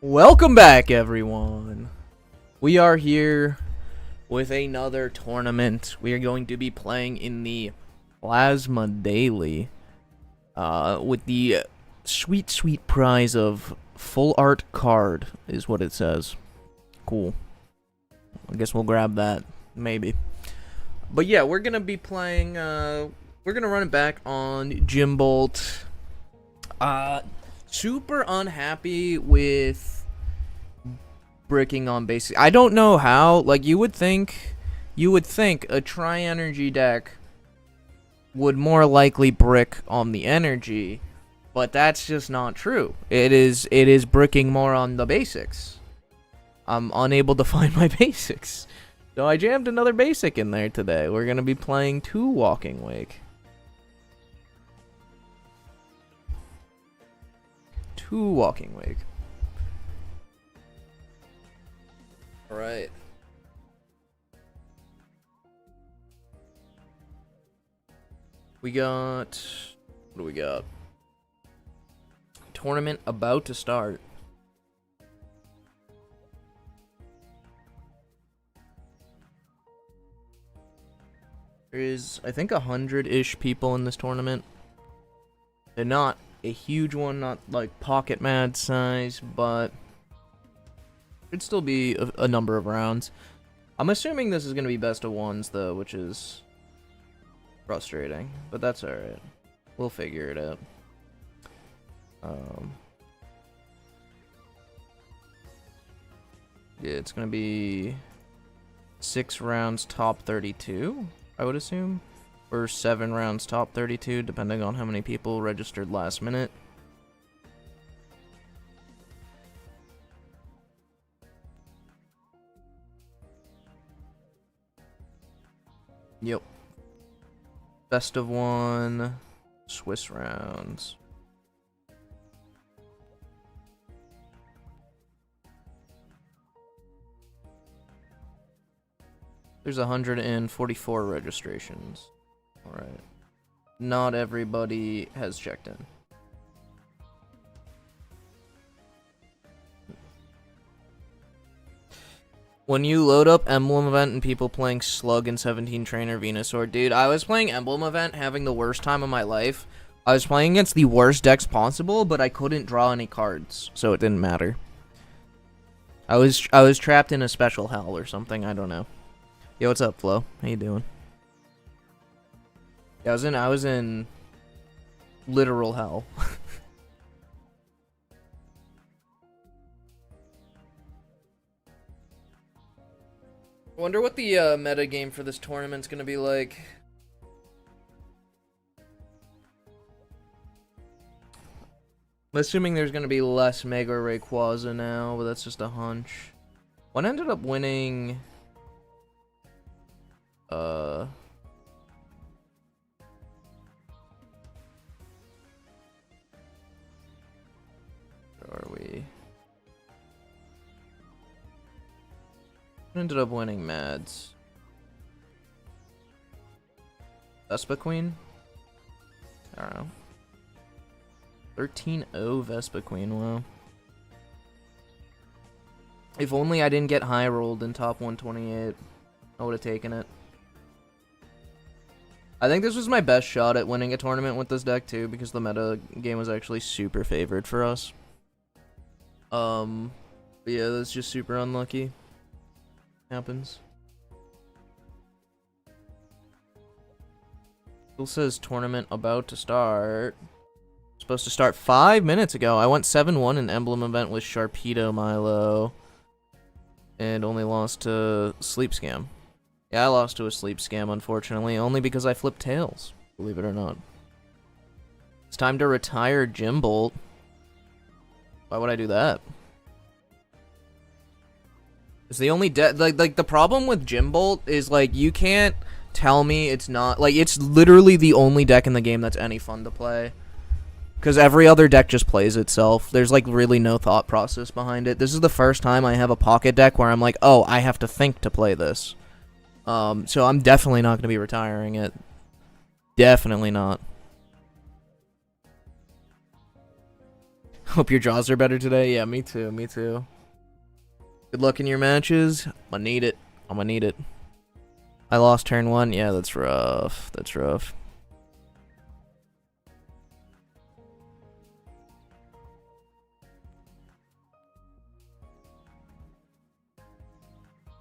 Welcome back, everyone. We are here with another tournament. We are going to be playing in the Plasma Daily with the sweet, sweet prize of full art card, is what it says. Cool. I guess we'll grab that, maybe. But yeah, we're going to be playing, we're going to run it back on Jimbolt. Super unhappy with bricking on basic. I don't know how. Like, you would think a tri-energy deck would more likely brick on the energy, but that's just not true. It is bricking more on the basics. I'm unable to find my basics, so I jammed another basic in there today. We're gonna be playing 2 Walking Wake. 2 Walking Wake. Alright. We got... What do we got? Tournament about to start. There is, I think, 100-ish people in this tournament. They're not a huge one, not like PocketMads size, but should still be a number of rounds. I'm assuming this is going to be best of ones, though, which is frustrating, but that's alright. We'll figure it out. Yeah, it's going to be 6 rounds top 32, I would assume. Or 7 rounds top 32, depending on how many people registered last minute. Yep. Best of 1, Swiss rounds. There's 144 registrations. Alright. Not everybody has checked in. When you load up Emblem Event and people playing Slug and 17 Trainer Venusaur, dude, I was playing Emblem Event having the worst time of my life. I was playing against the worst decks possible, but I couldn't draw any cards, so it didn't matter. I was trapped in a special hell or something, I don't know. Yo, what's up, Flo? How you doing? Yeah, I was in literal hell. I wonder what the meta game for this tournament's gonna be like. I'm assuming there's gonna be less Mega Rayquaza now, but that's just a hunch. One ended up winning... Where are we? Ended up winning Mads. Vespa Queen? I don't know. 13-0 Vespa Queen, wow. If only I didn't get high rolled in top 128. I would have taken it. I think this was my best shot at winning a tournament with this deck too, because the meta game was actually super favored for us. But yeah, that's just super unlucky. Happens. Still says tournament about to start. Supposed to start 5 minutes ago. I went 7-1 in Emblem Event with Sharpedo Milo. And only lost to Sleep Scam. Yeah, I lost to a Sleep Scam, unfortunately, only because I flipped tails, believe it or not. It's time to retire Jimbolt. Why would I do that? It's the only deck, like the problem with Jimbolt is, like, you can't tell me it's not, like, it's literally the only deck in the game that's any fun to play. Because every other deck just plays itself. There's, like, really no thought process behind it. This is the first time I have a pocket deck where I'm like, oh, I have to think to play this. So I'm definitely not going to be retiring it. Definitely not. Hope your jaws are better today. Yeah, me too. Me too. Good luck in your matches. I'm gonna need it. I'm gonna need it. I lost turn 1. Yeah, that's rough. That's rough.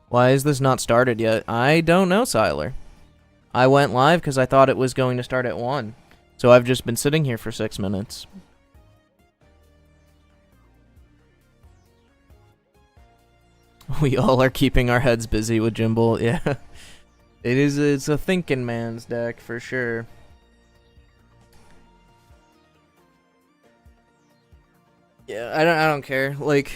Why is this not started yet? I don't know, Siler. I went live because I thought it was going to start at 1. So I've just been sitting here for 6 minutes. We all are keeping our heads busy with Jimbo. Yeah. It's a thinking man's deck for sure. Yeah, I don't care. Like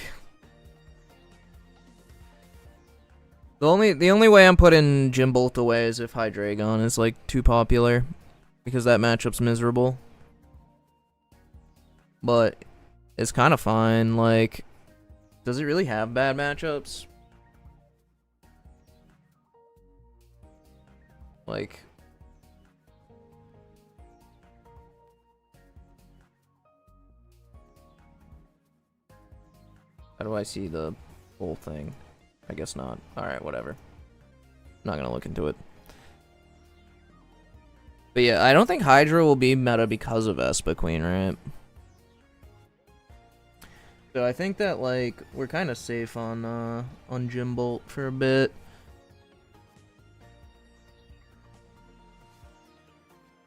the only way I'm putting Jimbolt away is if Hydreigon is like too popular, because that matchup's miserable. But it's kind of fine. Like, does it really have bad matchups? Like, how do I see the whole thing? I guess not. Alright, whatever. I'm not gonna look into it. But yeah, I don't think Hydra will be meta because of Espa Queen, right? So I think that, like, we're kind of safe on Jimbolt for a bit.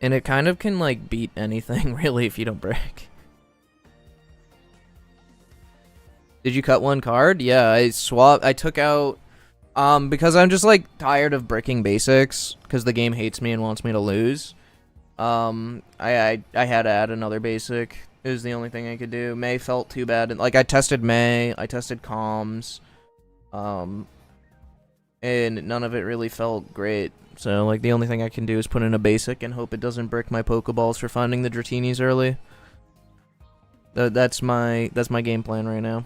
And it kind of can, like, beat anything, really, if you don't break. Did you cut one card? Yeah, I took out, because I'm just, like, tired of bricking basics, because the game hates me and wants me to lose. I had to add another basic. It was the only thing I could do. May felt too bad. And, like, I tested May, I tested Comms, and none of it really felt great. So, like, the only thing I can do is put in a basic and hope it doesn't brick my Pokeballs for finding the Dratinis early. That's my game plan right now.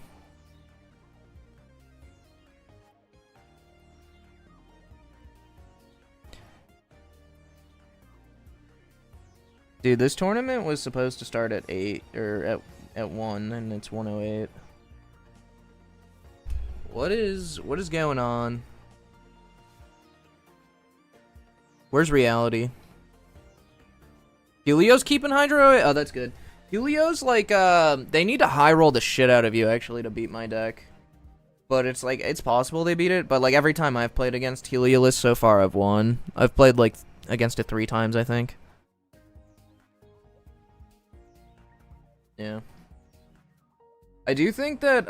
Dude, this tournament was supposed to start at 8, or at 1, and it's 1:08. What is going on? Where's reality? Helio's keeping Hydro away? Oh, that's good. Helio's like, they need to high roll the shit out of you, actually, to beat my deck. But it's like, it's possible they beat it, but like every time I've played against Heliolist so far, I've won. I've played like against it 3 times, I think. Yeah. I do think that,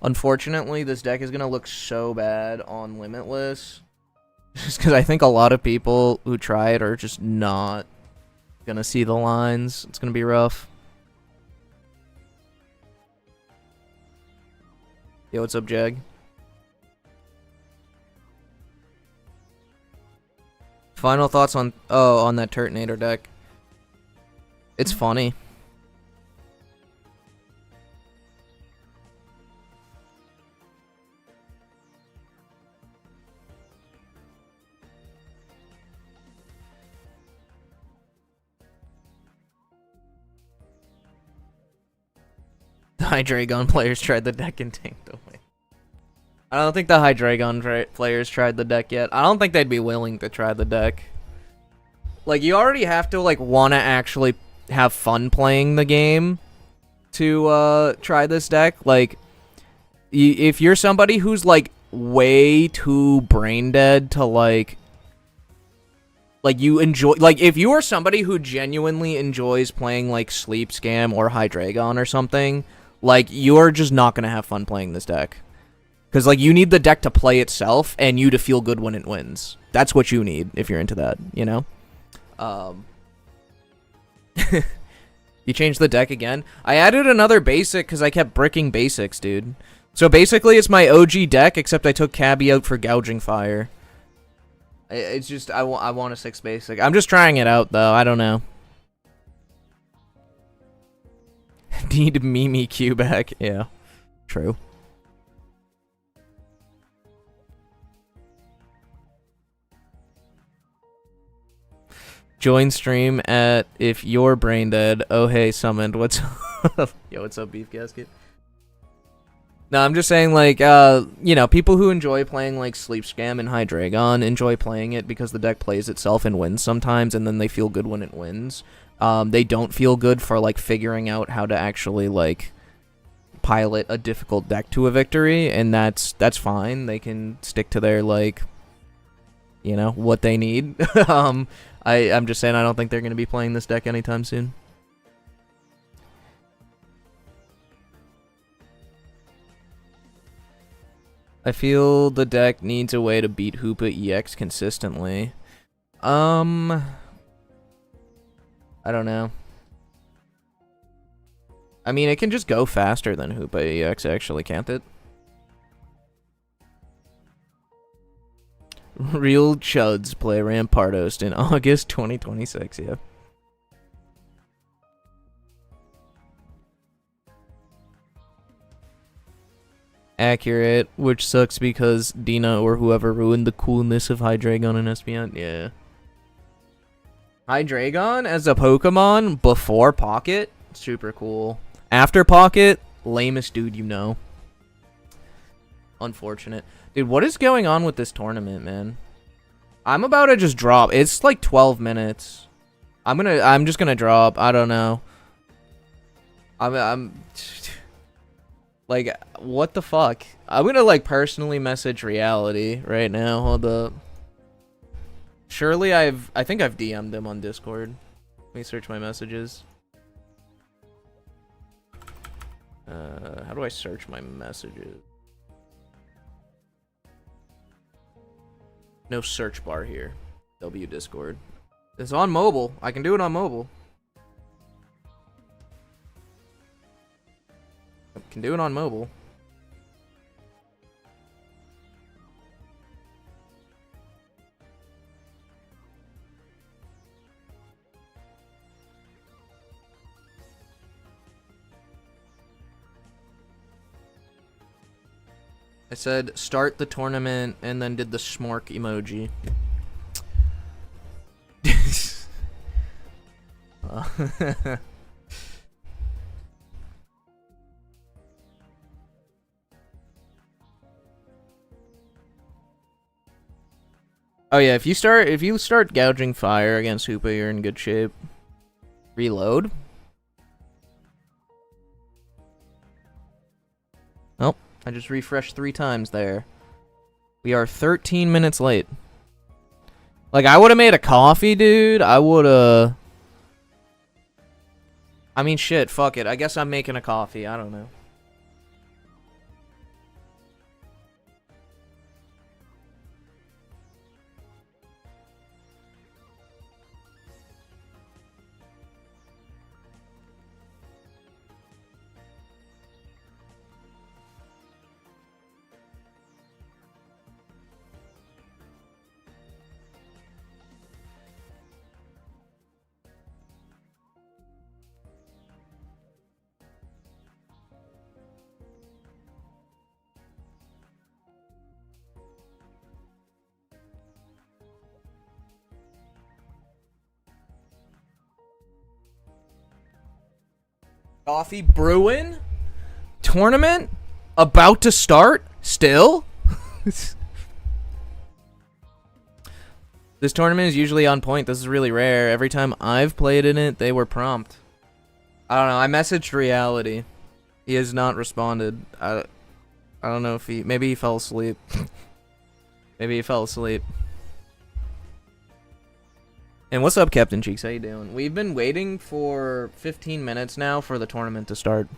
unfortunately, this deck is gonna look so bad on Limitless. Just because I think a lot of people who try it are just not gonna see the lines. It's gonna be rough. Yo, what's up, Jag? Final thoughts on that Turtonator deck. It's funny. The Hydreigon players tried the deck and tanked away. I don't think the Hydreigon players tried the deck yet. I don't think they'd be willing to try the deck. Like, you already have to, like, want to actually have fun playing the game to try this deck. Like, if you're somebody who's, like, way too brain dead to, like, you enjoy, like, if you are somebody who genuinely enjoys playing, like, Sleep Scam or Hydreigon or something, like, you're just not going to have fun playing this deck. Because, like, you need the deck to play itself and you to feel good when it wins. That's what you need if you're into that, you know? You changed the deck again? I added another basic because I kept bricking basics, dude. So basically, it's my OG deck, except I took Cabby out for Gouging Fire. It's just, I want a 6 basic. I'm just trying it out, though. I don't know. Need Mimi Q back. Yeah, true. Join stream at if you're brain dead. Oh hey, summoned. What's up? Yo, what's up, Beef Gasket? No, I'm just saying, like, you know, people who enjoy playing, like, Sleep Scam and High Dragon enjoy playing it because the deck plays itself and wins sometimes, and then they feel good when it wins. They don't feel good for, like, figuring out how to actually, like, pilot a difficult deck to a victory, and that's fine. They can stick to their, like, you know, what they need. I'm just saying I don't think they're going to be playing this deck anytime soon. I feel the deck needs a way to beat Hoopa EX consistently. I don't know. I mean, it can just go faster than Hoopa EX, actually, can't it? Real chuds play Rampardos in August 2026, yeah. Accurate, which sucks because Dina or whoever ruined the coolness of Hydreigon and Espeon. Yeah. Hydreigon as a Pokemon before Pocket, super cool. After Pocket, lamest dude you know. Unfortunate. Dude, what is going on with this tournament, man? I'm about to just drop. It's like 12 minutes. I'm just gonna drop. I don't know. I'm like, what the fuck? I'm gonna, like, personally message Reality right now. Hold up. Surely I think I've DM'd him on Discord. Let me search my messages. How do I search my messages? No search bar here. W Discord. It's on mobile. I can do it on mobile. Can do it on mobile. I said start the tournament and then did the smork emoji. Oh yeah, if you start gouging fire against Hoopa, you're in good shape. Reload. Oh, I just refreshed 3 times there. We are 13 minutes late. Like, I would have made a coffee, dude. I would have... I mean, shit, fuck it. I guess I'm making a coffee. I don't know. Coffee brewing? Tournament? About to start? Still? This tournament is usually on point. This is really rare. Every time I've played in it, they were prompt. I don't know. I messaged Reality. He has not responded. I don't know if he... Maybe he fell asleep. Maybe he fell asleep. And what's up, Captain Cheeks? How you doing? We've been waiting for 15 minutes now for the tournament to start.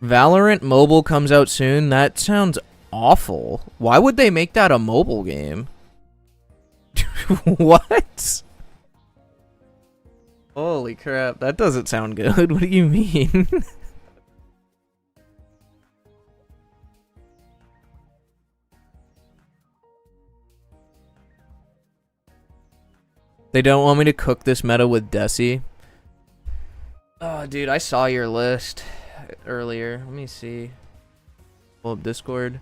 Valorant Mobile comes out soon. That sounds awful. Why would they make that a mobile game? What? Holy crap, that doesn't sound good. What do you mean? They don't want me to cook this meta with Desi. Oh, dude, I saw your list earlier. Let me see. Pull up Discord.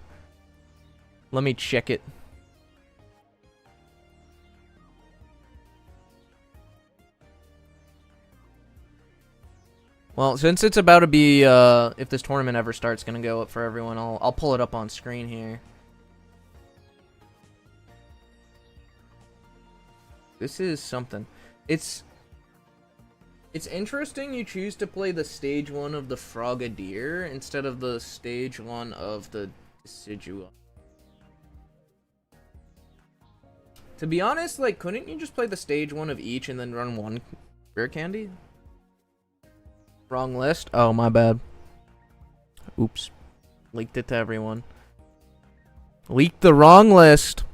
Let me check it. Well, since it's about to be, if this tournament ever starts, gonna go up for everyone, I'll pull it up on screen here. This is something. It's interesting you choose to play the stage 1 of the Frogadier instead of the stage 1 of the Decidua. To be honest, like, couldn't you just play the stage 1 of each and then run one rare candy? Wrong list? Oh, my bad. Oops. Leaked it to everyone. Leaked the wrong list.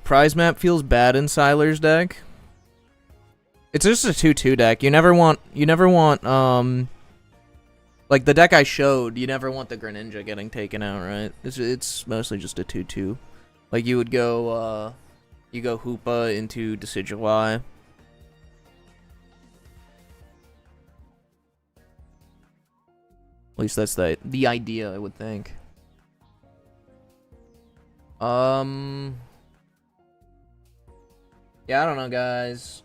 Prize map feels bad in Siler's deck. It's just a 2-2 deck. You never want, like the deck I showed, you never want the Greninja getting taken out, right? It's mostly just a 2-2. Like you would go, you go Hoopa into Decidueye. At least that's the idea, I would think. Yeah, I don't know, guys.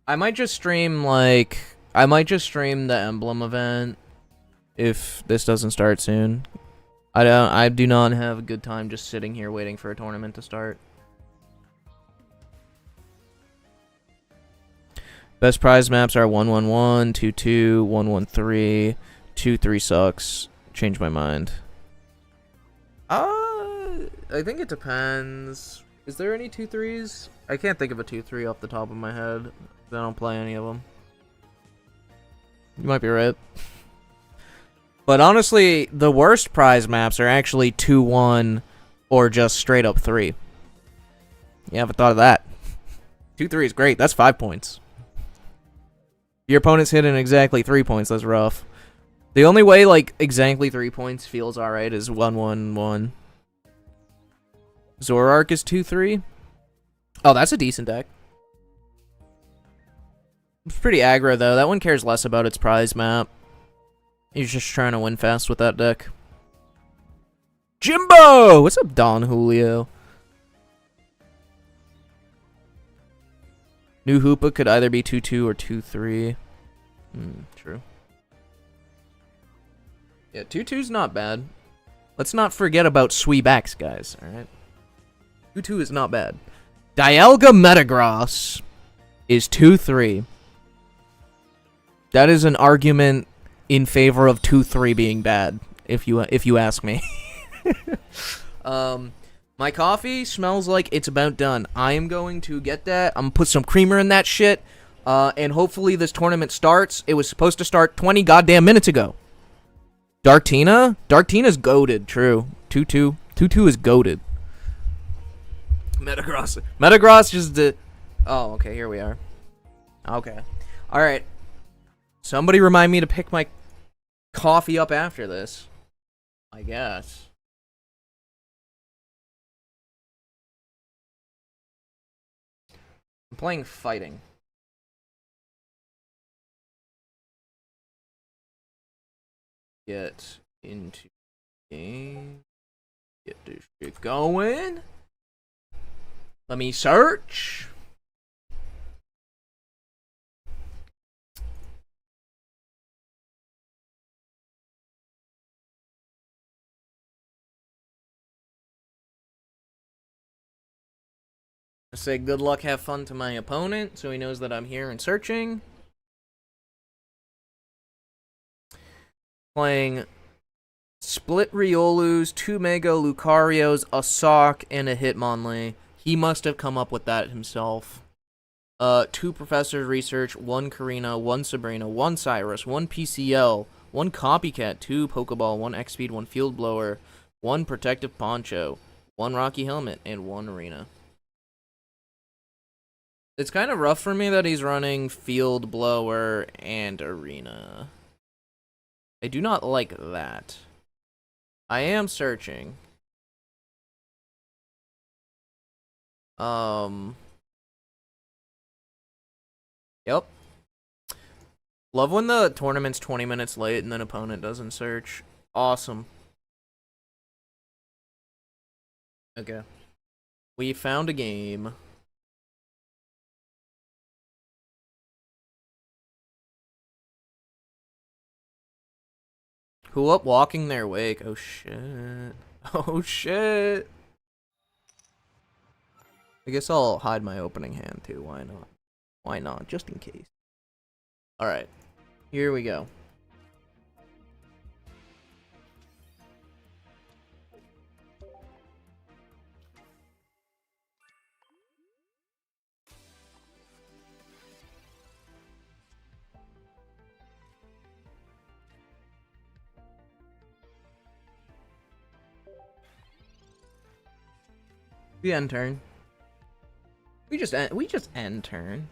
I might just stream, like, the emblem event if this doesn't start soon. I do not have a good time just sitting here waiting for a tournament to start. Best prize maps are 1-1-1, 2-2, 1-1-3, 2-3 sucks. Change my mind. I think it depends. Is there any 2-3s? I can't think of a 2-3 off the top of my head. I don't play any of them. You might be right. But honestly, the worst prize maps are actually 2-1 or just straight up 3. You haven't thought of that. 2-3 is great. That's 5 points. Your opponent's hitting exactly 3 points. That's rough. The only way, like, exactly 3 points feels alright is 1-1-1. Zoroark is 2-3. Oh, that's a decent deck. It's pretty aggro, though. That one cares less about its prize map. He's just trying to win fast with that deck. Jimbo! What's up, Don Julio? New Hoopa could either be 2-2 or 2-3. True. Yeah, 2-2's not bad. Let's not forget about Sweebacks, guys, alright? 2-2 is not bad. Dialga Metagross is 2-3. That is an argument in favor of 2-3 being bad, if you ask me. My coffee smells like it's about done. I am going to get that. I'm gonna put some creamer in that shit, and hopefully this tournament starts. It was supposed to start 20 goddamn minutes ago. Darktina? Darktina's goated, true. 2-2. 2-2 is goated. Metagross. Metagross just did... Oh, okay, here we are. Okay. Alright. Somebody remind me to pick my coffee up after this. I guess. I'm playing fighting. Get into game. Get this shit going. Let me search. I say good luck, have fun to my opponent, so he knows that I'm here and searching. Playing Split Riolus, 2 Mega Lucarios, a Sock, and a Hitmonlee. He must have come up with that himself. 2 Professors Research, 1 Karina, 1 Sabrina, 1 Cyrus, 1 PCL, 1 Copycat, 2 Pokeball, 1 X-Speed, 1 Field Blower, 1 Protective Poncho, 1 Rocky Helmet, and 1 Arena. It's kind of rough for me that he's running Field Blower and Arena. I do not like that. I am searching. Yep. Love when the tournament's 20 minutes late and then opponent doesn't search. Awesome. Okay. We found a game. Who up walking their wake? Oh shit. Oh shit. I guess I'll hide my opening hand too. Why not? Why not? Just in case. Alright. Here we go. We end turn. We just end turn.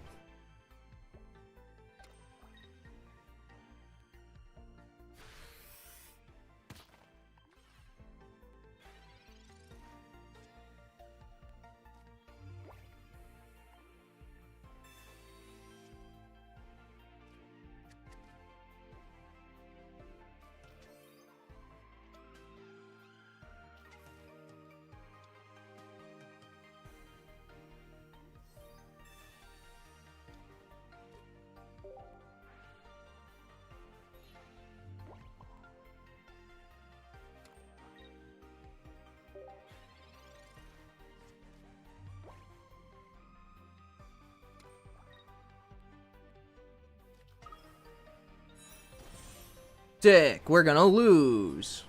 Dick, we're gonna lose.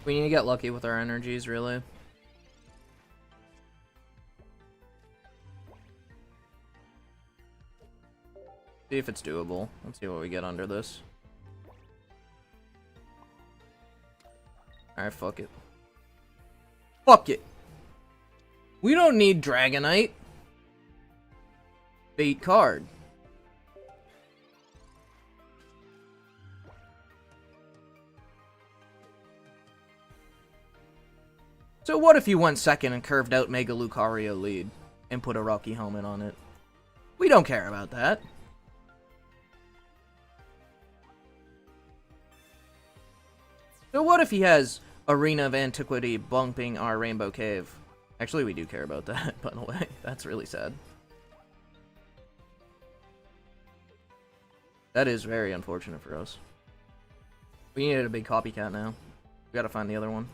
We need to get lucky with our energies, really. See if it's doable. Let's see what we get under this. Alright, fuck it. Fuck it. We don't need Dragonite. Bait card. So what if you went second and curved out Mega Lucario lead and put a Rocky Helmet on it? We don't care about that. So what if he has Arena of Antiquity bumping our Rainbow Cave? Actually, we do care about that, by the way. That's really sad. That is very unfortunate for us. We needed a big copycat now. We gotta find the other one.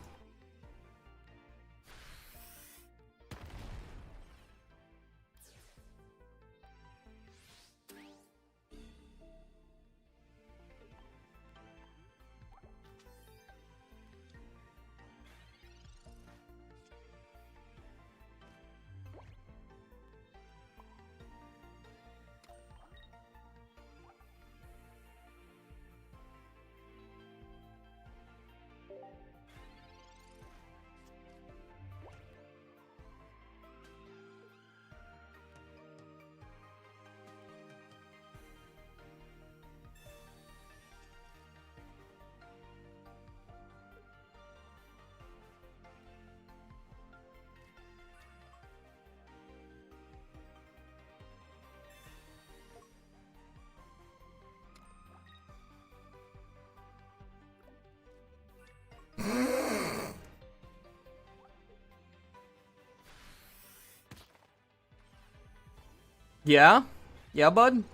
Yeah? Yeah, bud?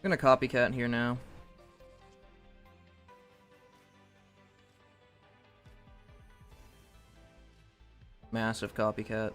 I'm gonna copycat here now. Massive copycat.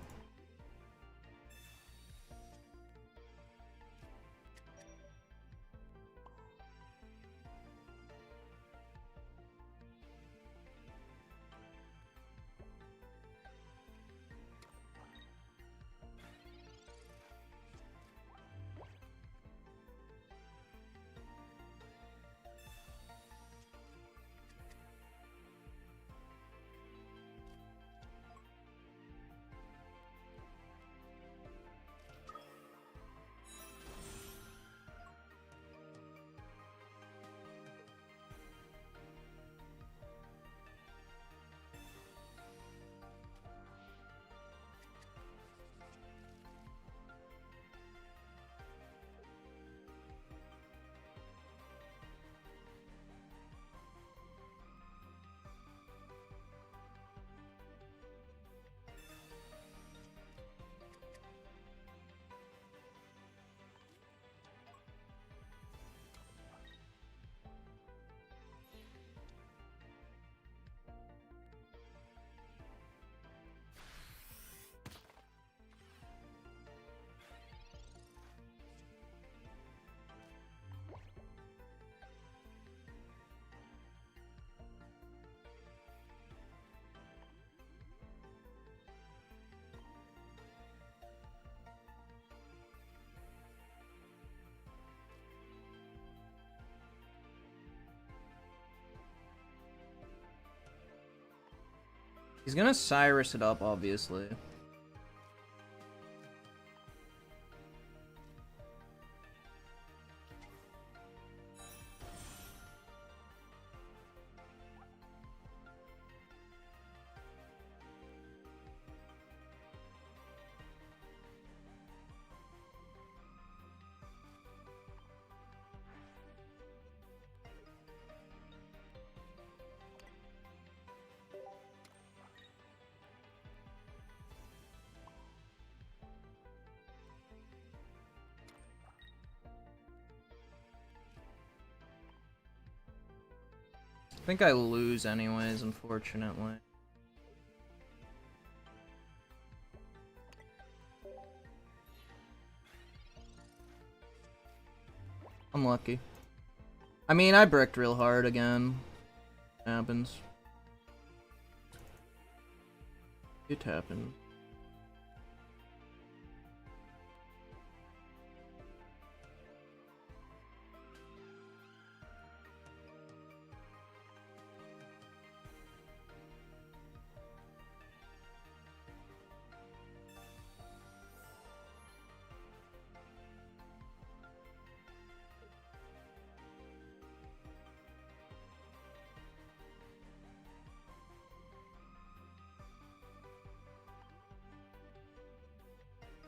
He's gonna Cyrus it up, obviously. I think I lose anyways, unfortunately. Unlucky. I mean, I bricked real hard again. Happens. It happened.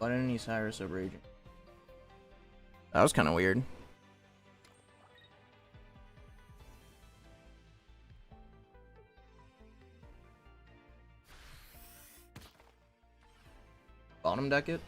Why didn't he Cyrus over Agent? That was kind of weird. Bottom deck it?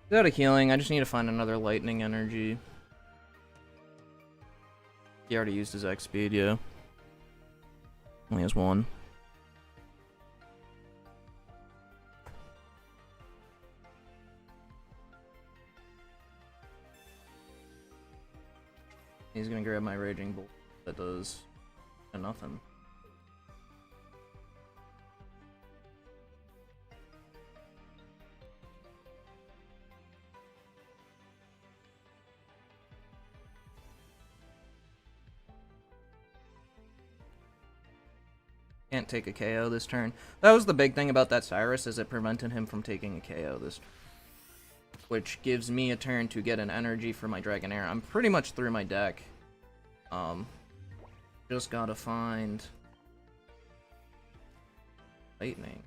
He's out of healing. I just need to find another lightning energy. He already used his X speed, yeah. Only has one. He's gonna grab my Raging Bolt. That does nothing. Can't take a KO this turn. That was the big thing about that Cyrus, is it prevented him from taking a KO this turn. Which gives me a turn to get an energy for my Dragonair. I'm pretty much through my deck. Just gotta find lightning.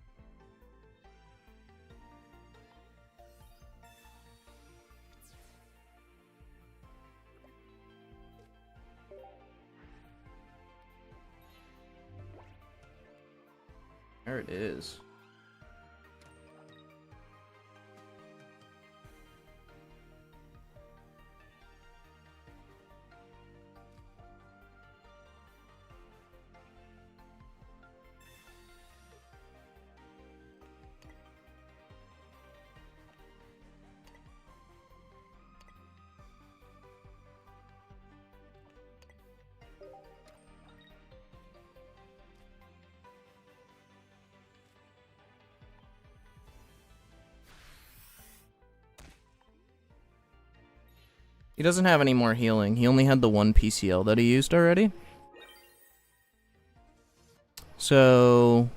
There it is. He doesn't have any more healing. He only had the one PCL that he used already. So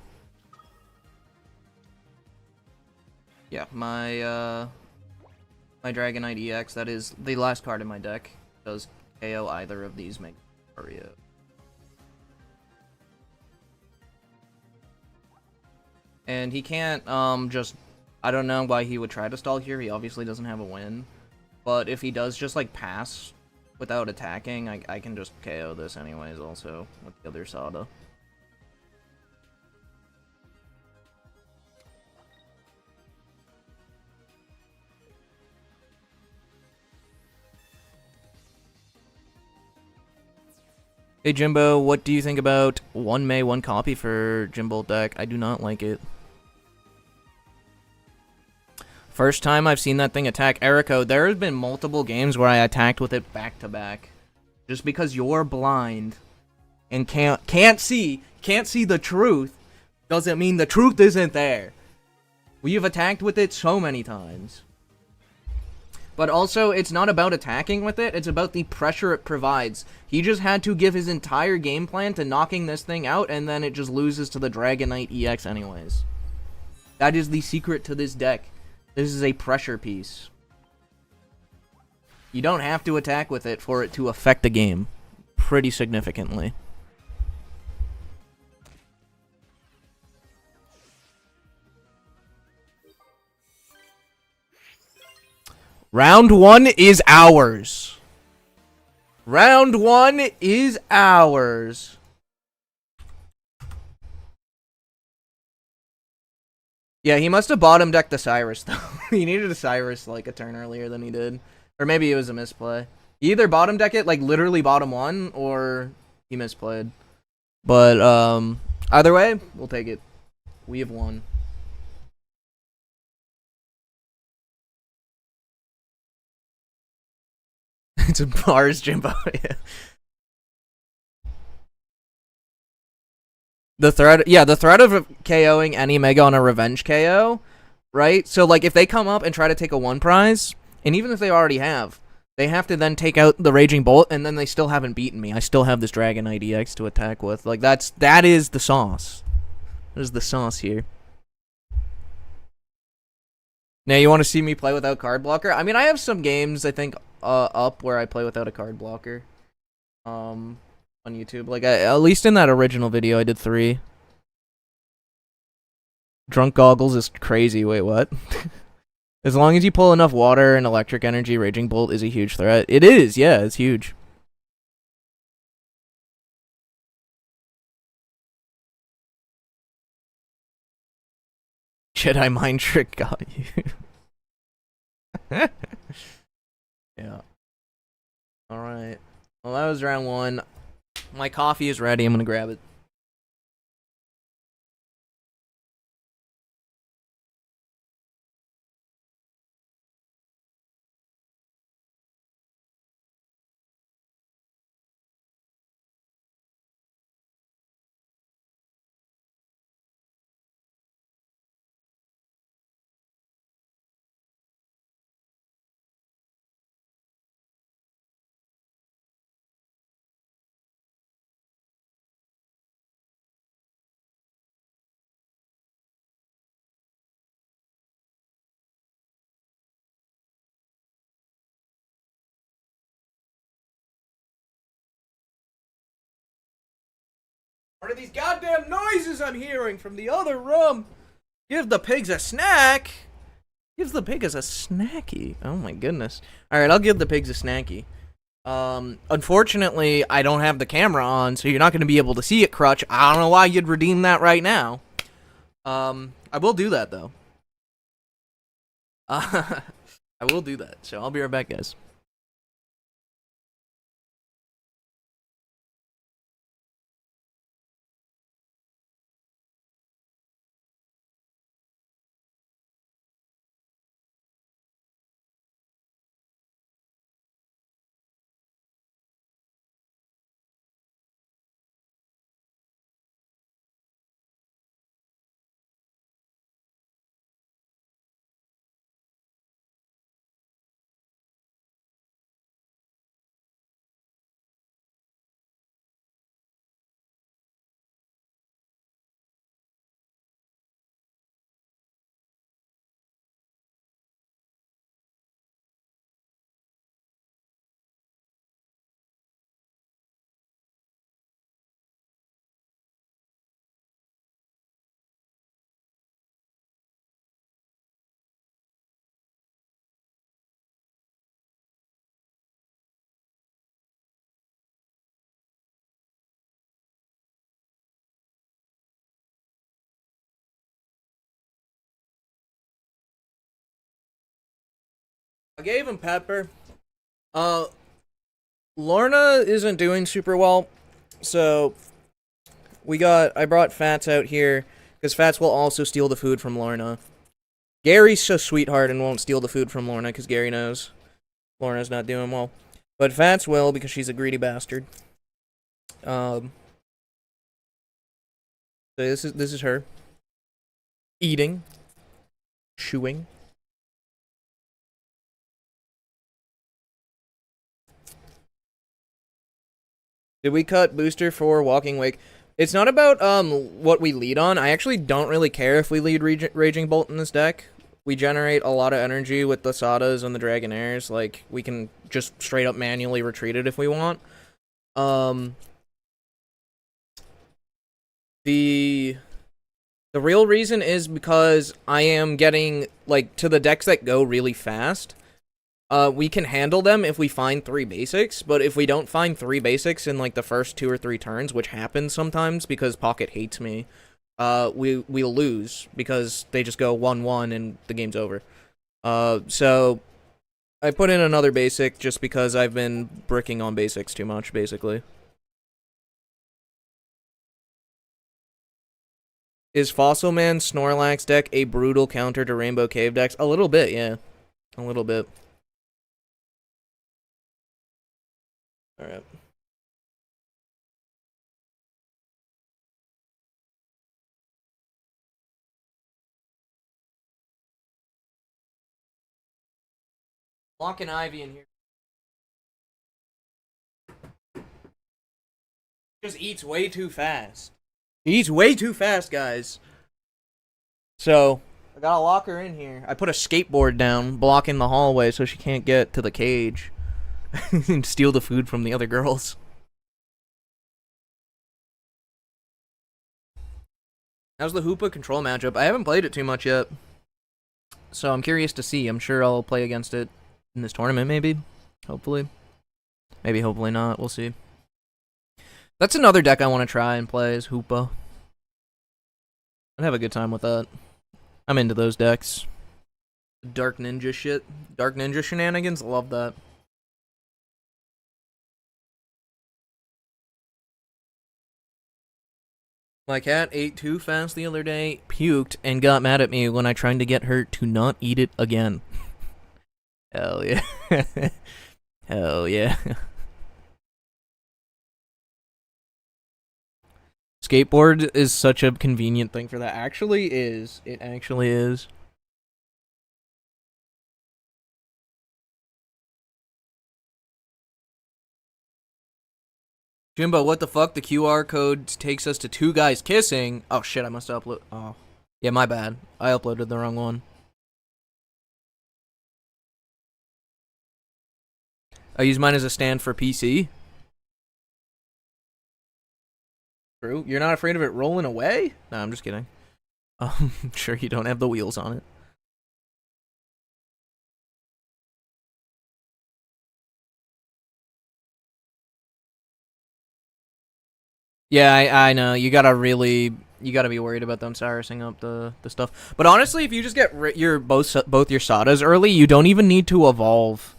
yeah, my Dragonite EX, that is the last card in my deck, does KO either of these Mega Mario. And he can't just, I don't know why he would try to stall here. He obviously doesn't have a win. But if he does just, like, pass without attacking, I can just KO this anyways also with the other Sada. Hey Jimbo, what do you think about 1 May 1 copy for Jimbolt deck? I do not like it. First time I've seen that thing attack Erico, there have been multiple games where I attacked with it back to back. Just because you're blind and can't see the truth doesn't mean the truth isn't there. We've attacked with it so many times. But also, it's not about attacking with it, it's about the pressure it provides. He just had to give his entire game plan to knocking this thing out, and then it just loses to the Dragonite EX anyways. That is the secret to this deck. This is a pressure piece. You don't have to attack with it for it to affect the game pretty significantly. Round 1 is ours. Round 1 is ours. Yeah, he must have bottom decked the Cyrus, though. He needed a Cyrus, like, a turn earlier than he did. Or maybe it was a misplay. He either bottom deck it, like, literally bottom 1, or he misplayed. But, either way, we'll take it. We have won. It's a bars, Jimbo. Yeah. The threat of KOing any Mega on a revenge KO, right? So, like, if they come up and try to take a 1 prize, and even if they already have, they have to then take out the Raging Bolt, and then they still haven't beaten me. I still have this Dragonite EX to attack with. Like, that is the sauce. That is the sauce here. Now, you want to see me play without card blocker? I mean, I have some games, I think, up where I play without a card blocker. On YouTube. Like, at least in that original video, I did 3. Drunk Goggles is crazy. Wait, what? As long as you pull enough water and electric energy, Raging Bolt is a huge threat. It is, yeah, it's huge. Jedi Mind Trick got you. Yeah. Alright. Well, that was round 1. My coffee is ready. I'm gonna grab it. What are these goddamn noises I'm hearing from the other room? Give the pigs a snack. Gives the pigs a snacky. Oh my goodness. Alright, I'll give the pigs a snacky. Unfortunately, I don't have the camera on, so you're not going to be able to see it, Crutch. I don't know why you'd redeem that right now. I will do that, though. I will do that, so I'll be right back, guys. I gave him pepper. Lorna isn't doing super well, so I brought Fats out here, because Fats will also steal the food from Lorna. Gary's so sweetheart and won't steal the food from Lorna, because Gary knows Lorna's not doing well. But Fats will, because she's a greedy bastard. So this is her. Eating. Chewing. Did we cut booster for Walking Wake? It's not about what we lead on. I actually don't really care if we lead Raging Bolt in this deck. We generate a lot of energy with the Sadas and the Dragonairs. Like, we can just straight up manually retreat it if we want. The real reason is because I am getting, like, to the decks that go really fast. We can handle them if we find 3 basics, but if we don't find 3 basics in, like, the first 2 or 3 turns, which happens sometimes because Pocket hates me, we'll lose because they just go 1-1 and the game's over. So I put in another basic just because I've been bricking on basics too much, basically. Is Fossil Man Snorlax deck a brutal counter to Rainbow Cave decks? A little bit, yeah. A little bit. Alright. Lock an Ivy in here. Just eats way too fast. He eats way too fast, guys. So, I gotta lock her in here. I put a skateboard down, blocking the hallway so she can't get to the cage and steal the food from the other girls. How's the Hoopa control matchup? I haven't played it too much yet, so I'm curious to see. I'm sure I'll play against it in this tournament, maybe. Hopefully. Maybe hopefully not. We'll see. That's another deck I want to try and play is Hoopa. I'd have a good time with that. I'm into those decks. Dark Ninja shit. Dark Ninja shenanigans. Love that. My cat ate too fast the other day, puked, and got mad at me when I tried to get her to not eat it again. Hell yeah. Hell yeah. Skateboard is such a convenient thing for that. Actually is. It actually is. Jimbo, what the fuck? The QR code takes us to two guys kissing. Oh shit, I must upload. Oh. Yeah, my bad. I uploaded the wrong one. I use mine as a stand for PC. True. You're not afraid of it rolling away? No, I'm just kidding. Sure you don't have the wheels on it. Yeah, I know. You gotta be worried about them sourcing up the stuff. But honestly, if you just get your both your Sadas early, you don't even need to evolve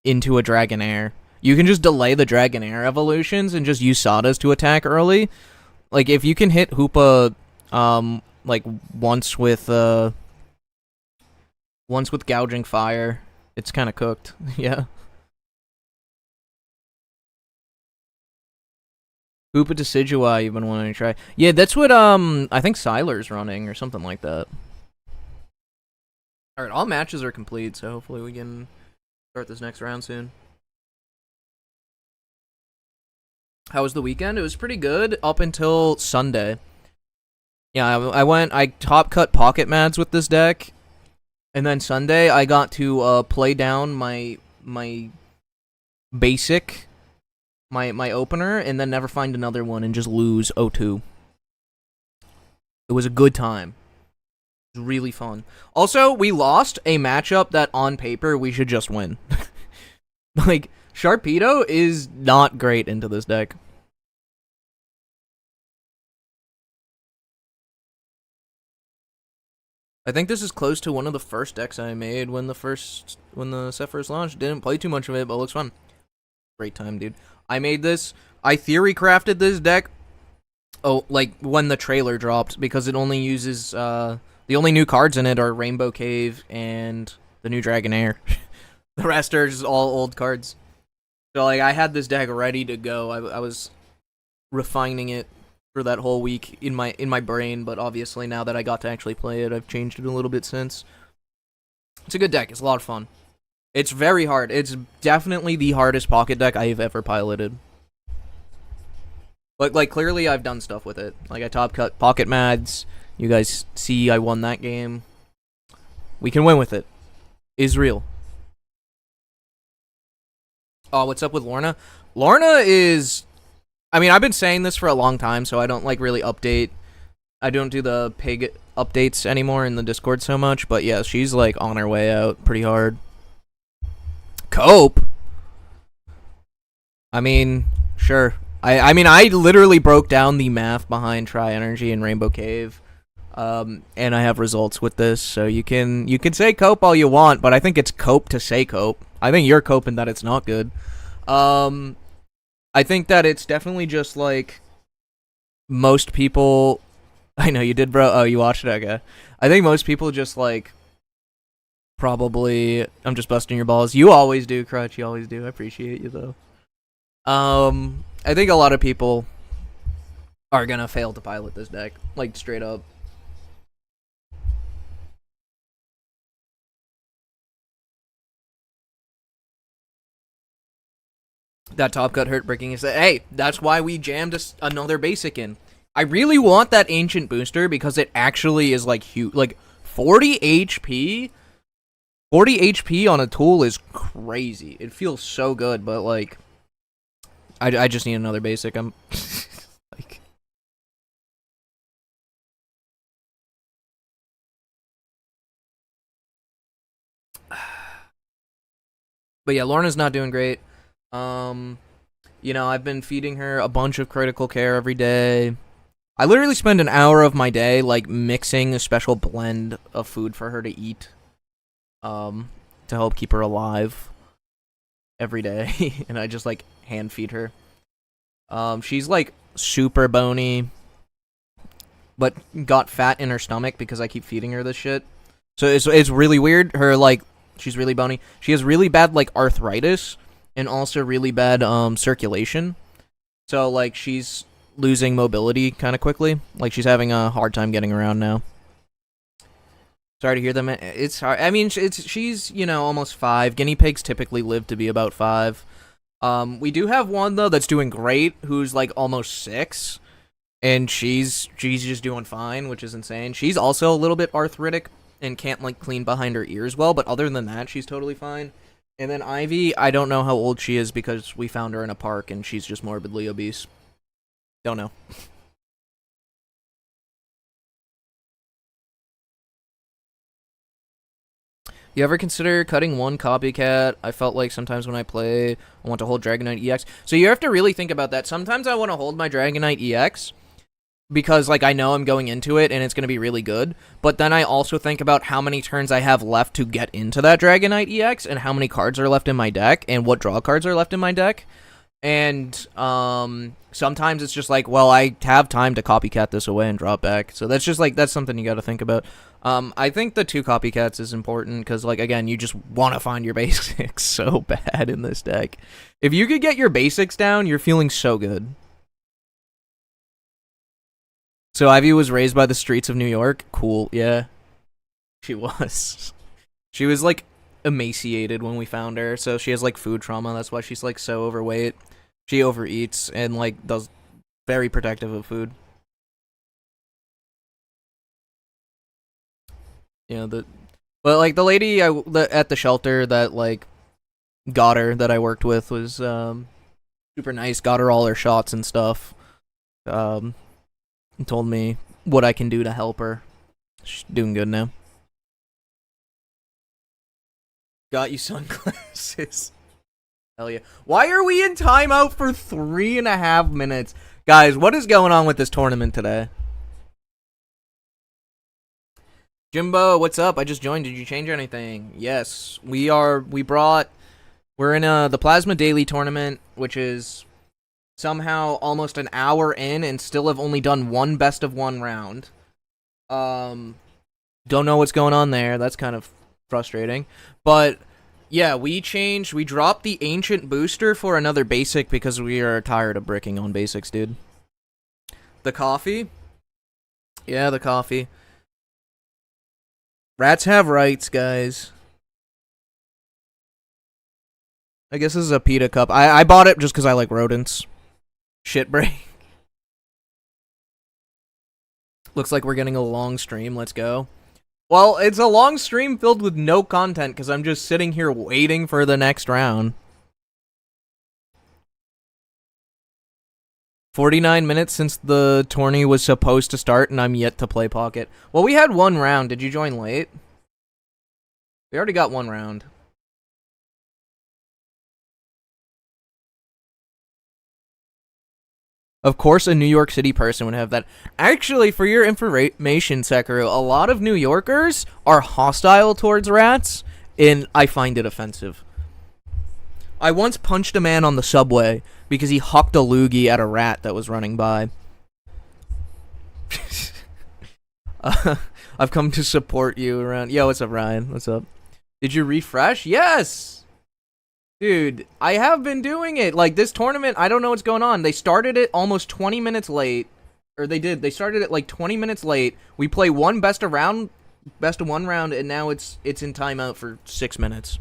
into a Dragonair. You can just delay the Dragonair evolutions and just use Sadas to attack early. Like if you can hit Hoopa, like once with gouging fire, it's kind of cooked. Yeah. Hoopa Decidueye you've been wanting to try. Yeah, that's what I think Siler's running or something like that. Alright, all matches are complete, so hopefully we can start this next round soon. How was the weekend? It was pretty good up until Sunday. Yeah, I top cut PocketMads with this deck, and then Sunday I got to play down my basic, my opener, and then never find another one and just lose 0-2. It was a good time. It was really fun. Also, we lost a matchup that on paper we should just win. Like, Sharpedo is not great into this deck. I think this is close to one of the first decks I made when the set first launched. Didn't play too much of it, but it looks fun. Great time, dude. I made this. I theory crafted this deck. Oh, like when the trailer dropped, because it only uses the only new cards in it are Rainbow Cave and the new Dragonair. The rest are just all old cards. So like I had this deck ready to go. I was refining it for that whole week in my brain, but obviously now that I got to actually play it, I've changed it a little bit since. It's a good deck. It's a lot of fun. It's very hard. It's definitely the hardest pocket deck I have ever piloted. But like clearly I've done stuff with it. Like I top cut PocketMads. You guys see I won that game. We can win with it. Is real. Oh, what's up with Lorna? Lorna is... I mean, I've been saying this for a long time, so I don't, like, really update. I don't do the pig updates anymore in the Discord so much, but yeah, she's, like, on her way out pretty hard. Cope? I mean, sure. I mean, I literally broke down the math behind Tri-Energy and Rainbow Cave, and I have results with this, so you can say cope all you want, but I think it's cope to say cope. I think you're coping that it's not good. I think that it's definitely just, like, most people... I know you did, bro. Oh, you watched it? Okay. I think most people just, like, probably... I'm just busting your balls. You always do, Crutch. You always do. I appreciate you, though. I think a lot of people are gonna fail to pilot this deck. Like, straight up. That top cut hurt breaking is that. Hey, that's why we jammed another basic in. I really want that ancient booster because it actually is like huge. Like 40 HP, 40 HP on a tool is crazy. It feels so good, but like, I just need another basic. I'm like, but yeah, Lorna's not doing great. You know, I've been feeding her a bunch of critical care every day. I literally spend an hour of my day, like, mixing a special blend of food for her to eat. to help keep her alive every day, and I just like hand feed her. She's like super bony, but got fat in her stomach because I keep feeding her this shit. So it's really weird. Her like she's really bony. She has really bad like arthritis and also really bad circulation. So like she's losing mobility kind of quickly. Like she's having a hard time getting around now. Sorry to hear that, man. It's hard. I mean, she's almost 5. Guinea pigs typically live to be about 5. We do have one though that's doing great, who's like almost 6, and she's just doing fine, which is insane. She's also a little bit arthritic and can't like clean behind her ears well, but other than that, she's totally fine. And then Ivy, I don't know how old she is because we found her in a park and she's just morbidly obese. Don't know. You ever consider cutting one copycat? I felt like sometimes when I play, I want to hold Dragonite EX. So you have to really think about that. Sometimes I want to hold my Dragonite EX because like I know I'm going into it and it's going to be really good. But then I also think about how many turns I have left to get into that Dragonite EX and how many cards are left in my deck and what draw cards are left in my deck. And sometimes it's just like, well, I have time to copycat this away and drop back. So that's just like, that's something you got to think about. I think the 2 copycats is important because, like, again, you just want to find your basics so bad in this deck. If you could get your basics down, you're feeling so good. So Ivy was raised by the streets of New York. Cool, yeah. She was. She was, like, emaciated when we found her, so she has, like, food trauma. That's why she's, like, so overweight. She overeats and, like, does very protective of food. But like the lady at the shelter that like got her that I worked with was super nice. Got her all her shots and stuff. And told me what I can do to help her. She's doing good now. Got you sunglasses. Hell yeah. Why are we in timeout for 3.5 minutes? Guys, what is going on with this tournament today? Jimbo, what's up? I just joined. Did you change anything? Yes, we're in the Plasma Daily tournament, which is somehow almost an hour in and still have only done one best of 1 round. Don't know what's going on there. That's kind of frustrating. But yeah, we dropped the ancient booster for another basic because we are tired of bricking on basics, dude. The coffee? Yeah, the coffee. Rats have rights, guys. I guess this is a pita cup. I bought it just because I like rodents. Shit break. Looks like we're getting a long stream. Let's go. Well, it's a long stream filled with no content because I'm just sitting here waiting for the next round. 49 minutes since the tourney was supposed to start, and I'm yet to play Pocket. Well, we had 1 round. Did you join late? We already got 1 round. Of course, a New York City person would have that. Actually, for your information, Sekiro, a lot of New Yorkers are hostile towards rats, and I find it offensive. I once punched a man on the subway because he hucked a loogie at a rat that was running by. I've come to support you around. Yo, what's up, Ryan? What's up? Did you refresh? Yes! Dude, I have been doing it. Like, this tournament, I don't know what's going on. They started it almost 20 minutes late. Or they did. They started it like 20 minutes late. We play one best of 1 round, and now it's in timeout for 6 minutes.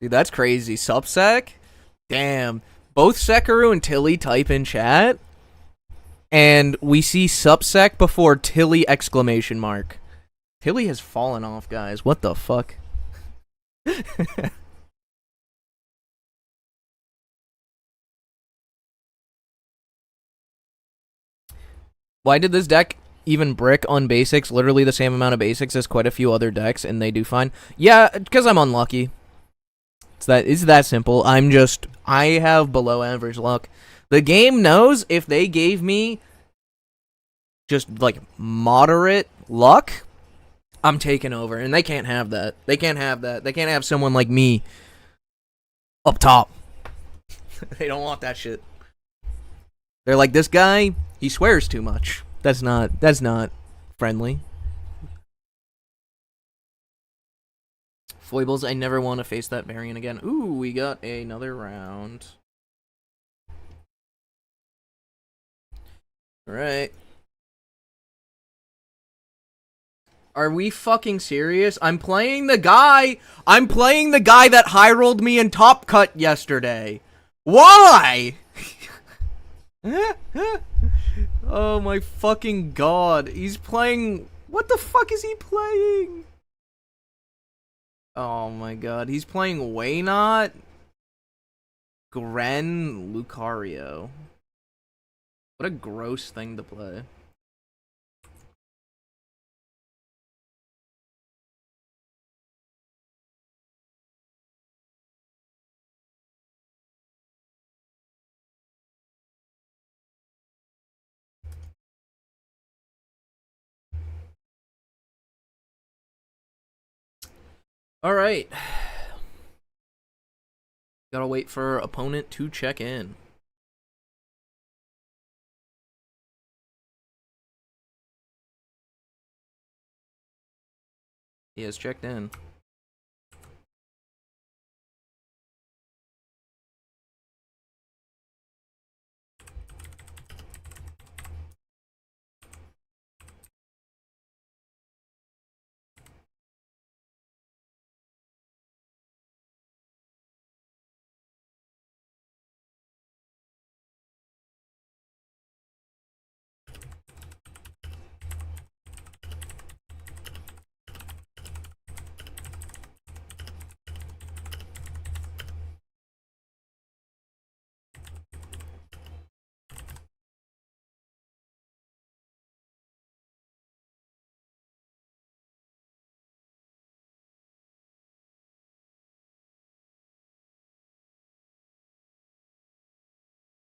Dude, that's crazy. Subsec? Damn. Both Sekiru and Tilly type in chat, and we see Subsec before Tilly exclamation mark. Tilly has fallen off, guys. What the fuck? Why did this deck even brick on basics? Literally the same amount of basics as quite a few other decks, and they do fine. Yeah, because I'm unlucky. It's that simple. I have below average luck. The game knows if they gave me just like moderate luck, I'm taking over, and they can't have that. They can't have that. They can't have someone like me up top. They don't want that shit. They're like, this guy, he swears too much. That's not friendly. Foibles, I never want to face that variant again. Ooh, we got another round. Alright. Are we fucking serious? I'm playing the guy that high-rolled me in Top Cut yesterday. Why? Oh my fucking god. He's playing... What the fuck is he playing? Oh my god. He's playing Waynot, Gren, Lucario. What a gross thing to play. Alright. Gotta wait for opponent to check in. He has checked in.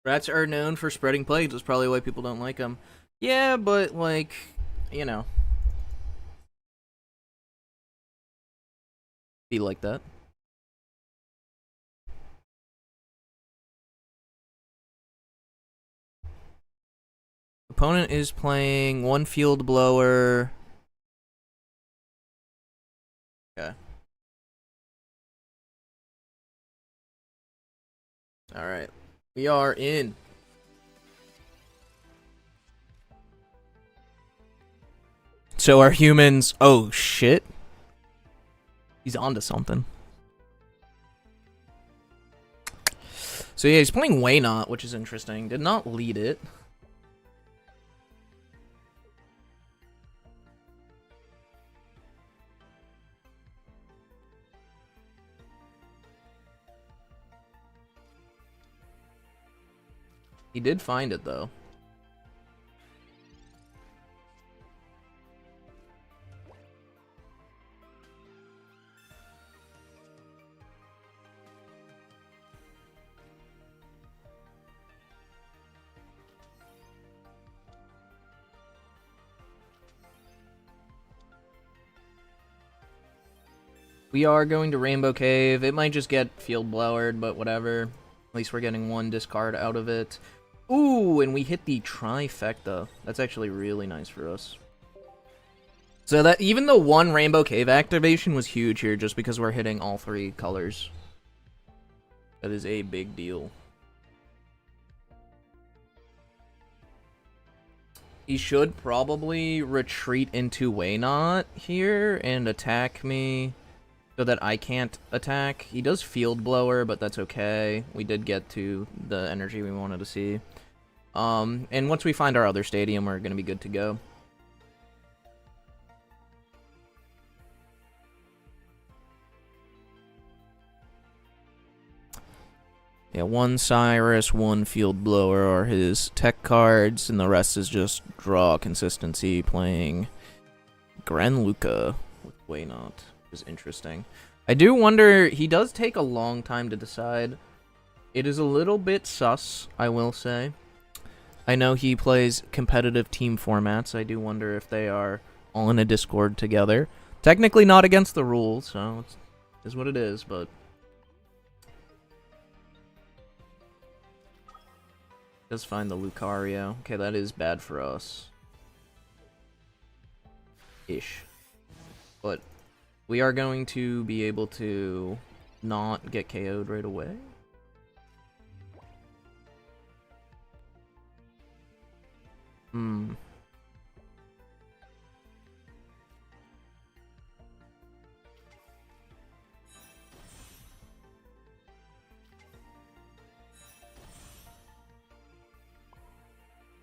Rats are known for spreading plagues. That's probably why people don't like them. Yeah, but, like, you know. Be like that. Opponent is playing one field blower. Okay. Alright. We are in. So are humans... Oh, shit. He's onto something. So yeah, he's playing Waynot, which is interesting. Did not lead it. He did find it, though. We are going to Rainbow Cave. It might just get field blowered, but whatever. At least we're getting one discard out of it. Ooh, and we hit the trifecta. That's actually really nice for us. So that even the one Rainbow Cave activation was huge here, just because we're hitting all three colors. That is a big deal. He should probably retreat into Waynot here and attack me so that I can't attack. He does field blower, but that's okay. We did get to the energy we wanted to see. And once we find our other stadium, we're gonna be good to go. Yeah, one Cyrus, one field blower are his tech cards, and the rest is just draw consistency playing Gren Luca with Waynot. Is interesting. I do wonder, he does take a long time to decide. It is a little bit sus, I will say. I know he plays competitive team formats. I do wonder if they are all in a Discord together. Technically not against the rules, so it is what it is, but... Does find the Lucario. Okay, that is bad for us. Ish. But we are going to be able to not get KO'd right away.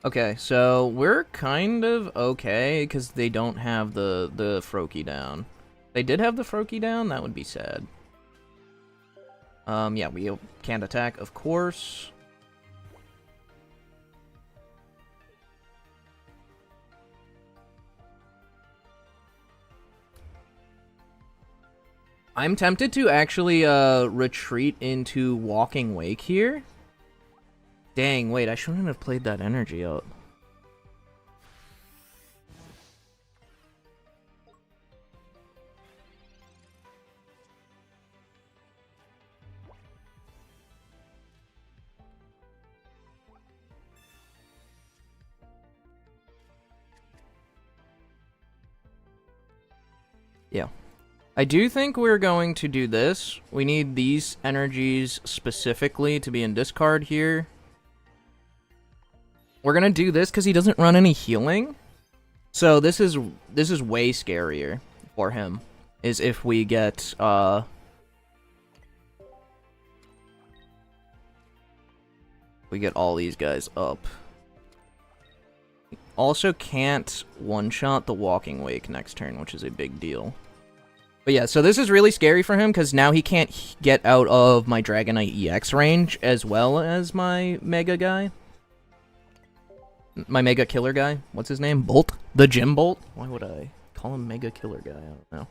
Okay, so we're kind of okay because they don't have the Froakie down. If they did have the Froakie down, that would be sad. Yeah, we can't attack, of course. I'm tempted to actually retreat into Walking Wake here. Dang, wait, I shouldn't have played that energy up. Yeah. I do think we're going to do this. We need these energies specifically to be in discard here. We're gonna do this because he doesn't run any healing. So this is way scarier for him. Is if we get all these guys up. Also can't one-shot the Walking Wake next turn, which is a big deal. But yeah, so this is really scary for him because now he can't get out of my Dragonite EX range as well as my Mega guy. My Mega Killer guy. What's his name? Bolt? The Jimbolt? Why would I call him Mega Killer guy? I don't know.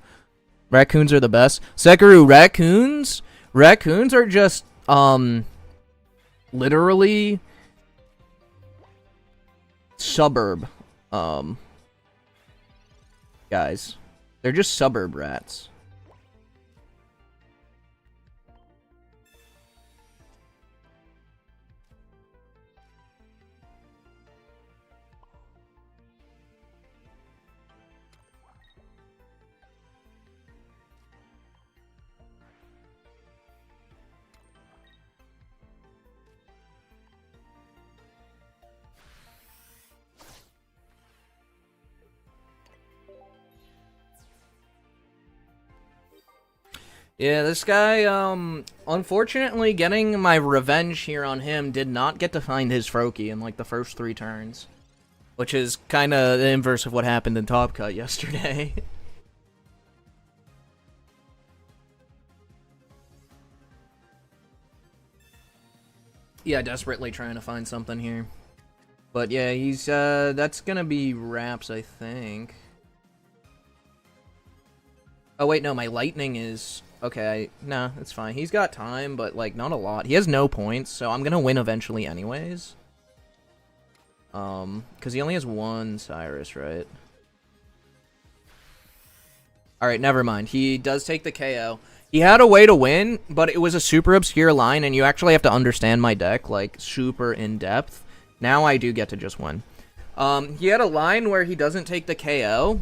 Raccoons are the best. Sekiro, raccoons? Raccoons are just, literally suburb, guys. They're just suburb rats. Yeah, this guy, unfortunately getting my revenge here on him did not get to find his Froakie in, like, the first 3 turns. Which is kind of the inverse of what happened in Top Cut yesterday. Yeah, desperately trying to find something here. But yeah, he's, that's gonna be wraps, I think. Oh wait, no, my lightning is... Okay, nah, it's fine. He's got time, but, like, not a lot. He has no points, so I'm gonna win eventually anyways. Because he only has 1 Cyrus, right? Alright, never mind. He does take the KO. He had a way to win, but it was a super obscure line, and you actually have to understand my deck, like, super in-depth. Now I do get to just win. He had a line where he doesn't take the KO,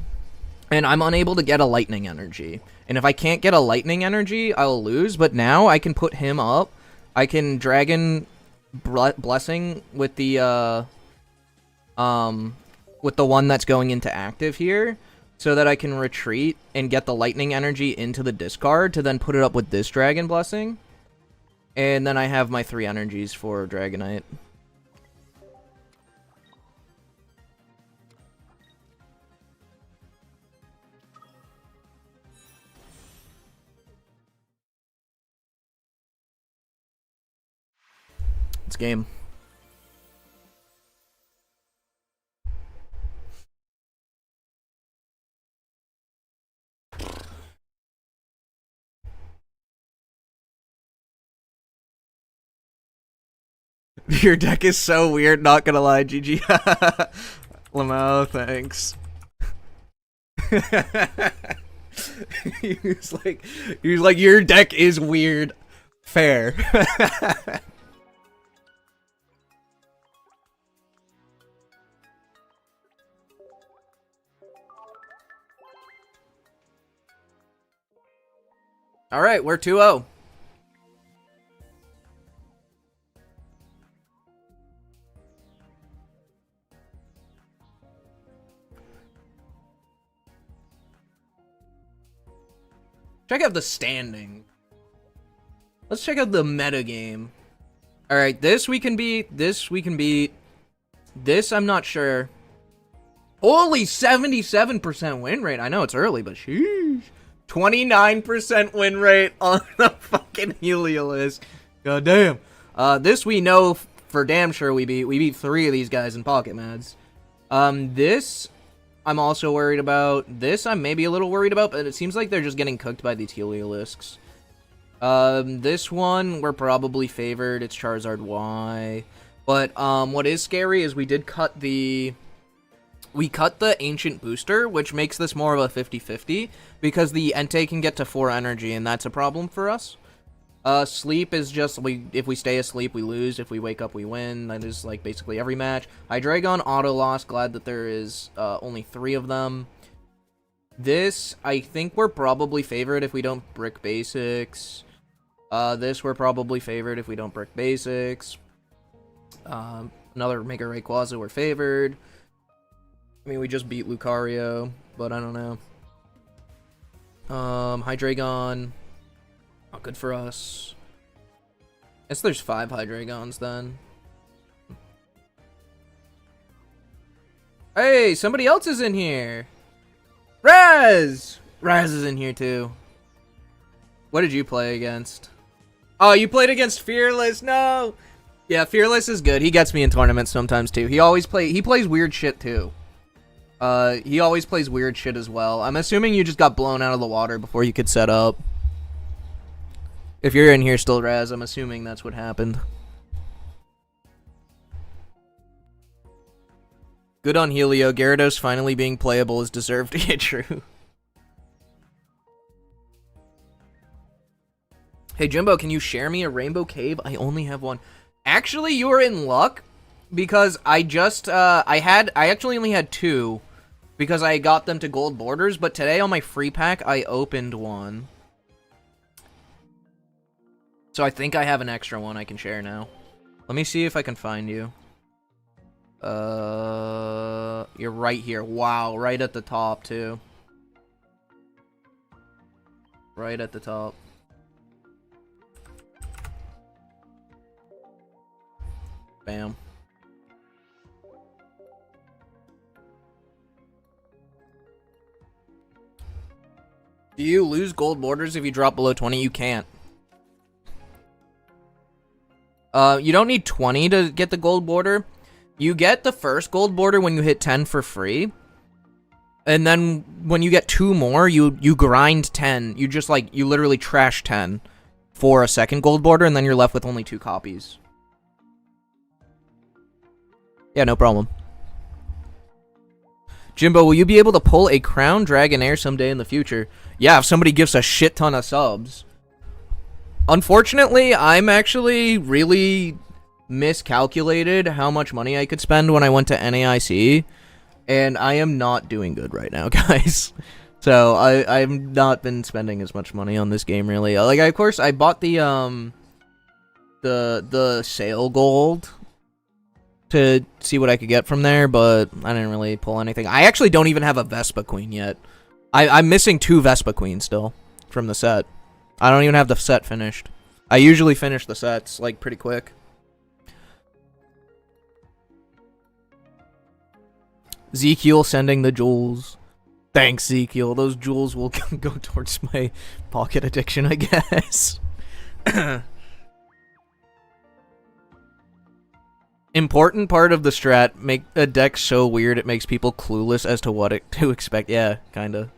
and I'm unable to get a lightning energy. And if I can't get a lightning energy, I'll lose, but now I can put him up. I can Dragon Blessing with the one that's going into active here, so that I can retreat and get the lightning energy into the discard to then put it up with this Dragon Blessing. And then I have my 3 energies for Dragonite. It's game. Your deck is so weird, not gonna lie, GG. Lamau, thanks. he was like, your deck is weird. Fair. Alright, we're 2-0. Check out the standing. Let's check out the metagame. Alright, this we can beat. This we can beat. This I'm not sure. Holy 77% win rate. I know it's early, but sheesh. 29% win rate on the fucking Heliolisk. God damn. This we know for damn sure we beat. We beat 3 of these guys in PocketMads. This I'm also worried about. This I'm maybe a little worried about, but it seems like they're just getting cooked by these Heliolisks. This one we're probably favored. It's Charizard Y. But what is scary is we cut the Ancient Booster, which makes this more of a 50-50, because the Entei can get to 4 energy, and that's a problem for us. Sleep is just, if we stay asleep, we lose. If we wake up, we win. That is, like, basically every match. Hydreigon, Auto Loss, glad that there is only 3 of them. This, I think we're probably favored if we don't brick basics. This we're probably favored if we don't brick basics. Another Mega Rayquaza we're favored. I mean, we just beat Lucario, but I don't know. Hydreigon. Not good for us. Guess there's 5 Hydreigons then. Hey, somebody else is in here. Raz! Raz is in here too. What did you play against? Oh, you played against Fearless. No. Yeah, Fearless is good. He gets me in tournaments sometimes too. He plays weird shit too. He always plays weird shit as well. I'm assuming you just got blown out of the water before you could set up. If you're in here still, Raz, I'm assuming that's what happened. Good on Helio. Gyarados finally being playable is deserved to get true. Hey, Jimbo, can you share me a Rainbow Cave? I only have one. Actually, you are in luck, because I actually only had 2, because I got them to gold borders, but today on my free pack, I opened one. So I think I have an extra one I can share now. Let me see if I can find you. You're right here. Wow, right at the top, too. Right at the top. Bam. Do you lose gold borders if you drop below 20? You can't. You don't need 20 to get the gold border. You get the first gold border when you hit 10 for free. And then when you get 2 more, you grind 10. You just, like, you literally trash 10 for a second gold border, and then you're left with only 2 copies. Yeah, no problem. Jimbo, will you be able to pull a Crown Dragonair someday in the future? Yeah, if somebody gives a shit ton of subs. Unfortunately, I'm actually really miscalculated how much money I could spend when I went to NAIC, and I am not doing good right now, guys. So I've not been spending as much money on this game, really. Like, of course, I bought the sale gold to see what I could get from there, but I didn't really pull anything. I actually don't even have a Vespa Queen yet. I'm missing 2 Vespa Queens still from the set. I don't even have the set finished. I usually finish the sets, like, pretty quick. Zekiel sending the jewels. Thanks, Zekiel. Those jewels will go towards my pocket addiction, I guess. Important part of the strat, make a deck so weird it makes people clueless as to what to expect. Yeah, kinda.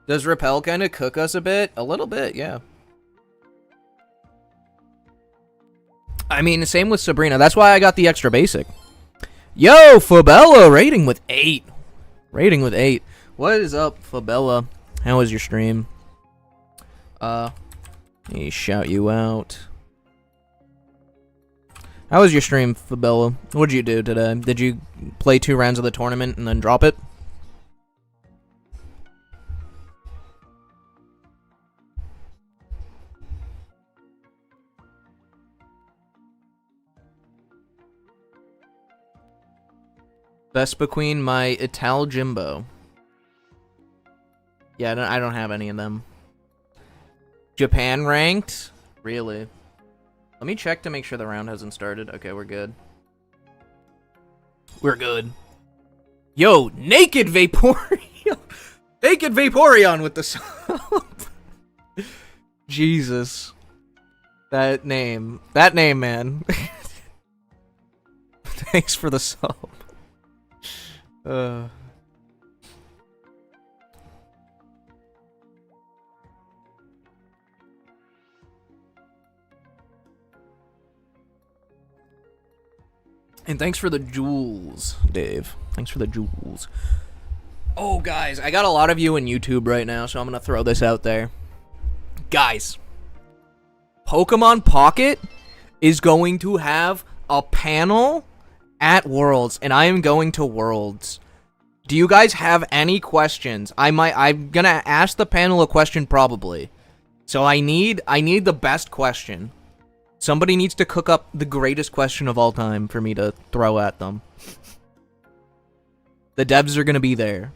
Does Repel kind of cook us a bit? A little bit, yeah. I mean, same with Sabrina. That's why I got the extra basic. Yo, Fabella, rating with 8. Rating with 8. What is up, Fabella? How was your stream? Let me shout you out. How was your stream, Fabella? What did you do today? Did you play 2 rounds of the tournament and then drop it? Vespa Queen, my Ital Jimbo. Yeah, I don't have any of them. Japan ranked? Really? Let me check to make sure the round hasn't started. Okay, we're good. We're good. Yo, Naked Vaporeon! Naked Vaporeon with the sub! Jesus. That name, man. Thanks for the sub. And thanks for the jewels, Dave. Thanks for the jewels. Oh, guys, I got a lot of you in YouTube right now, so I'm gonna throw this out there. Guys, Pokemon Pocket is going to have a panel at Worlds, and I am going to Worlds. Do you guys have any questions? I'm gonna ask the panel a question probably. So I need the best question. Somebody needs to cook up the greatest question of all time for me to throw at them. The devs are gonna be there.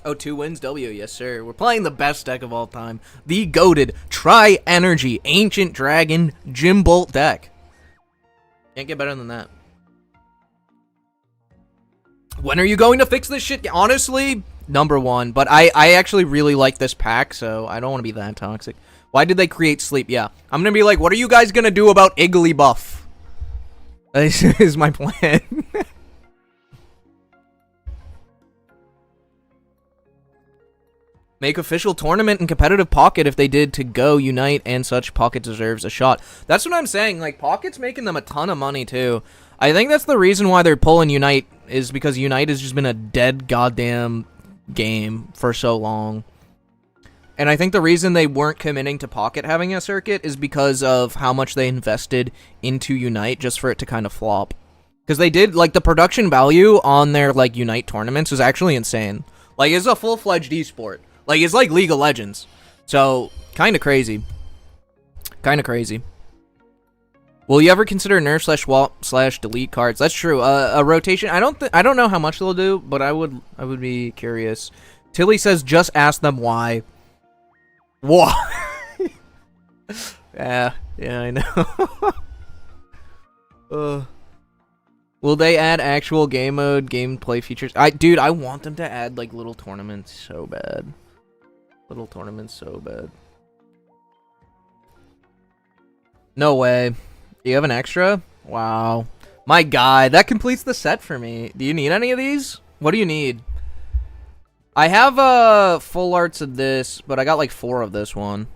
Oh, 2 wins, W, yes sir. We're playing the best deck of all time. The goated Tri-Energy Ancient Dragon Jimbolt deck. Can't get better than that. When are you going to fix this shit? Honestly, number 1. But I actually really like this pack, so I don't want to be that toxic. Why did they create sleep? Yeah. I'm going to be like, what are you guys going to do about Igglybuff? This is my plan. Make official tournament and competitive Pocket if they did to go Unite and such. Pocket deserves a shot. That's what I'm saying. Like, Pocket's making them a ton of money, too. I think that's the reason why they're pulling Unite, is because Unite has just been a dead goddamn game for so long. And I think the reason they weren't committing to Pocket having a circuit is because of how much they invested into Unite just for it to kind of flop. Because they did, like, the production value on their, like, Unite tournaments is actually insane. Like, it's a full-fledged esport. Like, it's like League of Legends. So, kind of crazy. Kind of crazy. Will you ever consider nerf / delete cards? That's true. A rotation. I don't know how much they'll do, but I would be curious. Tilly says just ask them why. Why? yeah, I know. Will they add actual game mode, gameplay features? Dude, I want them to add like little tournaments so bad. Little tournaments so bad. No way. Do you have an extra? Wow. My God, that completes the set for me. Do you need any of these? What do you need? I have full arts of this, but I got like 4 of this one.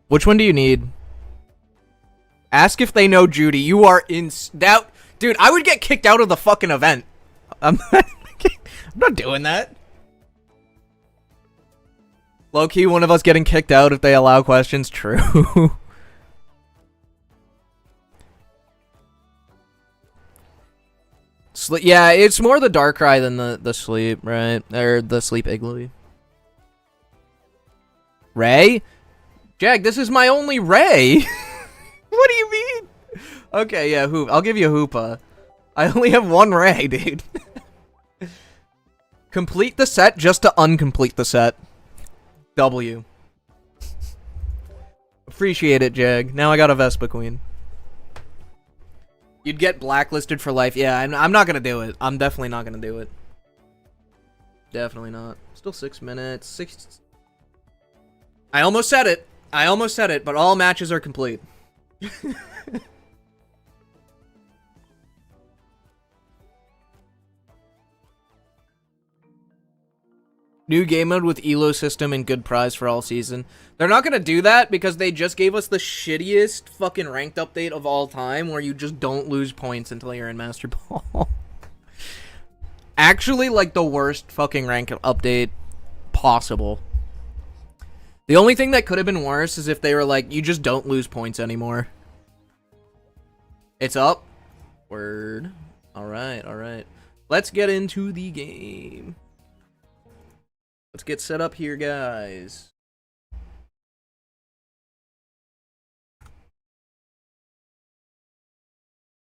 Which one do you need? Ask if they know Judy. You are in doubt. Dude, I would get kicked out of the fucking event. I'm not doing that. Low-key, one of us getting kicked out if they allow questions. True. Yeah, it's more the Darkrai than the sleep, right? Or the sleep igloo. Ray? Jag, this is my only Ray. What do you mean? Okay, yeah, Hoop. I'll give you Hoopa. I only have 1 Ray, dude. Complete the set just to uncomplete the set. W. Appreciate it, Jag. Now I got a Vespa Queen. You'd get blacklisted for life. Yeah, I'm not gonna do it. I'm definitely not gonna do it. Definitely not. Still 6 minutes. I almost said it. But all matches are complete. New game mode with elo system and good prize for all season. They're not gonna do that because they just gave us the shittiest fucking ranked update of all time where you just don't lose points until you're in Master Ball. Actually, like, the worst fucking rank update possible. The only thing that could have been worse is if they were like, you just don't lose points anymore. It's up. Word. Alright, alright. Let's get into the game. Let's get set up here, guys.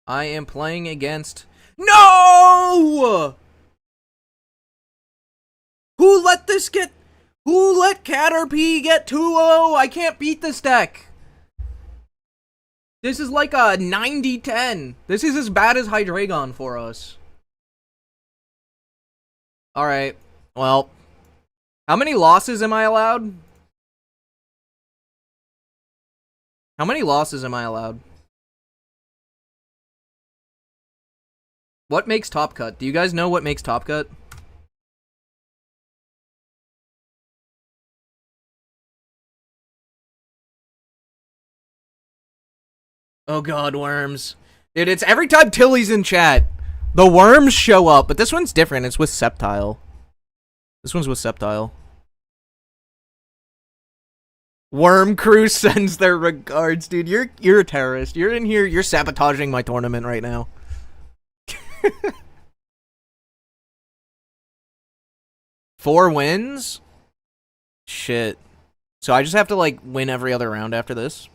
I am playing against... No! Who let this get... Who let Caterpie get 2-0? I can't beat this deck. This is like a 90-10. This is as bad as Hydreigon for us. Alright. Well. How many losses am I allowed? How many losses am I allowed? What makes Top Cut? Do you guys know what makes Top Cut? Oh god, worms. Dude, it's every time Tilly's in chat, the worms show up, but this one's different. It's with Sceptile. This one's with Sceptile. Worm Crew sends their regards, dude. You're a terrorist. You're in here, you're sabotaging my tournament right now. 4 wins? Shit. So I just have to, like, win every other round after this?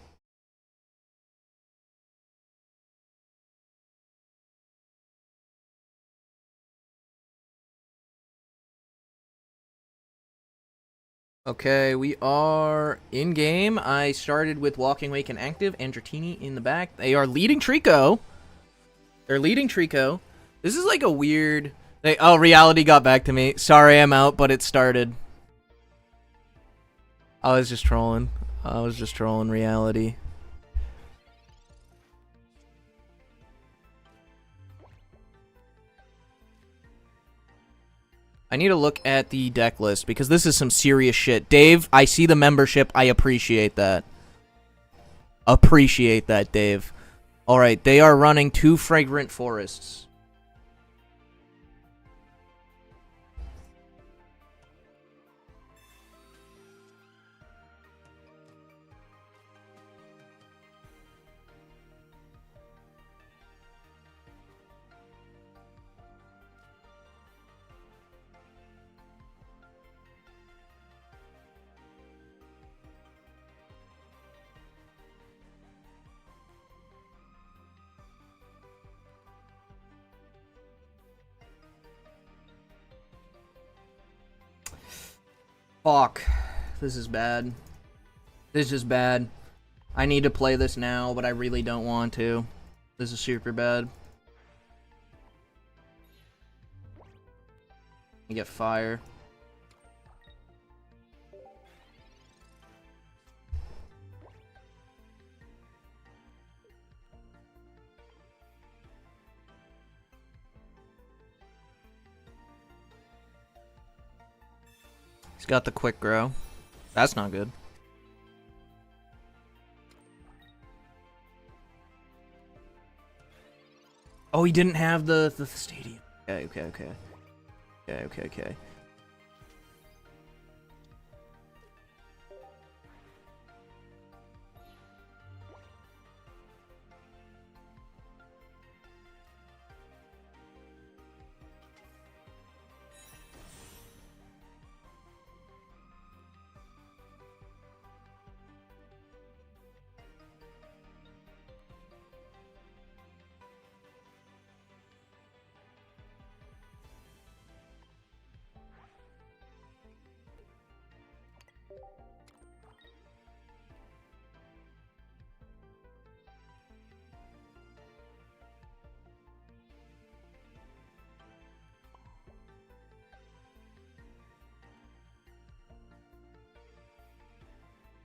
Okay, we are in game. I started with Walking Wake and Active, and Dratini in the back. They are leading Trico. They're leading Trico. This is like a weird... Oh, reality got back to me. Sorry, I'm out, but it started. I was just trolling. I was just trolling reality. I need to look at the deck list because this is some serious shit. Dave, I see the membership. I appreciate that. Appreciate that, Dave. Alright, they are running 2 Fragrant Forests. Fuck. This is bad. This is bad. I need to play this now, but I really don't want to. This is super bad. You get fire. He's got the quick grow. That's not good. Oh, he didn't have the stadium. Okay. Okay.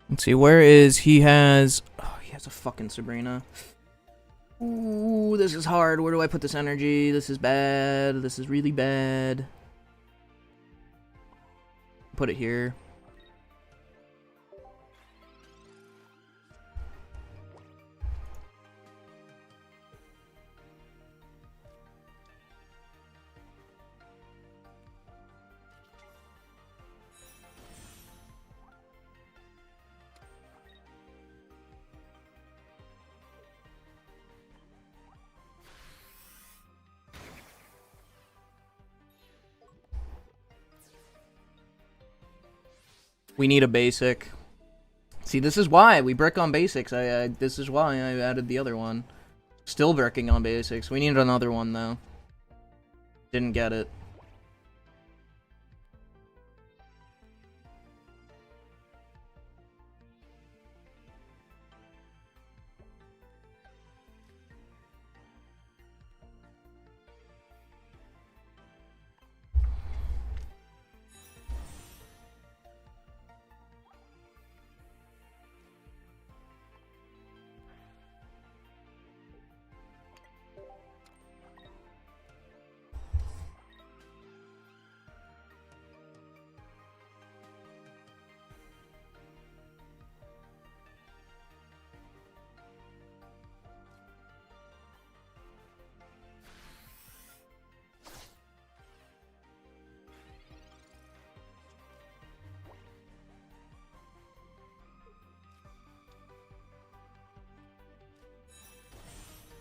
Let's see, where is he has... Oh, he has a fucking Sabrina. Ooh, this is hard. Where do I put this energy? This is bad. This is really bad. put it here. We need a basic. See, this is why we brick on basics. This is why I added the other one. Still bricking on basics. We need another one though. Didn't get it.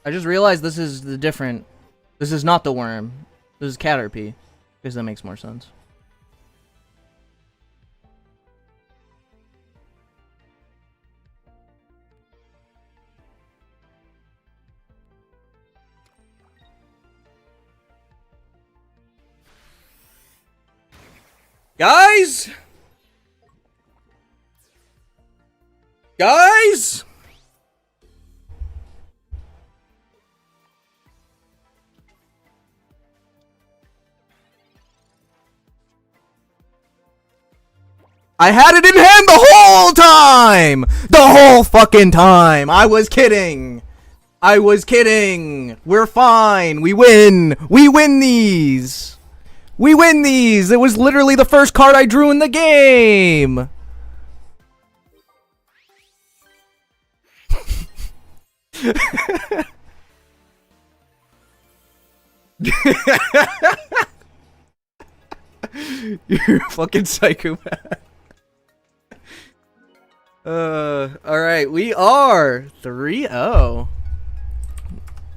I just realized this is the different... This is not the worm. This is Caterpie. Because that makes more sense. Guys! Guys! I had it in hand the whole time! The whole fucking time! I was kidding! I was kidding! We're fine! We win! We win these! We win these! It was literally the first card I drew in the game! You're a fucking psychopath. Alright, we are 3-0.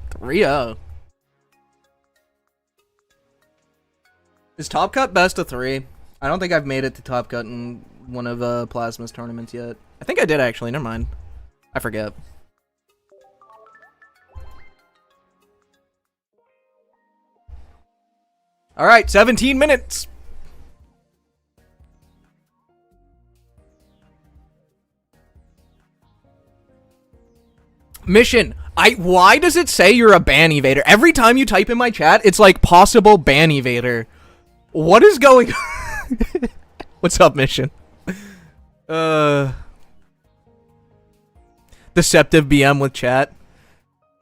3-0. Is Top Cut best of 3? I don't think I've made it to Top Cut in one of Plasma's tournaments yet. I think I did actually, never mind. I forget. Alright, 17 minutes! Mission. Why does it say you're a ban evader? Every time you type in my chat, it's like possible ban evader. What is going on? What's up, Mission? Deceptive BM with chat.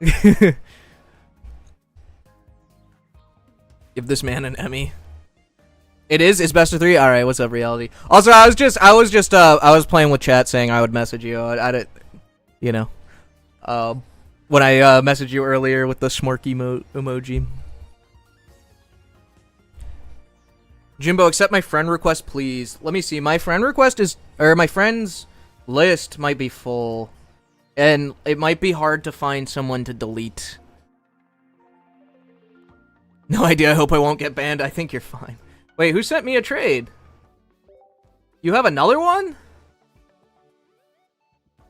Give this man an Emmy. It is? It's best of 3? Alright, what's up, reality? Also, I was playing with chat saying I would message you. I didn't, you know. When I messaged you earlier with the smorky emoji. Jimbo, accept my friend request, please. Let me see. My friend request is... Or my friends list might be full. And it might be hard to find someone to delete. No idea. I hope I won't get banned. I think you're fine. Wait, who sent me a trade? You have another one?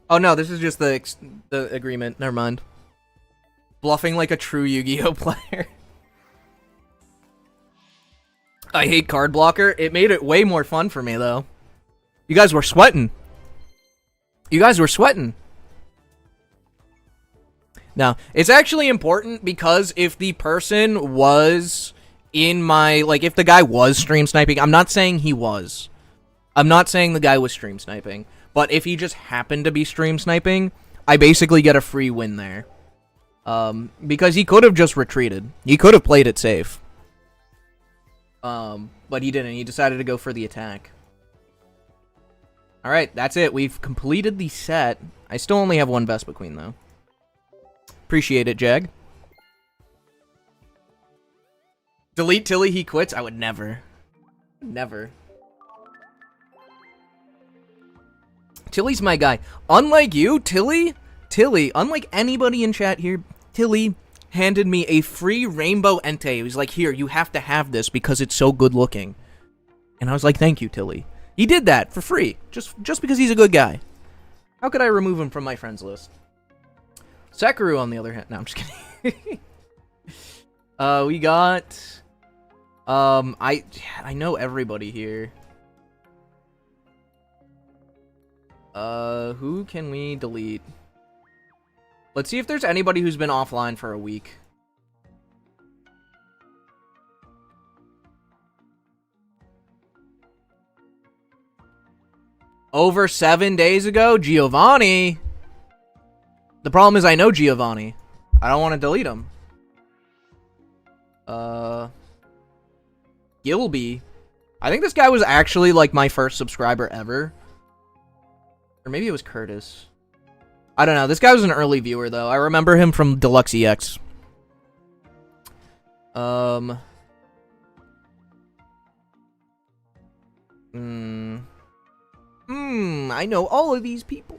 Oh no, this is just the agreement. Never mind. Bluffing like a true Yu-Gi-Oh player. I hate card blocker. It made it way more fun for me though. You guys were sweating. You guys were sweating. Now, it's actually important because if the person was in my, like, if the guy was stream sniping, I'm not saying he was. I'm not saying the guy was stream sniping. But if he just happened to be stream sniping, I basically get a free win there. Because he could have just retreated. He could have played it safe. But he didn't. He decided to go for the attack. Alright, that's it. We've completed the set. I still only have one Vespa Queen, though. Appreciate it, Jag. Delete Tilly, he quits? I would never. Never. Tilly's my guy. Unlike you, Tilly, unlike anybody in chat here, Tilly handed me a free rainbow Entei. He was like, here, you have to have this because it's so good looking. And I was like, thank you, Tilly. He did that for free, just because he's a good guy. How could I remove him from my friends list? Sekiro, on the other hand, no, I'm just kidding. We got, I know everybody here. Who can we delete? Let's see if there's anybody who's been offline for a week. Over 7 days ago? Giovanni! The problem is I know Giovanni. I don't want to delete him. Gilby. I think this guy was actually, like, my first subscriber ever. Or maybe it was Curtis. I don't know. This guy was an early viewer, though. I remember him from Deluxe EX. I know all of these people.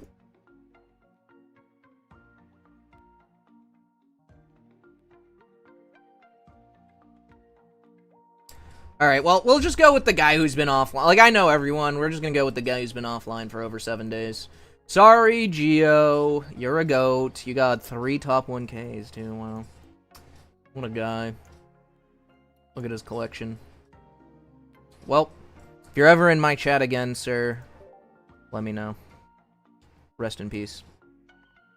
Alright, well, we'll just go with the guy who's been offline. Like, I know everyone. We're just gonna go with the guy who's been offline for over 7 days. Sorry, Gio. You're a goat. You got 3 top 1Ks, too. Wow. What a guy. Look at his collection. Well, if you're ever in my chat again, sir, let me know. Rest in peace.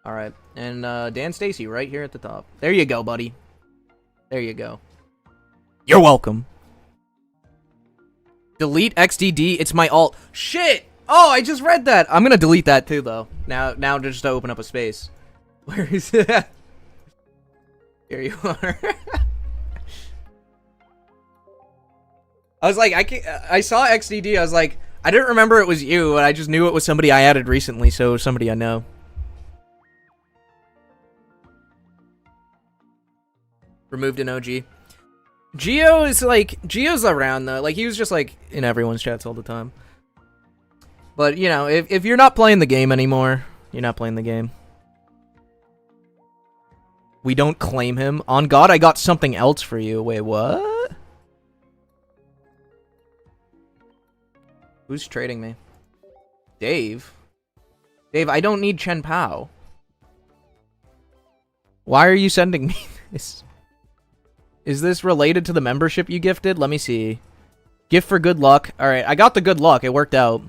Alright, and Dan Stacy right here at the top. There you go, buddy. There you go. You're welcome. Delete XDD, it's my alt. Shit! Oh, I just read that! I'm gonna delete that too, though. Now just to open up a space. Where is it? Here you are. I was like, I saw XDD, I was like, I didn't remember it was you, and I just knew it was somebody I added recently, so somebody I know. Removed an OG. Gio is like, Gio's around though, like he was just like in everyone's chats all the time. But you know, if you're not playing the game anymore, you're not playing the game. We don't claim him. On God, I got something else for you. Wait, what? Who's trading me? Dave? Dave, I don't need Chen Pao. Why are you sending me this? Is this related to the membership you gifted? Let me see. Gift for good luck. Alright, I got the good luck. It worked out.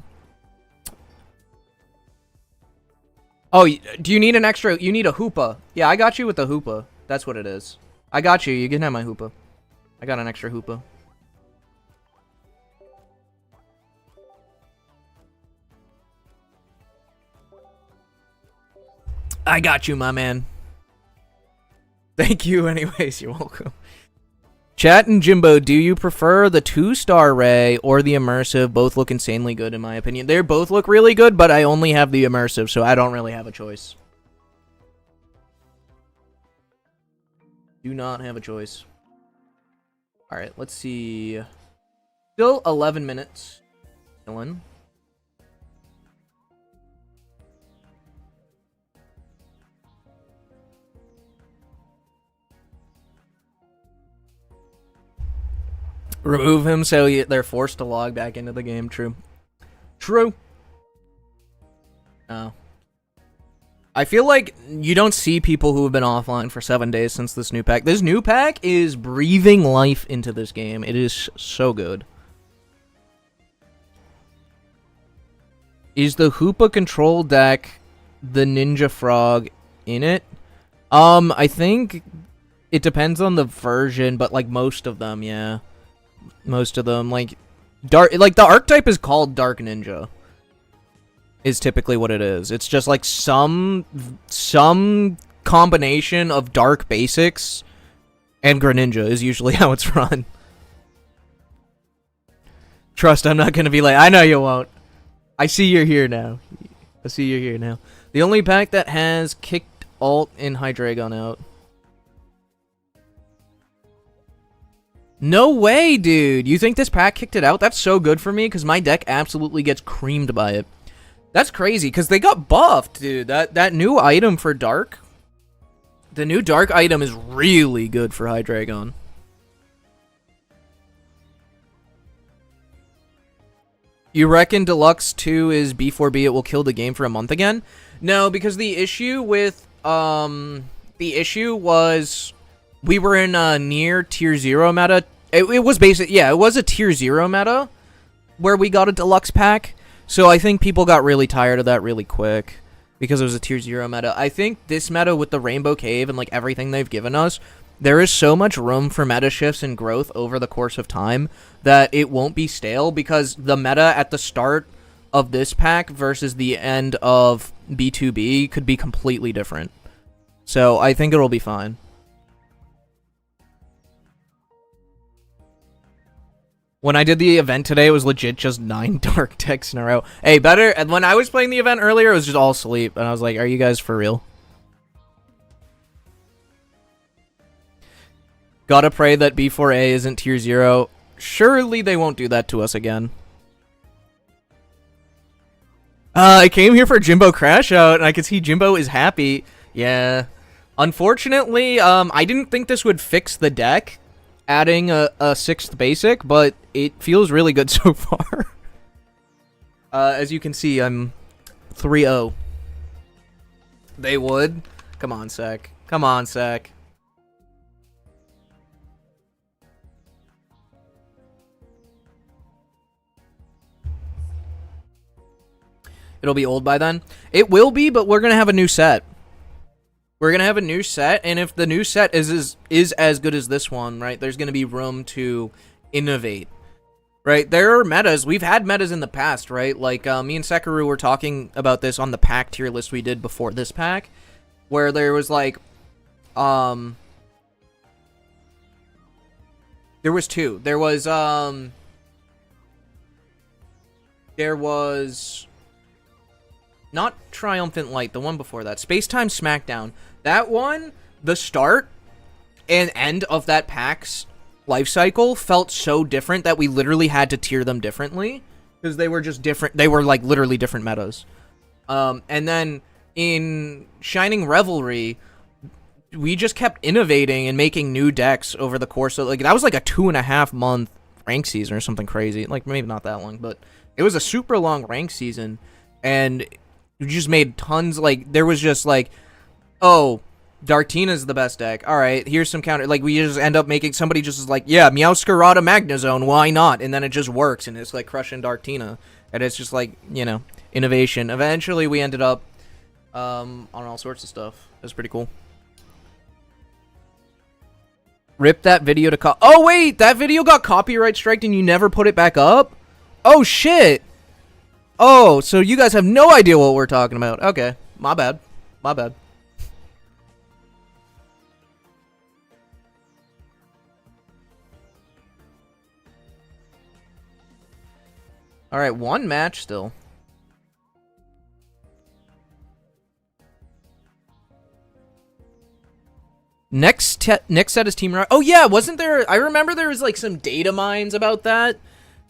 Oh, do you need an extra? You need a hoopa. Yeah, I got you with the hoopa. That's what it is. I got you. You can have my hoopa. I got an extra hoopa. I got you, my man. Thank you anyways. You're welcome. Chat and Jimbo, do you prefer the 2-star ray or the immersive? Both look insanely good in my opinion. They both look really good, but I only have the immersive, so I don't really have a choice. Do not have a choice. Alright, let's see. Still 11 minutes. Dylan. Remove him so they're forced to log back into the game. True. True. Oh. I feel like you don't see people who have been offline for 7 days since this new pack. This new pack is breathing life into this game. It is so good. Is the Hoopa control deck the Ninja Frog in it? I think it depends on the version, but like most of them, yeah. Most of them, like the archetype is called Dark Ninja. Is typically what it is. It's just like some combination of dark basics and Greninja is usually how it's run. Trust, I'm not gonna be like, I know you won't. I see you're here now. I see you're here now. The only pack that has kicked Alt and Hydreigon out. No way, dude. You think this pack kicked it out? That's so good for me because my deck absolutely gets creamed by it. That's crazy because they got buffed, dude. That new item for Dark. The new Dark item is really good for Hydreigon. You reckon Deluxe 2 is B4B, it will kill the game for a month again? No, because the issue with, the issue was we were in a near tier 0 meta. It was basic, yeah, it was a tier 0 meta where we got a Deluxe pack. So I think people got really tired of that really quick because it was a tier 0 meta. I think this meta with the Rainbow Cave and like everything they've given us, there is so much room for meta shifts and growth over the course of time that it won't be stale because the meta at the start of this pack versus the end of B2B could be completely different. So I think it'll be fine. When I did the event today, it was legit just 9 dark decks in a row. Hey, better. And when I was playing the event earlier, it was just all sleep. And I was like, are you guys for real? Gotta pray that B4A isn't tier 0. Surely they won't do that to us again. I came here for Jimbo Crash Out, and I can see Jimbo is happy. Yeah. Unfortunately, I didn't think this would fix the deck, adding a 6th basic, but it feels really good so far. As you can see, I'm 3-0. They would? Come on, Sec. Come on, Sec. It'll be old by then. It will be, but we're going to have a new set. We're going to have a new set, and if the new set is as good as this one, right, there's going to be room to innovate, right? There are metas. We've had metas in the past, right? Like, me and Sekaru were talking about this on the pack tier list we did before this pack, where there was, like, there was two. There was not Triumphant Light, the one before that. Space-Time Smackdown. That one, the start and end of that pack's life cycle felt so different that we literally had to tier them differently. Because they were just different. They were, like, literally different metas. And then in Shining Revelry, we just kept innovating and making new decks over the course of, like, that was like a 2.5 month rank season or something crazy. Like, maybe not that long, but it was a super long rank season. And we just made tons, like, there was just, like, oh, Dartina's the best deck. All right, here's some counter. Like, we just end up making, somebody just is like, yeah, Meowscarada Magnezone, why not? And then it just works, and it's, like, crushing Dartina. And it's just, like, you know, innovation. Eventually, we ended up on all sorts of stuff. It was pretty cool. Rip that video to oh, wait, that video got copyright striked and you never put it back up? Oh, shit. Oh, so you guys have no idea what we're talking about. Okay, my bad. My bad. Alright, one match still. Next set is Team Rocket. Oh, yeah, wasn't there... I remember there was, like, some data mines about that.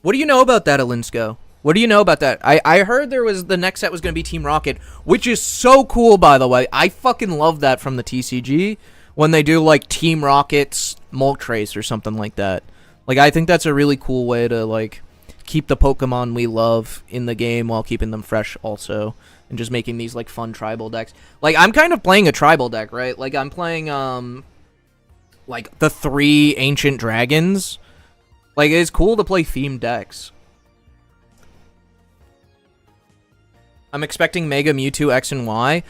What do you know about that, Alinsko? What do you know about that? I heard there was... The next set was going to be Team Rocket, which is so cool, by the way. I fucking love that from the TCG. When they do, like, Team Rocket's Moltres or something like that. Like, I think that's a really cool way to, like, keep the Pokemon we love in the game while keeping them fresh also. And just making these, like, fun tribal decks. Like, I'm kind of playing a tribal deck, right? Like, I'm playing, like, the 3 Ancient Dragons. Like, it's cool to play themed decks. I'm expecting Mega Mewtwo X and Y.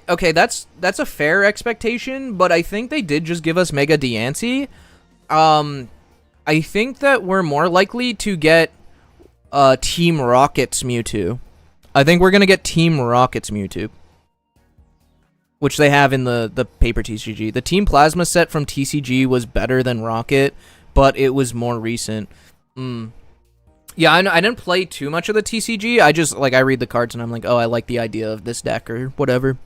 Okay, that's a fair expectation, but I think they did just give us Mega Diancie. I think that we're more likely to get, Team Rocket's Mewtwo. I think we're going to get Team Rocket's Mewtwo. Which they have in the paper TCG. The Team Plasma set from TCG was better than Rocket, but it was more recent. Yeah, I didn't play too much of the TCG. I just, like, I read the cards and I'm like, oh, I like the idea of this deck or whatever.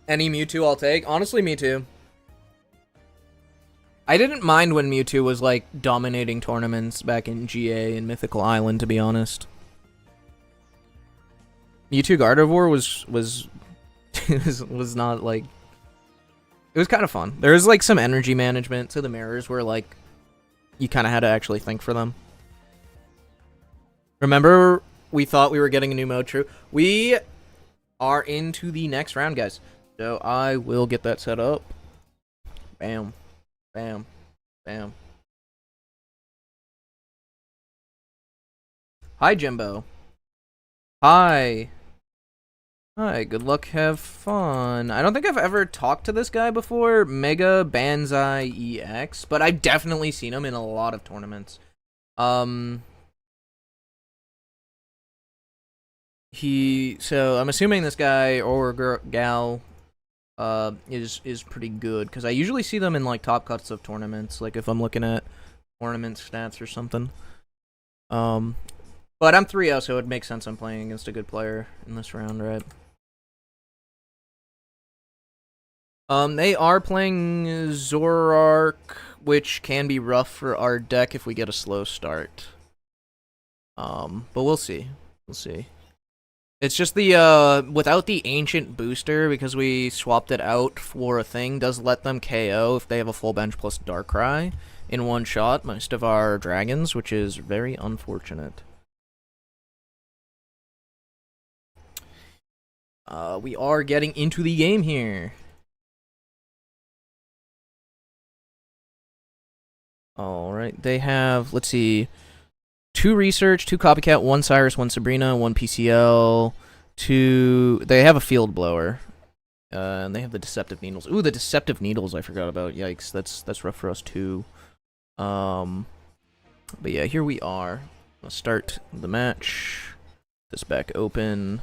Any Mewtwo I'll take. Honestly, me too. I didn't mind when Mewtwo was, like, dominating tournaments back in GA and Mythical Island, to be honest. Mewtwo Gardevoir was was not, like... It was kind of fun. There was, like, some energy management to the mirrors where, like, you kind of had to actually think for them. Remember, we thought we were getting a new mode, true? We are into the next round, guys. So I will get that set up. Bam. Bam. Bam. Hi, Jimbo. Hi. Hi, good luck, have fun. I don't think I've ever talked to this guy before, Mega Banzai EX, but I've definitely seen him in a lot of tournaments. So I'm assuming this guy or gal is pretty good, because I usually see them in, like, top cuts of tournaments, like if I'm looking at tournament stats or something. But I'm 3-0, so it makes sense I'm playing against a good player in this round, right? They are playing Zoroark, which can be rough for our deck if we get a slow start. But we'll see. We'll see. It's just the, without the Ancient booster, because we swapped it out for a thing, does let them KO if they have a full bench plus Darkrai in one shot, most of our dragons, which is very unfortunate. We are getting into the game here. Alright, they have, let's see, 2 Research, 2 Copycat, 1 Cyrus, 1 Sabrina, 1 PCL, 2... They have a Field Blower. And they have the Deceptive Needles. Ooh, the Deceptive Needles I forgot about. Yikes, that's rough for us too. But yeah, here we are. Let's start the match. This back open.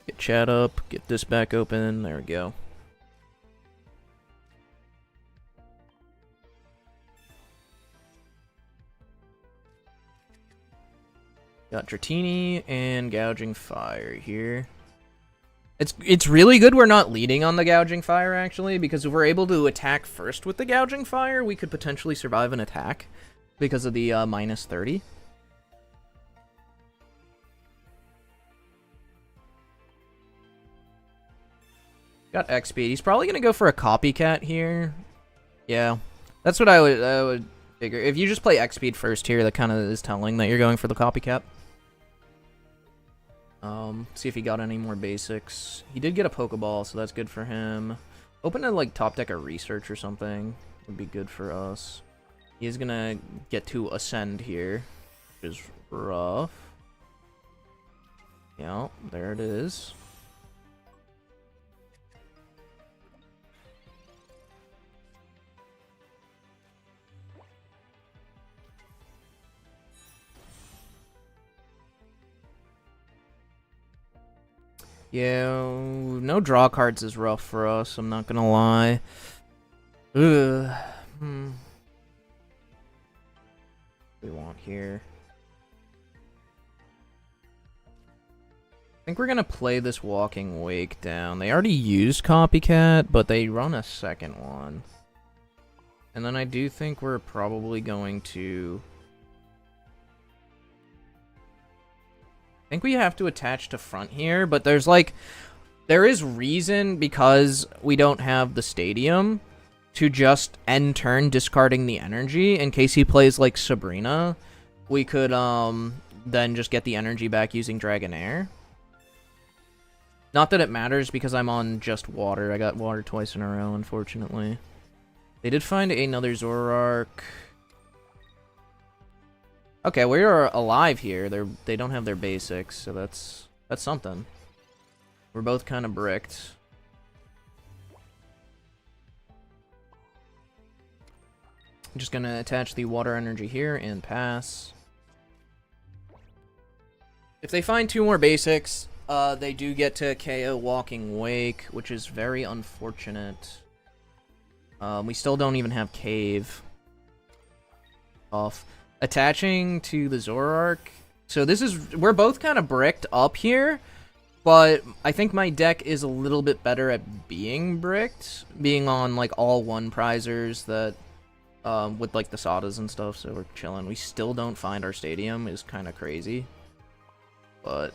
Get chat up, get this back open. There we go. Got Dratini and Gouging Fire here. It's really good we're not leading on the Gouging Fire, actually, because if we're able to attack first with the Gouging Fire, we could potentially survive an attack because of the minus 30. Got X speed. He's probably gonna go for a Copycat here. Yeah, that's what I would figure. If you just play X speed first here, that kind of is telling that you're going for the Copycat. See if he got any more basics. He did get a Pokeball, so that's good for him. Open to, like, top deck a Research or something would be good for us. He is gonna get to Ascend here, which is rough. Yeah, there it is. Yeah, no draw cards is rough for us, I'm not gonna lie. Ugh. We want here. I think we're gonna play this Walking Wake down. They already used Copycat, but they run a second one. And then I do think we're probably going to... I think we have to attach to front here, but there's, like... There is reason, because we don't have the stadium, to just end turn discarding the energy. In case he plays, like, Sabrina, we could, then just get the energy back using Dragonair. Not that it matters, because I'm on just water. I got water twice in a row, unfortunately. They did find another Zoroark. Okay, we are alive here. They don't have their basics, so that's something. We're both kind of bricked. I'm just gonna attach the water energy here and pass. If they find 2 more basics, They do get to KO Walking Wake, which is very unfortunate. We still don't even have Cave off. Attaching to the Zoroark. So this is... We're both kind of bricked up here, but I think my deck is a little bit better at being bricked. Being on, like, all one prizers that... with, like, the Sadas and stuff, so we're chilling. We still don't find our stadium, is kind of crazy. But...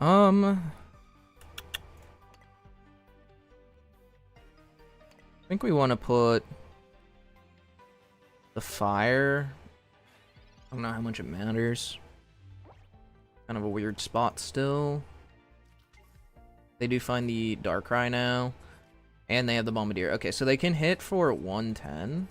I think we want to put the fire. I don't know how much it matters. Kind of a weird spot still. They do find the Darkrai now. And they have the Bombardier. Okay, so they can hit for 110.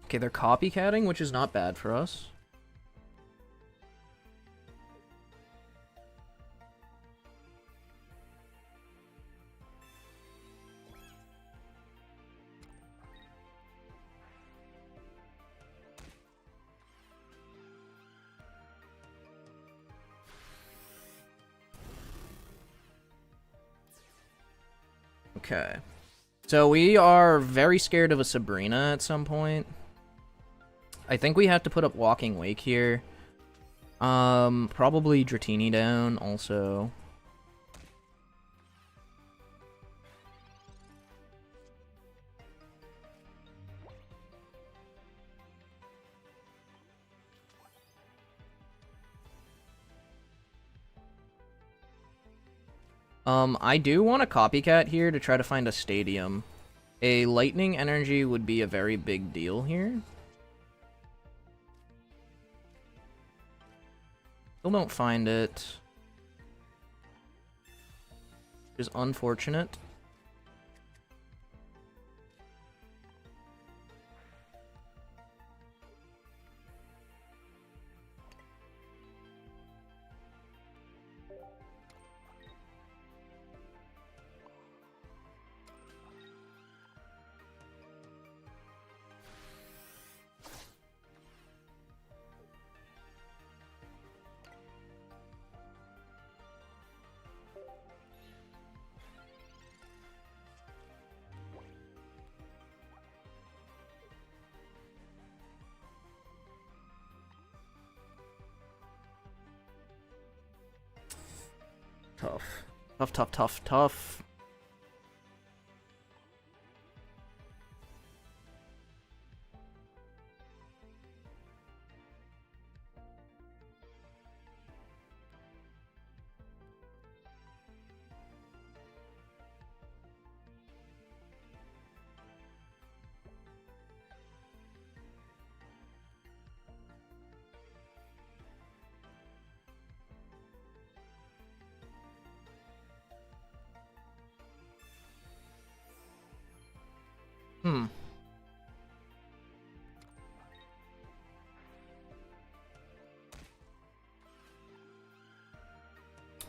Okay, they're copycatting, which is not bad for us. Okay. So we are very scared of a Sabrina at some point. I think we have to put up Walking Wake here. Probably Dratini down also. I do want a copycat here to try to find a stadium. A lightning energy would be a very big deal here. Still don't find it. Which is unfortunate. Tough. Tough, tough, tough, tough.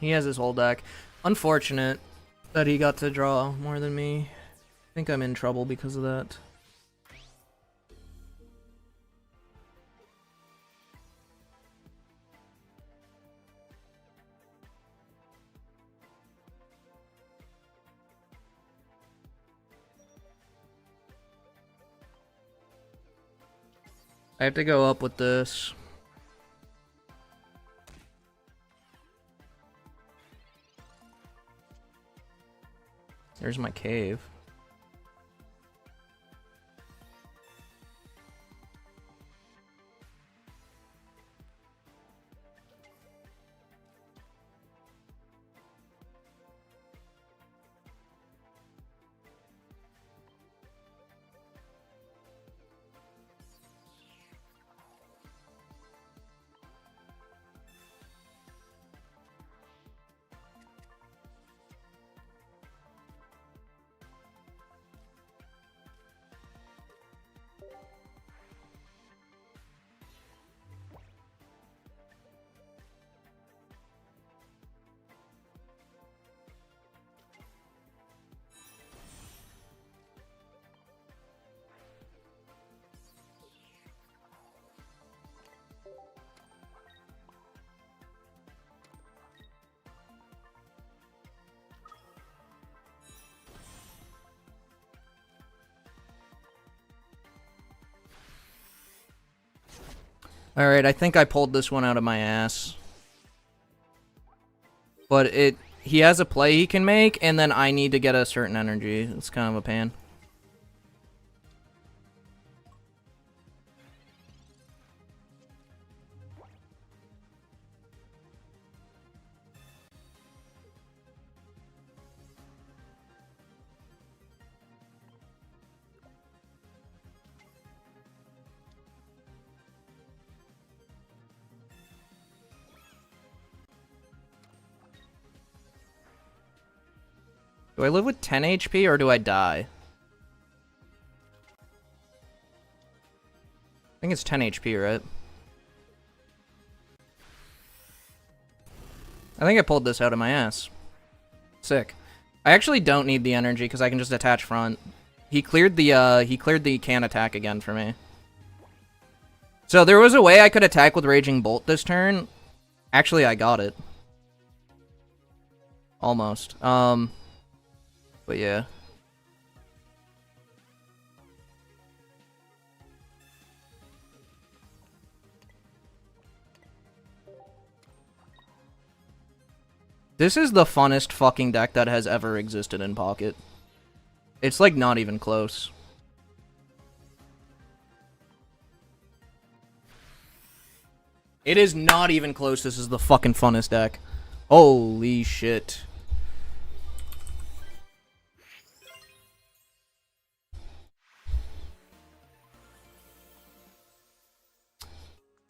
He has his whole deck. Unfortunate that he got to draw more than me. I think I'm in trouble because of that. I have to go up with this. There's my cave. Alright, I think I pulled this one out of my ass. But he has a play he can make, and then I need to get a certain energy. It's kind of a pain. Do I live with 10 HP or do I die? I think it's 10 HP, right? I think I pulled this out of my ass. Sick. I actually don't need the energy because I can just attach front. He cleared the can attack again for me. So there was a way I could attack with Raging Bolt this turn. Actually, I got it. Almost. But yeah. This is the funnest fucking deck that has ever existed in Pocket. It's like not even close. It is not even close. This is the fucking funnest deck. Holy shit.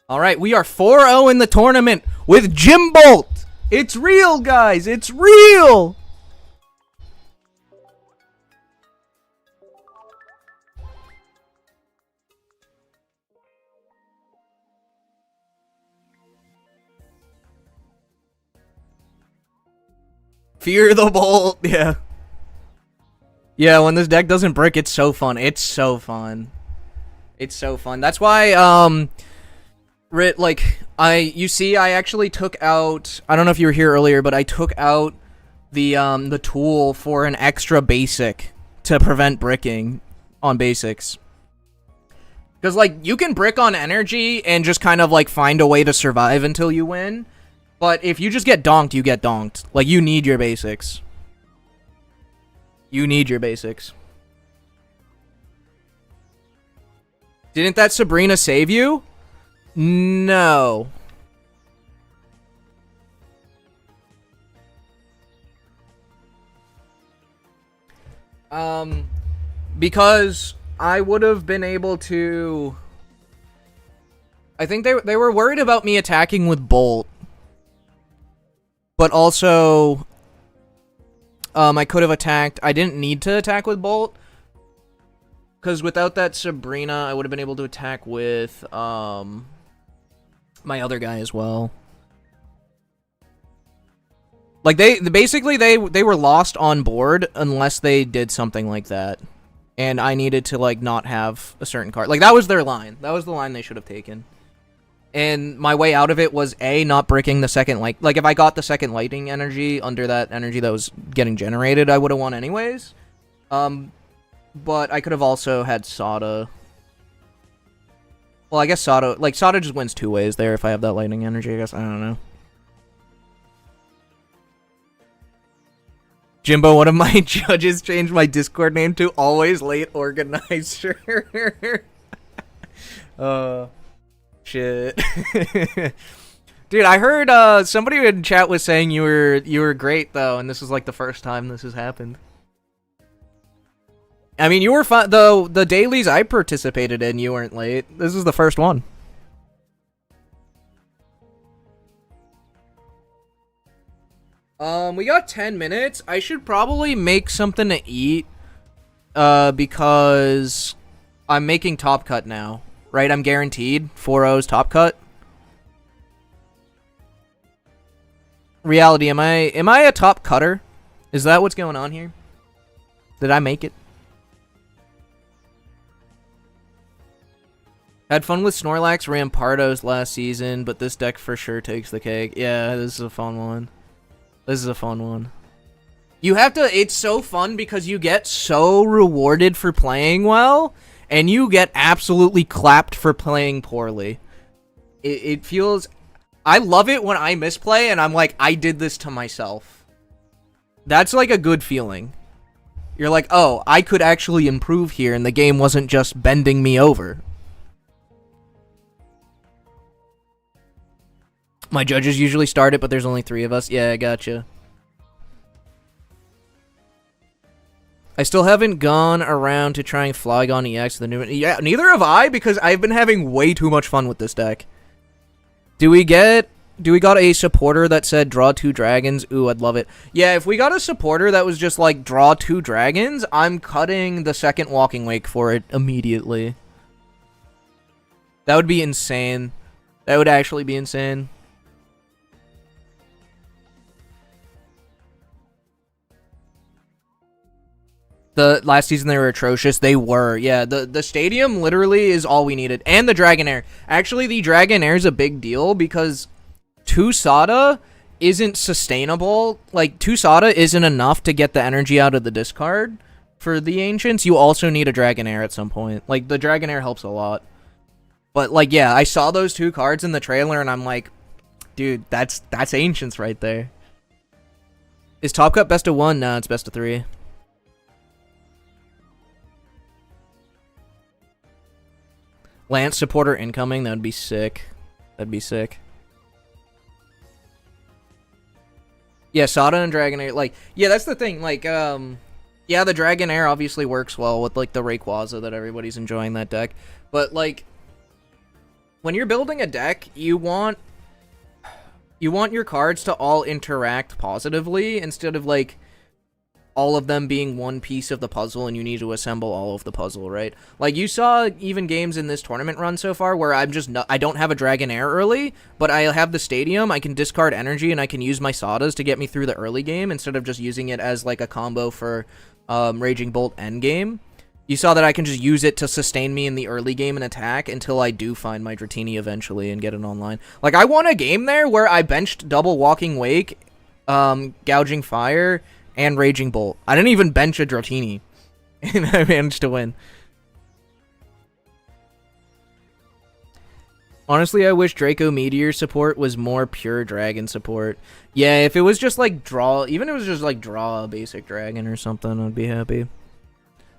Alright, we are 4-0 in the tournament with Jimbolt! It's real, guys! It's real! Fear the Bolt, yeah. Yeah, when this deck doesn't brick, it's so fun. It's so fun. It's so fun. That's why, you see, I actually took out, I don't know if you were here earlier, but I took out the tool for an extra basic to prevent bricking on basics. Because, like, you can brick on energy and just kind of, like, find a way to survive until you win. But if you just get donked, you get donked. Like, you need your basics. You need your basics. Didn't that Sabrina save you? No. Because I would have been able to... I think they were worried about me attacking with Bolt. But also... I could have attacked... I didn't need to attack with Bolt. Because without that Sabrina, I would have been able to attack with, my other guy as well. Like, basically, they were lost on board unless they did something like that. And I needed to, like, not have a certain card. Like, that was their line. That was the line they should have taken. And my way out of it was, A, not bricking the second, like, if I got the second lightning energy under that energy that was getting generated, I would have won anyways. But I could have also had Sada. Well, I guess Sada... Like, Sada just wins two ways there if I have that lightning energy, I guess. I don't know. Jimbo, one of my judges changed my Discord name to Always Late Organizer. Shit. Dude, I heard somebody in chat was saying you were great, though, and this is, like, the first time this has happened. I mean, you were fun, though. The dailies I participated in, you weren't late. This is the first one. We got 10 minutes. I should probably make something to eat, because I'm making Top Cut now, right? I'm guaranteed 4-0's Top Cut. Reality, am I a top cutter? Is that what's going on here? Did I make it? Had fun with Snorlax Rampardos last season, but this deck for sure takes the cake. Yeah, this is a fun one. This is a fun one. You have to... It's so fun because you get so rewarded for playing well, and you get absolutely clapped for playing poorly. It feels... I love it when I misplay and I'm like, I did this to myself. That's like a good feeling. You're like, oh, I could actually improve here and the game wasn't just bending me over. My judges usually start it, but there's only 3 of us. Yeah, I gotcha. I still haven't gone around to trying Flygon EX, the new... Yeah, neither have I, because I've been having way too much fun with this deck. Do we got a supporter that said draw 2 dragons? Ooh, I'd love it. Yeah, if we got a supporter that was just like draw 2 dragons, I'm cutting the second Walking Wake for it immediately. That would be insane. That would actually be insane. The last season they were atrocious. They were, yeah. The stadium literally is all we needed. And the Dragonair. Actually, the Dragonair is a big deal because 2 Sada isn't sustainable. Like, 2 Sada isn't enough to get the energy out of the discard for the Ancients. You also need a Dragonair at some point. Like, the Dragonair helps a lot. But, like, yeah, I saw those 2 cards in the trailer and I'm like, dude, that's Ancients right there. Is Top Cut best of 1? Nah, it's best of 3. Lance supporter incoming, that would be sick. That'd be sick. Yeah, Sada and Dragonair, like, yeah, that's the thing, like, yeah, the Dragonair obviously works well with, like, the Rayquaza that everybody's enjoying that deck, but, like, when you're building a deck, you want your cards to all interact positively, instead of, like, all of them being one piece of the puzzle and you need to assemble all of the puzzle, right? Like, you saw even games in this tournament run so far where I don't have a Dragonair early, but I have the stadium, I can discard energy, and I can use my Sadas to get me through the early game instead of just using it as, like, a combo for Raging Bolt endgame. You saw that I can just use it to sustain me in the early game and attack until I do find my Dratini eventually and get it online. Like, I won a game there where I benched double Walking Wake, Gouging Fire, and Raging Bolt. I didn't even bench a Dratini, and I managed to win. Honestly, I wish Draco Meteor support was more pure dragon support. Yeah, if it was just like draw, even if it was just like draw a basic dragon or something, I'd be happy.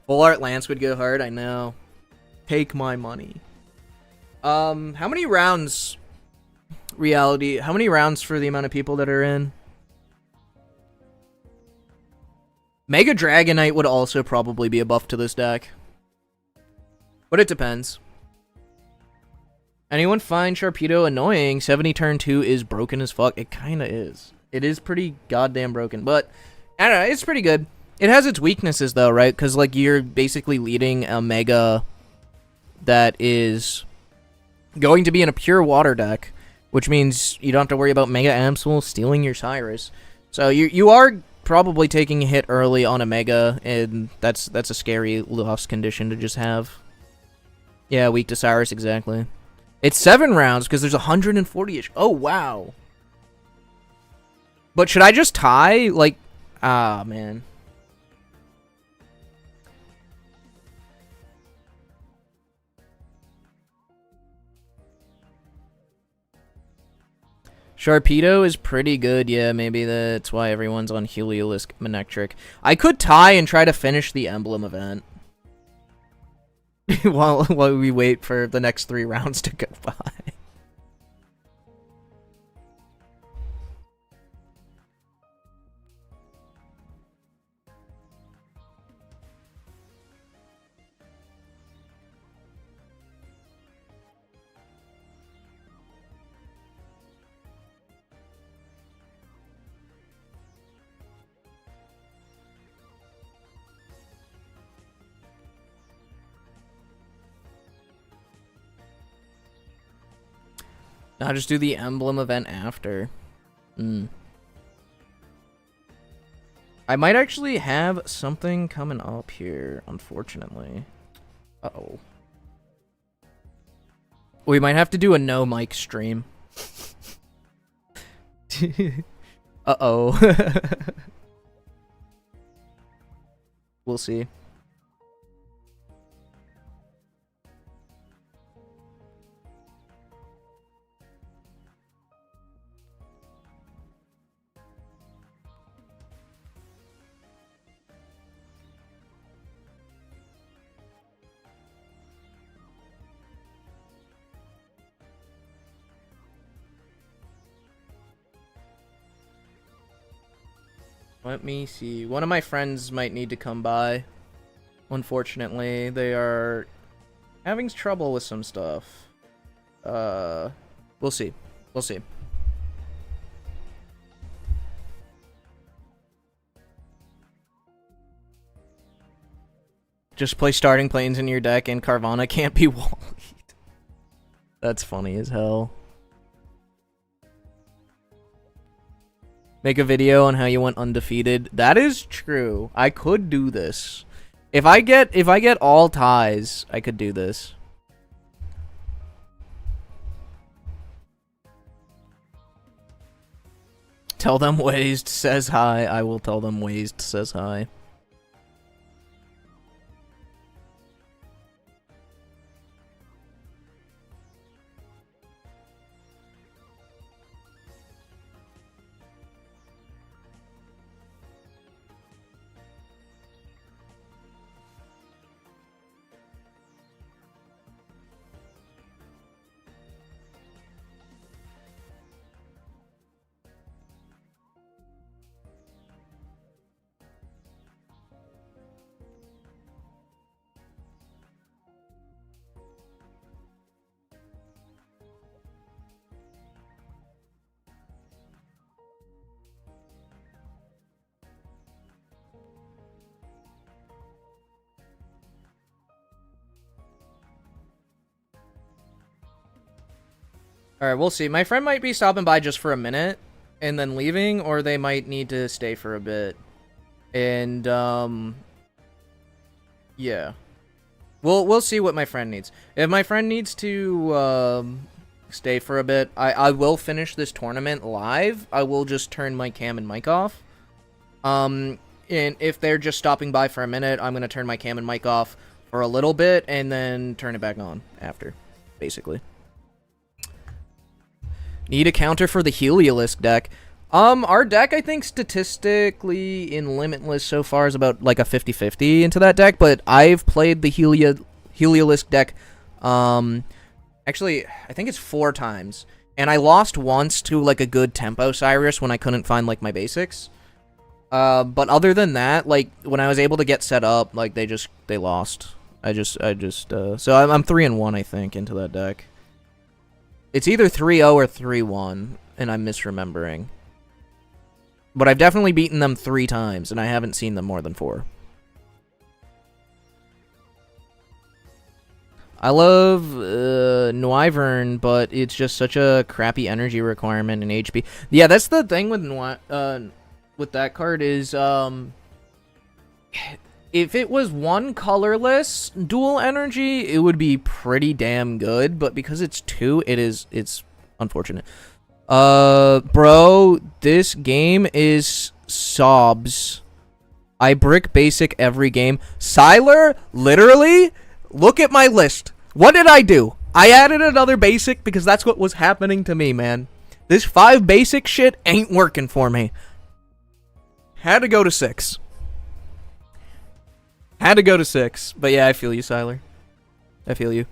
Full Art Lance would go hard, I know. Take my money. How many rounds, Reality, how many rounds for the amount of people that are in? Mega Dragonite would also probably be a buff to this deck. But it depends. Anyone find Sharpedo annoying? 70 turn 2 is broken as fuck. It kinda is. It is pretty goddamn broken, but I don't know, it's pretty good. It has its weaknesses though, right? Because like you're basically leading a Mega that is going to be in a pure water deck, which means you don't have to worry about Mega Absol stealing your Cyrus. So you are probably taking a hit early on a Mega, and that's a scary loss condition to just have. Yeah, weak to Cyrus, exactly. It's 7 rounds because there's 140-ish. Oh, wow. But should I just tie? Like, ah, man. Sharpedo is pretty good, yeah, maybe that's why everyone's on Heliolisk Manectric. I could tie and try to finish the Emblem event. while we wait for the next 3 rounds to go by. Now just do the Emblem event after. I might actually have something coming up here, unfortunately. Uh-oh. We might have to do a no mic stream. Uh-oh. We'll see. Let me see. One of my friends might need to come by. Unfortunately, they are having trouble with some stuff. We'll see. We'll see. Just play starting planes in your deck and Carvana can't be wall. That's funny as hell. Make a video on how you went undefeated. That is true. I could do this. If I get all ties, I could do this. Tell them Wazed says hi. I will tell them Wazed says hi. Alright, we'll see. My friend might be stopping by just for a minute and then leaving, or they might need to stay for a bit. And, yeah. We'll see what my friend needs. If my friend needs to, stay for a bit, I will finish this tournament live. I will just turn my cam and mic off. And if they're just stopping by for a minute, I'm gonna turn my cam and mic off for a little bit and then turn it back on after, basically. Need a counter for the Heliolisk deck. Our deck, I think, statistically in Limitless so far is about, like, a 50-50 into that deck, but I've played the Heliolisk deck, actually, I think it's 4 times, and I lost once to, like, a good Tempo Cyrus when I couldn't find, like, my basics. But other than that, like, when I was able to get set up, like, they lost. So I'm 3-1, I think, into that deck. It's either 3-0 or 3-1, and I'm misremembering. But I've definitely beaten them 3 times, and I haven't seen them more than 4. I love Noivern, but it's just such a crappy energy requirement in HP. Yeah, that's the thing with with that card is if it was one colorless dual energy, it would be pretty damn good, but because it's 2, it's unfortunate. Bro, this game is sobs. I brick basic every game. Siler, literally, look at my list. What did I do? I added another basic because that's what was happening to me, man. This 5 basic shit ain't working for me. Had to go to 6. Had to go to 6. But yeah, I feel you, Siler. I feel you.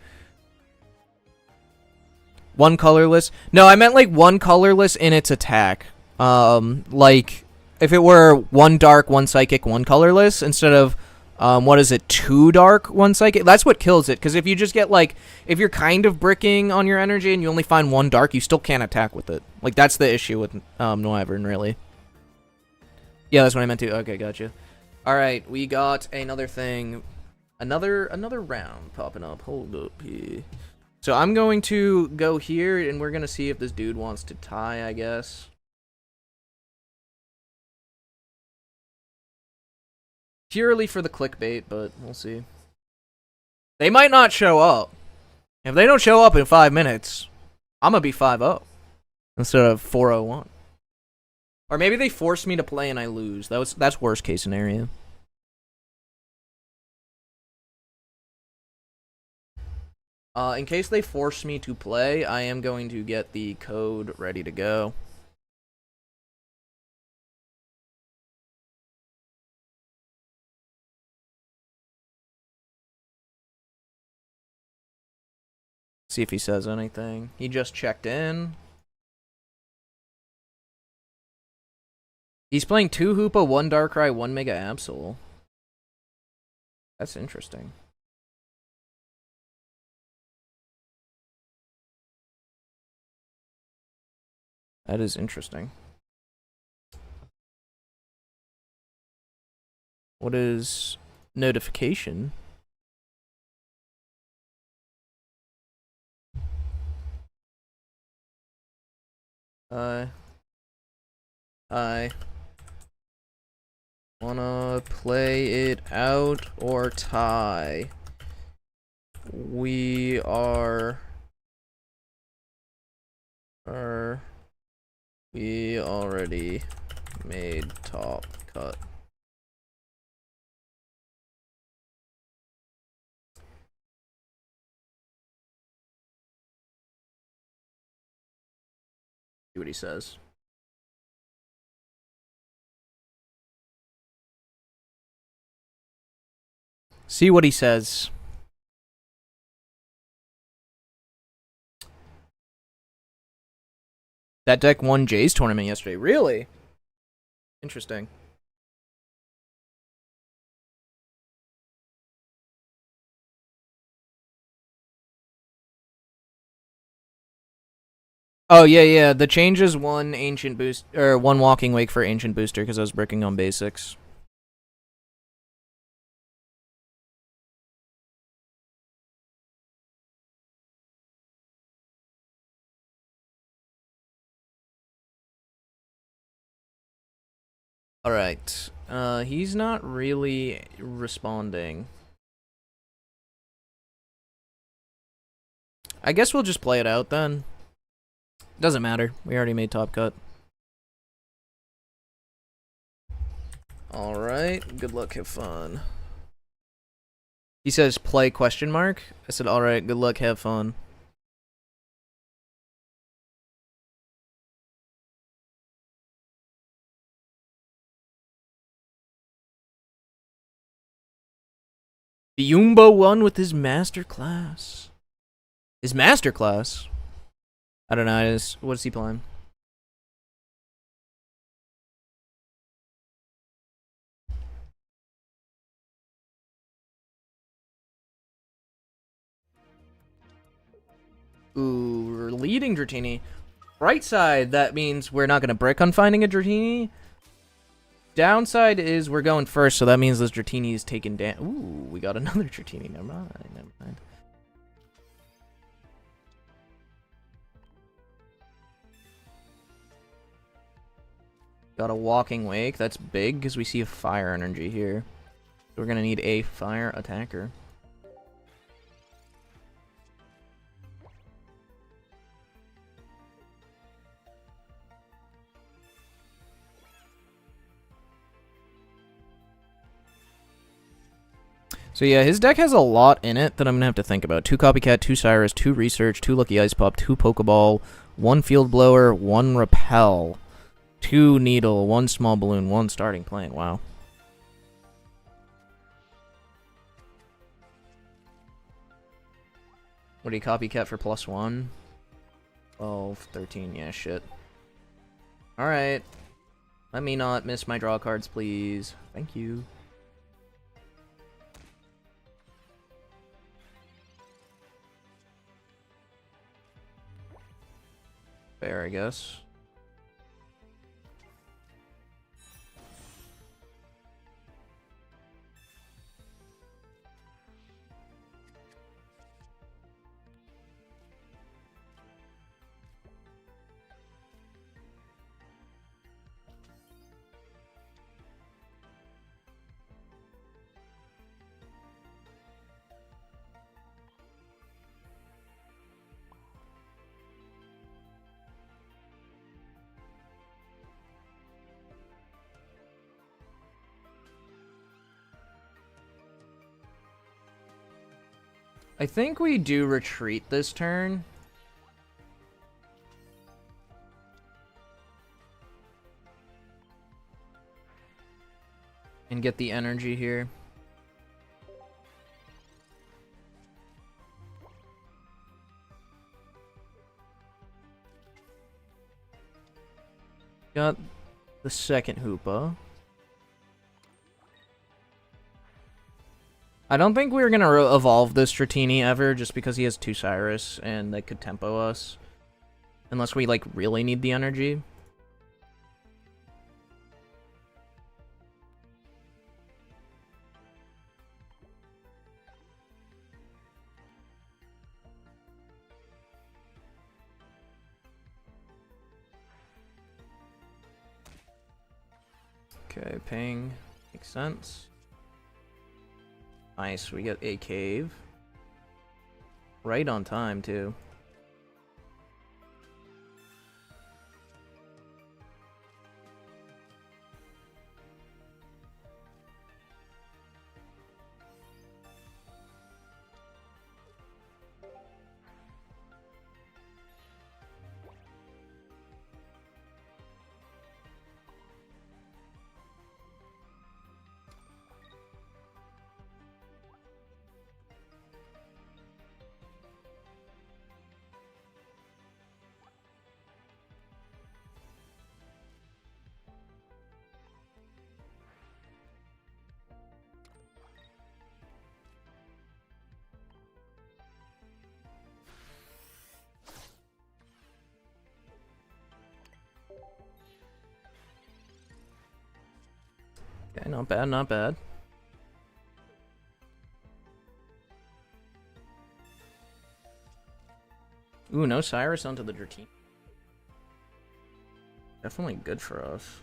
One colorless? No, I meant like one colorless in its attack. Like if it were 1 dark, 1 psychic, 1 colorless instead of what is it, 2 dark, 1 psychic? That's what kills it. Because if you just get like, if you're kind of bricking on your energy and you only find 1 dark, you still can't attack with it. Like that's the issue with Noivern, really. Yeah, that's what I meant to. Okay, gotcha. All right, we got another thing, another round popping up. Hold up here. So I'm going to go here, and we're gonna see if this dude wants to tie, I guess. Purely for the clickbait, but we'll see. They might not show up. If they don't show up in 5 minutes, I'm gonna be 5-0 instead of 4-0-1. Or maybe they force me to play and I lose. That's worst case scenario. In case they force me to play, I am going to get the code ready to go. See if he says anything. He just checked in. He's playing 2 Hoopa, 1 Darkrai, 1 Mega Absol. That's interesting. That is interesting. What is notification? I wanna play it out or tie. We we already made top cut. See what he says. See what he says. That deck won Jay's tournament yesterday. Really? Interesting. Oh yeah. The changes one ancient boost or one walking wake for ancient booster because I was bricking on basics. All right. He's not really responding. I guess we'll just play it out then. Doesn't matter. We already made top cut. Alright. Good luck. Have fun. He says play question mark. I said alright. Good luck. Have fun. Jimbo won with his master class. His master class? I don't know. What is he playing? Ooh, we're leading Dratini. Right side, that means we're not going to brick on finding a Dratini. Downside is we're going first, so that means this Dratini is taken down. Ooh, we got another Dratini. Never mind. Got a walking wake. That's big because we see a fire energy here. We're going to need a fire attacker. So yeah, his deck has a lot in it that I'm going to have to think about. 2 Copycat, 2 Cyrus, 2 Research, 2 Lucky Ice Pop, 2 Pokeball, 1 Field Blower, 1 Repel, 2 Needle, 1 Small Balloon, 1 Starting Plane. Wow. What do you Copycat for +1? 12, 13, yeah, shit. Alright. Let me not miss my draw cards, please. Thank you. Fair, I guess. I think we do retreat this turn. And get the energy here. Got the second Hoopa. I don't think we're gonna evolve this Dratini ever, just because he has 2 Cyrus, and they could tempo us. Unless we, like, really need the energy. Okay, ping. Makes sense. Nice, we get a cave. Right on time, too. Okay, not bad, not bad. Ooh, no Cyrus onto the Dratini. Definitely good for us.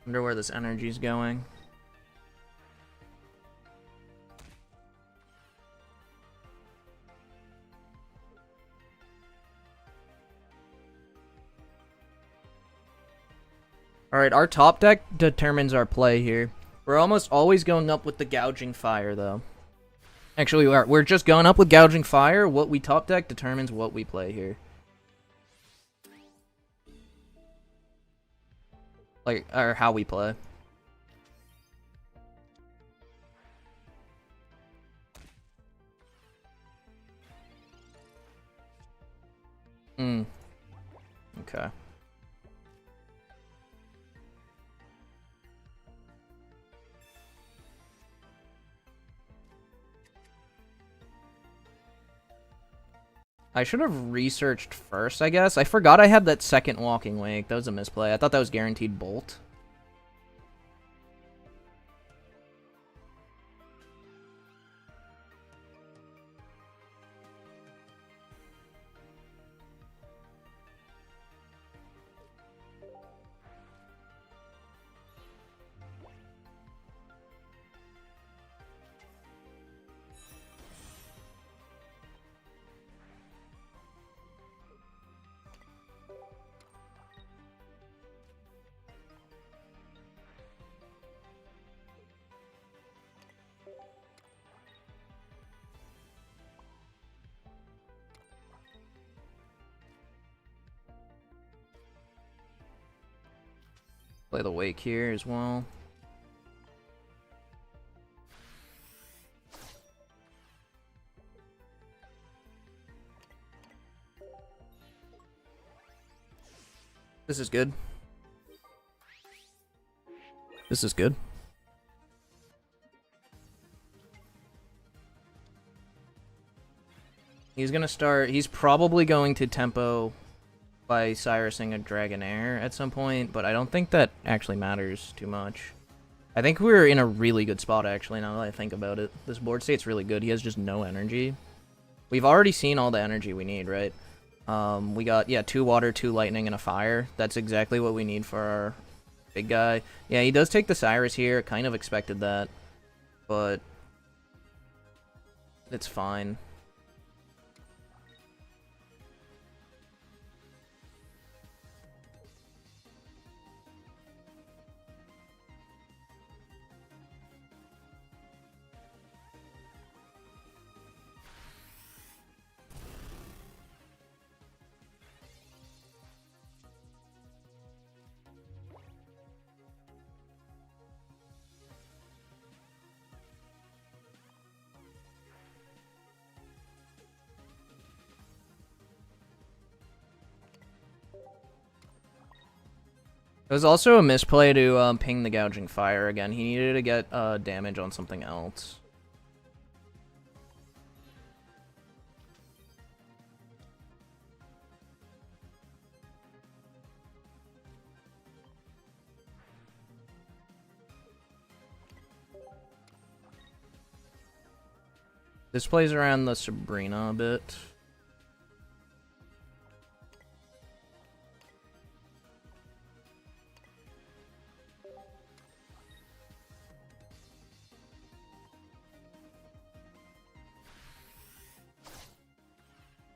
Wonder where this energy's going. Alright, our top deck determines our play here. We're almost always going up with the Gouging Fire, though. Actually, we're just going up with Gouging Fire. What we top deck determines what we play here. Like, or how we play. Okay. I should have researched first, I guess. I forgot I had that second Walking Wake. That was a misplay. I thought that was guaranteed Bolt. Play the Wake here as well. This is good. This is good. He's gonna start. He's probably going to tempo by Cyrusing a Dragonair at some point, but I don't think that actually matters too much. I think we're in a really good spot, actually, now that I think about it. This board state's really good. He has just no energy. We've already seen all the energy we need, right? We got, yeah, 2 water, 2 lightning, and a fire. That's exactly what we need for our big guy. Yeah, he does take the Cyrus here. Kind of expected that, but it's fine. It was also a misplay to ping the gouging fire again. He needed to get damage on something else. This plays around the Sabrina a bit.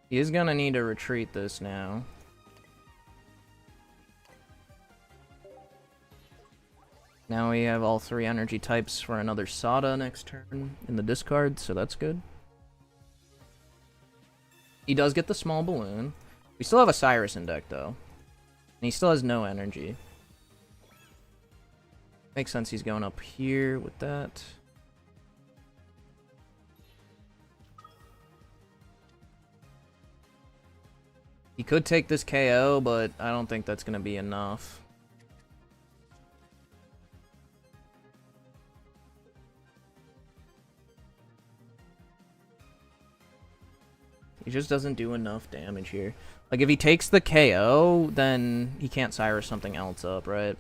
He is gonna need to retreat this now. Now we have all 3 energy types for another Sada next turn in the discard, so that's good. He does get the small balloon. We still have a Cyrus in deck, though. And he still has no energy. Makes sense he's going up here with that. He could take this KO, but I don't think that's going to be enough. He just doesn't do enough damage here. Like, if he takes the KO, then he can't Cyrus something else up, right?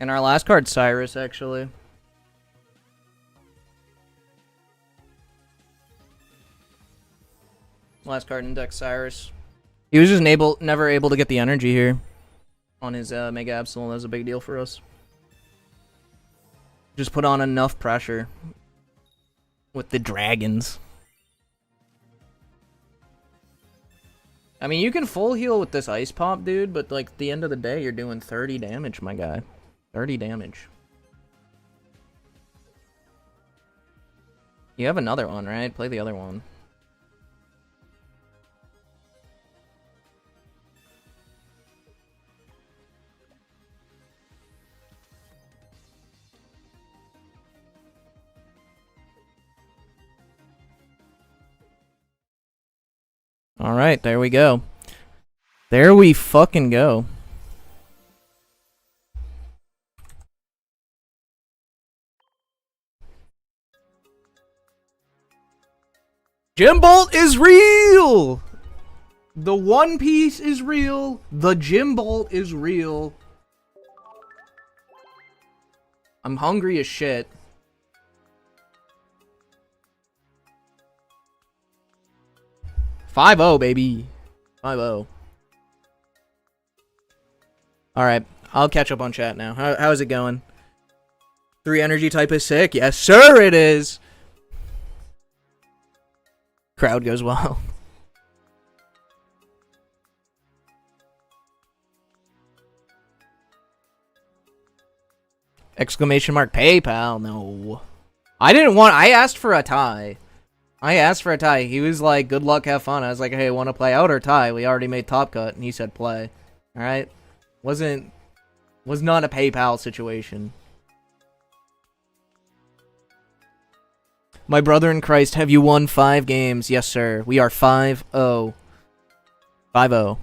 And our last card, Cyrus, actually. Last card in deck, Cyrus. He was just never able to get the energy here on his Mega Absol. That was a big deal for us. Just put on enough pressure with the dragons. I mean, you can full heal with this Ice Pop, dude, but like at the end of the day, you're doing 30 damage, my guy. 30 damage. You have another one, right? Play the other one. Alright, there we go. There we fucking go. Jimbolt is real! The One Piece is real. The Jimbolt is real. I'm hungry as shit. "5-0, baby. 5-0. Alright, I'll catch up on chat now. How's it going? 3 energy type is sick? Yes, sir, it is! Crowd goes wild. Exclamation mark PayPal? No. I asked for a tie. He was like, "Good luck, have fun." I was like, "Hey, want to play out or tie? We already made top cut." And he said play. Alright? Was not a PayPal situation. My brother in Christ, have you won 5 games? Yes, sir. We are 5-0. 5-0.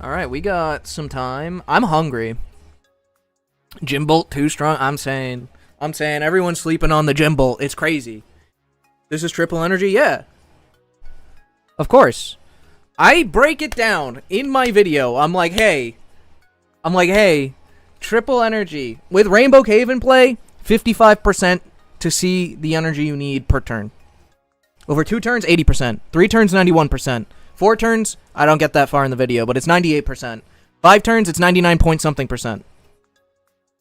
Alright, we got some time. I'm hungry. Jimbolt too strong. I'm saying everyone's sleeping on the Jimbolt. It's crazy. This is triple energy? Yeah. Of course. I break it down in my video. I'm like, hey, triple energy. With Rainbow Cave in play, 55% to see the energy you need per turn. Over 2 turns, 80%. 3 turns, 91%. 4 turns, I don't get that far in the video, but it's 98%. 5 turns, it's 99 point something percent.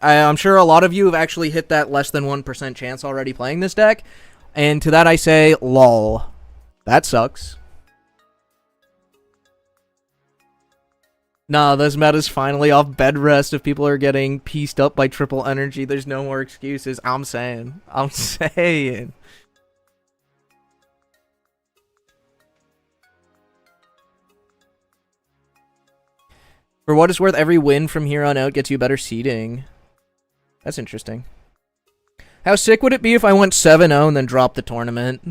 I'm sure a lot of you have actually hit that less than 1% chance already playing this deck. And to that I say, lol. That sucks. Nah, this meta's finally off bed rest. If people are getting pieced up by triple energy, there's no more excuses. I'm saying. For what it's worth, every win from here on out gets you better seeding. That's interesting. How sick would it be if I went 7-0 and then dropped the tournament?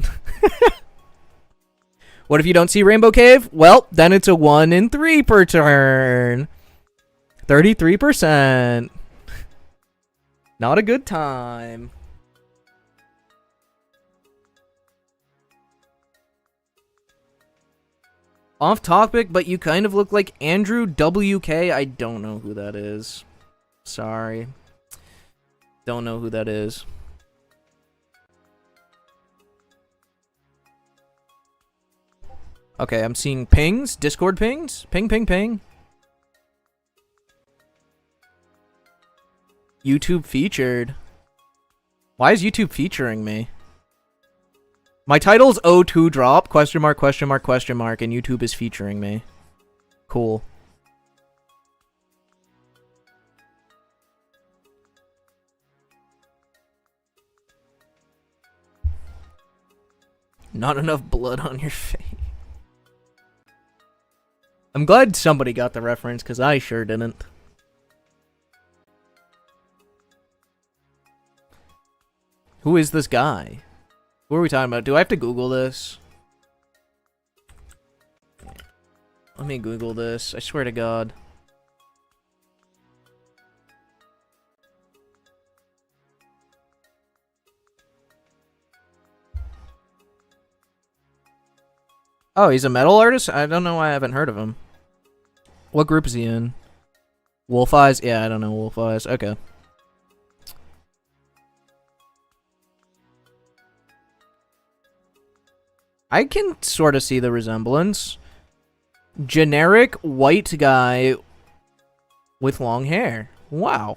What if you don't see Rainbow Cave? Well, then it's a 1 in 3 per turn. 33%. Not a good time. Off topic, but you kind of look like Andrew WK. I don't know who that is. Sorry. Don't know who that is. Okay, I'm seeing pings. Discord pings. Ping, ping, ping. YouTube featured. Why is YouTube featuring me? My title's O2 drop, question mark, question mark, question mark, and YouTube is featuring me. Cool. Not enough blood on your face. I'm glad somebody got the reference, because I sure didn't. Who is this guy? Who are we talking about? Do I have to Google this? Let me Google this. I swear to God. Oh, he's a metal artist? I don't know why I haven't heard of him. What group is he in? Wolf Eyes? Yeah, I don't know Wolf Eyes. Okay. I can sort of see the resemblance. Generic white guy with long hair. Wow.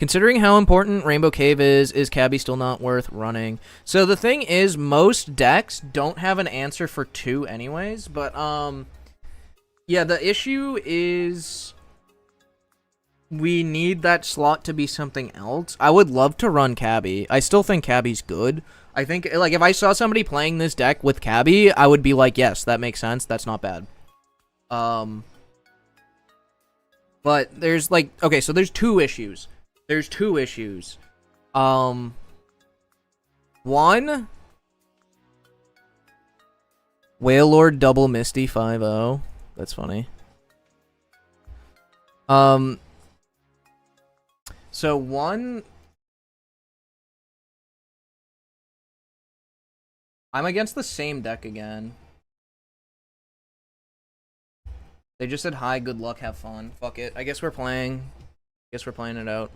Considering how important Rainbow Cave is Cabby still not worth running? So the thing is, most decks don't have an answer for 2 anyways, but, yeah, the issue is we need that slot to be something else. I would love to run Cabby. I still think Cabby's good. I think, like, if I saw somebody playing this deck with Cabby, I would be like, yes, that makes sense. That's not bad. But there's, like, okay, so there's 2 issues. There's 2 issues. One, Whale Lord double Misty 5-0. That's funny. So one, I'm against the same deck again. They just said hi, good luck, have fun. Fuck it. I guess we're playing. Guess we're playing it out.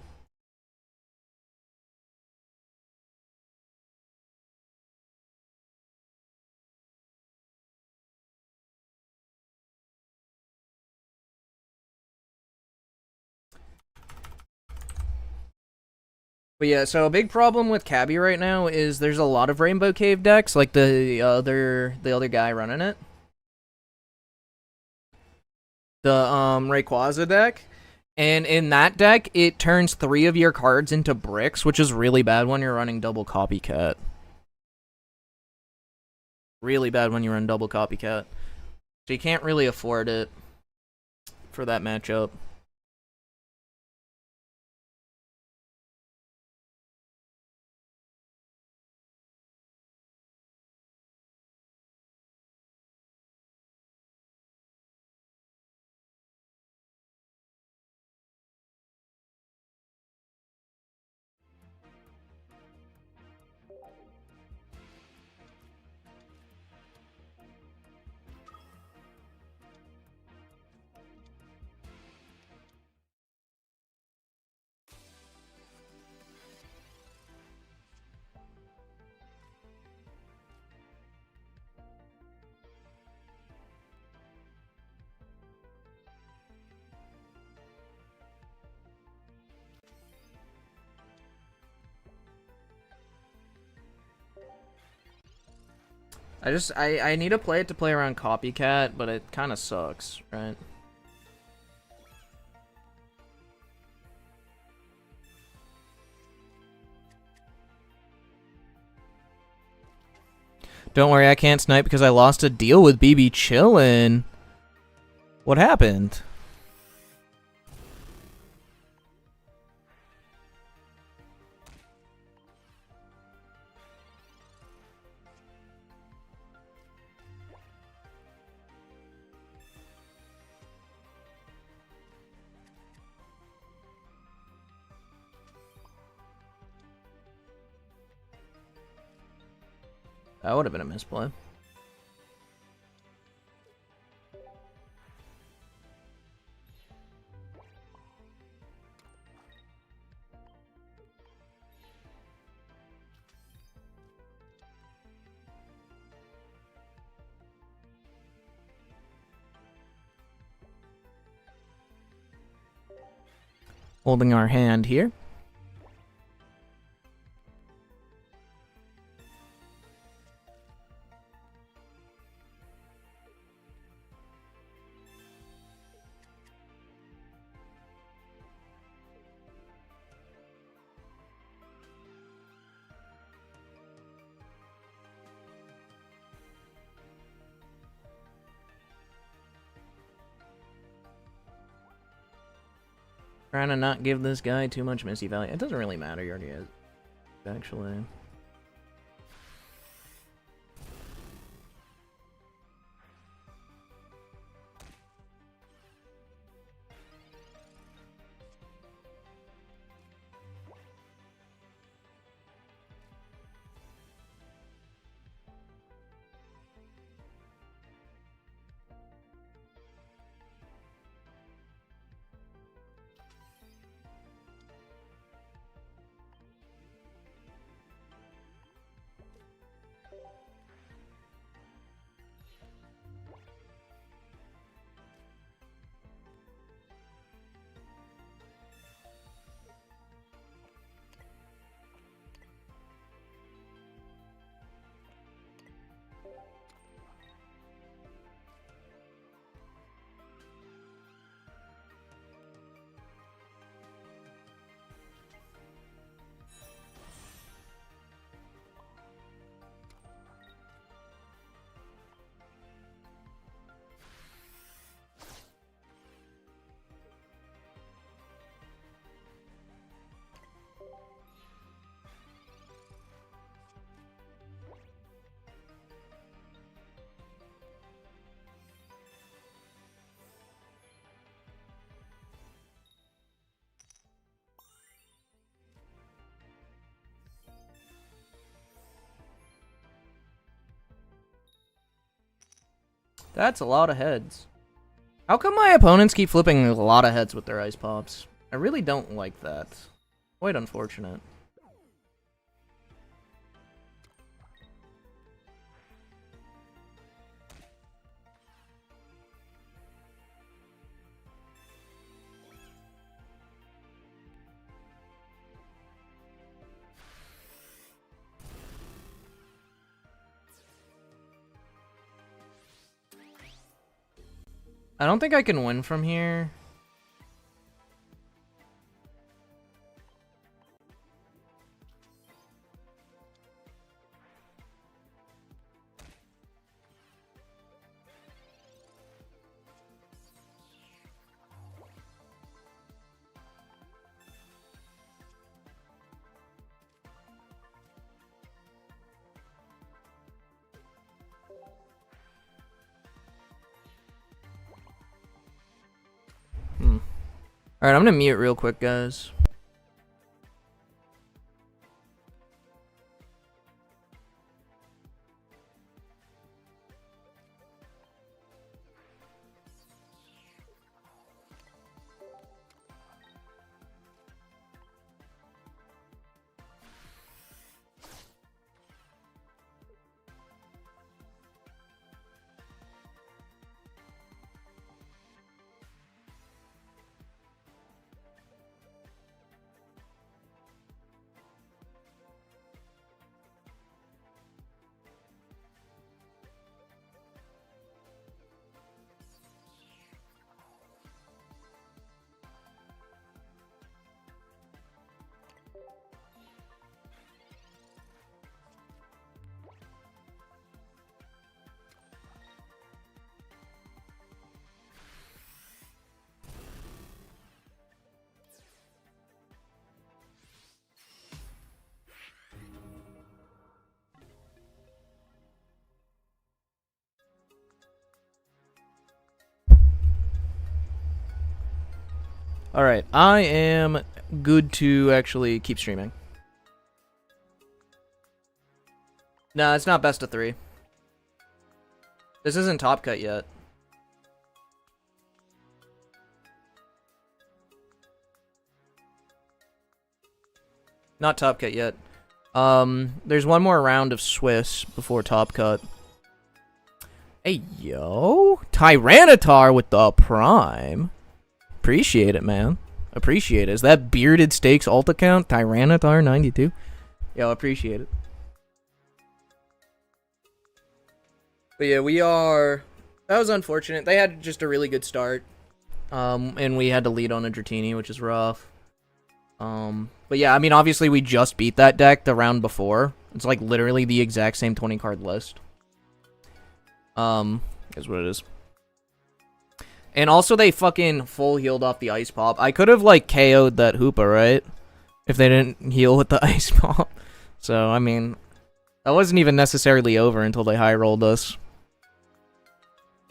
But yeah, so a big problem with Cabby right now is there's a lot of Rainbow Cave decks, like the other guy running it. The Rayquaza deck. And in that deck, it turns 3 of your cards into bricks, which is really bad when you're running double copycat. Really bad when you run double copycat. So you can't really afford it for that matchup. I need to play it to play around copycat, but it kind of sucks, right? Don't worry, I can't snipe because I lost a deal with BB Chillin'. What happened? That would have been a misplay. Holding our hand here. Trying to not give this guy too much Missy value. It doesn't really matter, you already have, actually. That's a lot of heads. How come my opponents keep flipping a lot of heads with their ice pops? I really don't like that. Quite unfortunate. I don't think I can win from here. Alright, I'm gonna mute real quick, guys. Alright, I am good to actually keep streaming. Nah, it's not best of 3. This isn't Top Cut yet. Not Top Cut yet. There's one more round of Swiss before Top Cut. Hey, yo. Tyranitar with the Prime. Appreciate it, man. Appreciate it. Is that Bearded Stakes alt account? Tyranitar 92? Yo, appreciate it. But yeah, we are... That was unfortunate. They had just a really good start. And we had to lead on a Dratini, which is rough. But yeah, I mean, obviously we just beat that deck the round before. It's like literally the exact same 20 card list. Is what it is. And also they fucking full healed off the Ice Pop. I could have like KO'd that Hoopa, right? If they didn't heal with the Ice Pop. So, I mean, that wasn't even necessarily over until they high rolled us.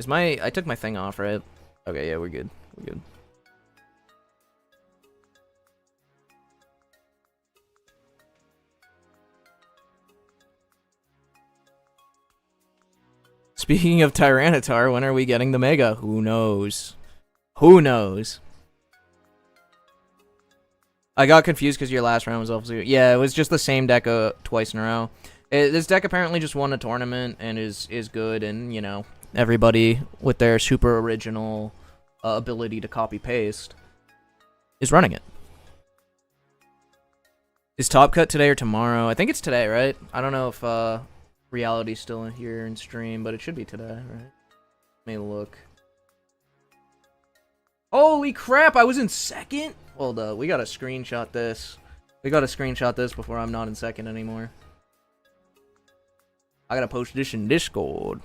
I took my thing off, right? Okay, yeah, we're good. We're good. Speaking of Tyranitar, when are we getting the Mega? Who knows? Who knows? I got confused because your last round was obviously... Yeah, it was just the same deck twice in a row. This deck apparently just won a tournament and is good, and, you know, everybody with their super original ability to copy-paste is running it. Is Top Cut today or tomorrow? I think it's today, right? I don't know if... Reality's still in here in stream, but it should be today, right? Let me look. Holy crap, I was in second? Hold up, we gotta screenshot this. We gotta screenshot this before I'm not in second anymore. I gotta post this in Discord.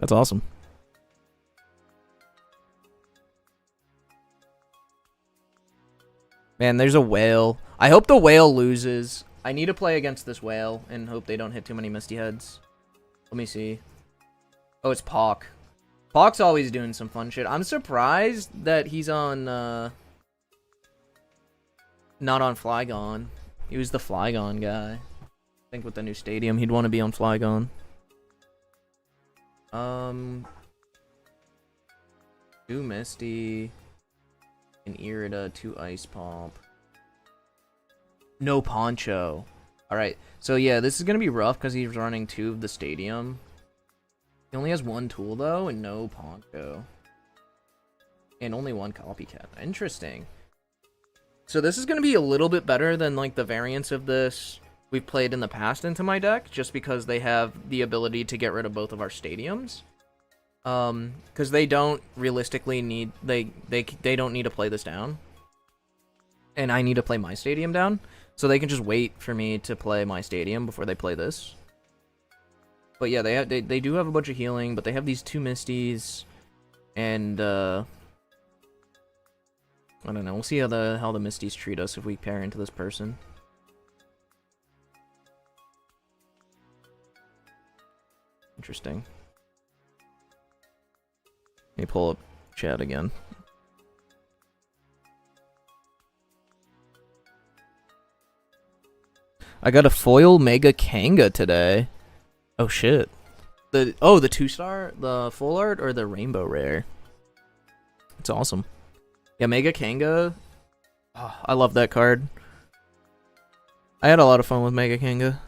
That's awesome. Man, there's a whale. I hope the whale loses. I need to play against this whale and hope they don't hit too many Misty Heads. Let me see. Oh, it's Pock. Pock's always doing some fun shit. I'm surprised that he's on, not on Flygon. He was the Flygon guy. I think with the new stadium, he'd want to be on Flygon. 2 Misty... An Irida, 2 Ice Pop. No Poncho. Alright, so yeah, this is gonna be rough because he's running 2 of the stadium. He only has 1 tool though, and no Poncho. And only 1 copycat. Interesting. So this is going to be a little bit better than like the variants of this we've played in the past into my deck, just because they have the ability to get rid of both of our stadiums. Because they don't realistically need they don't need to play this down, and I need to play my stadium down, so they can just wait for me to play my stadium before they play this. But yeah, they do have a bunch of healing, but they have these 2 Misties, and I don't know. We'll see how the Misties treat us if we pair into this person. Interesting. Let me pull up chat again. I got a foil Mega Kanga today. Oh shit. The 2-star, the full art or the rainbow rare? It's awesome. Yeah, Mega Kanga. Oh, I love that card. I had a lot of fun with Mega Kanga.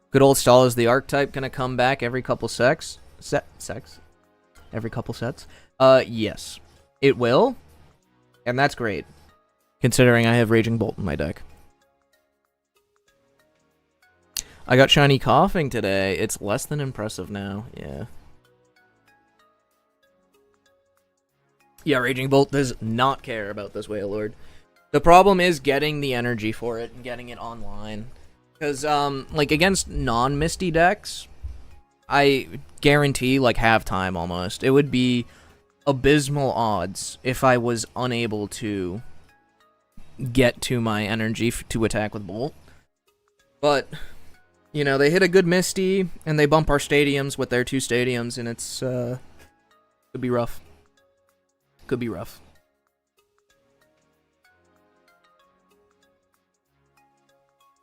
Good old Stall, is the archetype gonna come back every couple sex? Every couple sets? Yes. It will. And that's great. Considering I have Raging Bolt in my deck. I got Shiny Coughing today. It's less than impressive now. Yeah. Yeah, Raging Bolt does not care about this Wailord. The problem is getting the energy for it and getting it online. Because, like, against non-Misty decks, I guarantee, like, half-time almost. It would be abysmal odds if I was unable to get to my energy to attack with Bolt. But, you know, they hit a good Misty, and they bump our stadiums with their 2 stadiums, and it's, could be rough. Could be rough.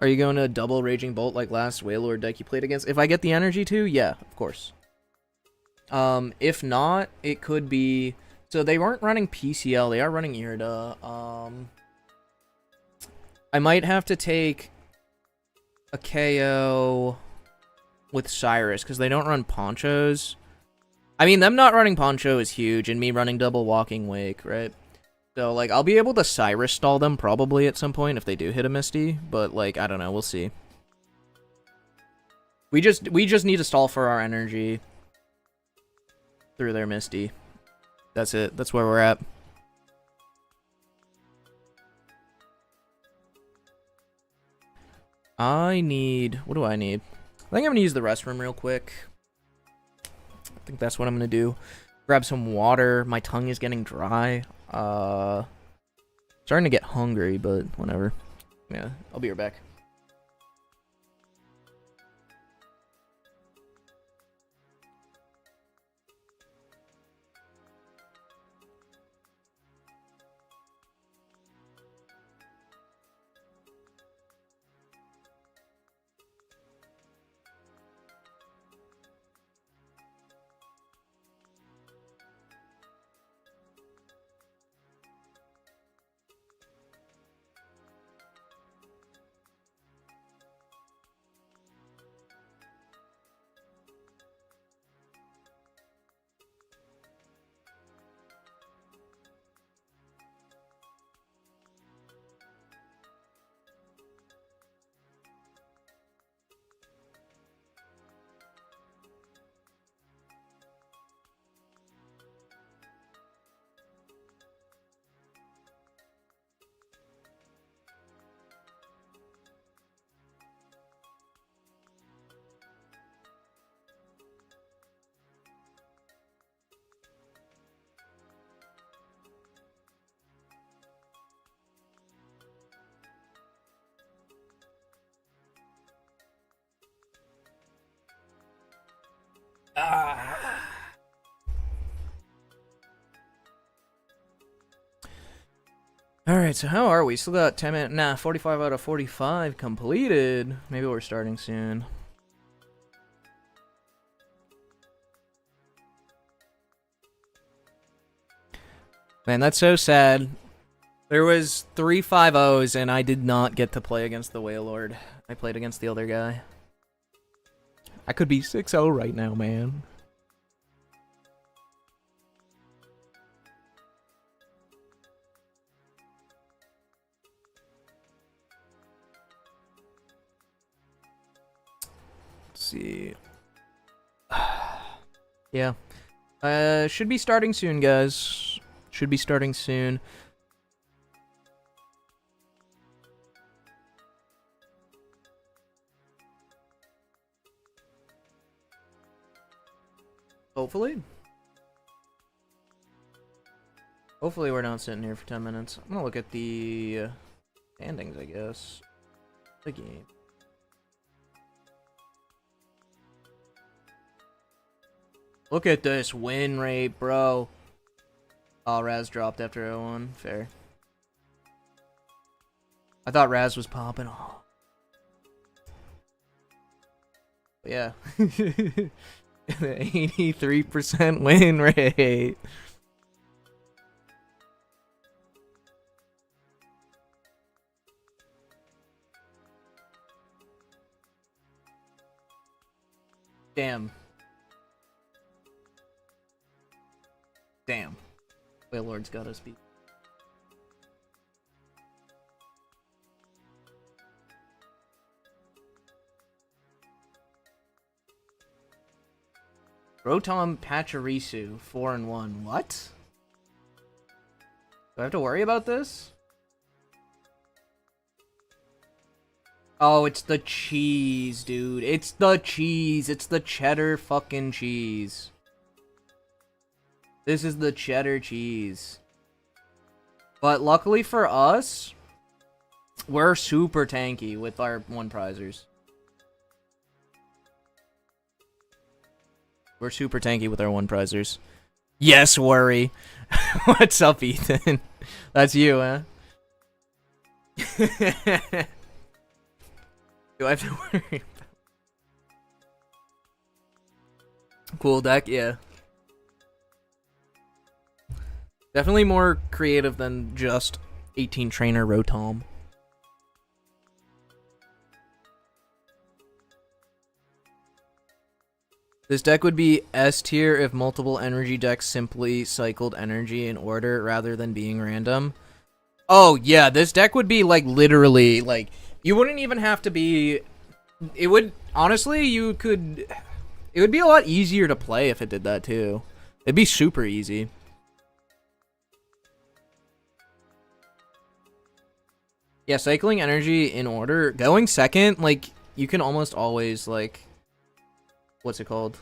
Are you going to double Raging Bolt like last Wailord deck you played against? If I get the energy to, yeah, of course. If not, it could be... So they weren't running PCL, they are running Irida. I might have to take a KO with Cyrus, because they don't run Ponchos. I mean, them not running Poncho is huge, and me running double Walking Wake, right? So, like, I'll be able to Cyrus stall them probably at some point if they do hit a Misty, but, like, I don't know, we'll see. We just need to stall for our energy through their Misty. That's it. That's where we're at. I need... What do I need? I think I'm gonna use the restroom real quick. I think that's what I'm gonna do. Grab some water. My tongue is getting dry. Starting to get hungry, but whatever. Yeah, I'll be right back. Alright, so how are we? Still got 10 minutes. Nah, 45 out of 45 completed. Maybe we're starting soon. Man, that's so sad. There was 3 5-0s and I did not get to play against the Wailord. I played against the other guy. I could be 6-0 right now, man. see. Yeah. Should be starting soon, guys. Should be starting soon. Hopefully. Hopefully we're not sitting here for 10 minutes. I'm gonna look at the standings, I guess. The game. Look at this win rate, bro. Oh, Raz dropped after 0-1. Fair. I thought Raz was popping. Oh. Yeah. 83% win rate. Damn. Damn. Wailord's got us beat. Rotom Pachirisu, 4-1. What? Do I have to worry about this? Oh, it's the cheese, dude. It's the cheese. It's the cheddar fucking cheese. This is the cheddar cheese. But luckily for us, we're super tanky with our one prizers. We're super tanky with our one prizers. Yes, worry. What's up, Ethan? That's you, huh? Do I have to worry about? Cool deck, yeah. Definitely more creative than just 18 trainer Rotom. This deck would be S tier if multiple energy decks simply cycled energy in order rather than being random. Oh, yeah, this deck would be, like, literally, like, you wouldn't even have to be... It would, honestly, you could... It would be a lot easier to play if it did that, too. It'd be super easy. Yeah, cycling energy in order. Going second, like, you can almost always, like... What's it called?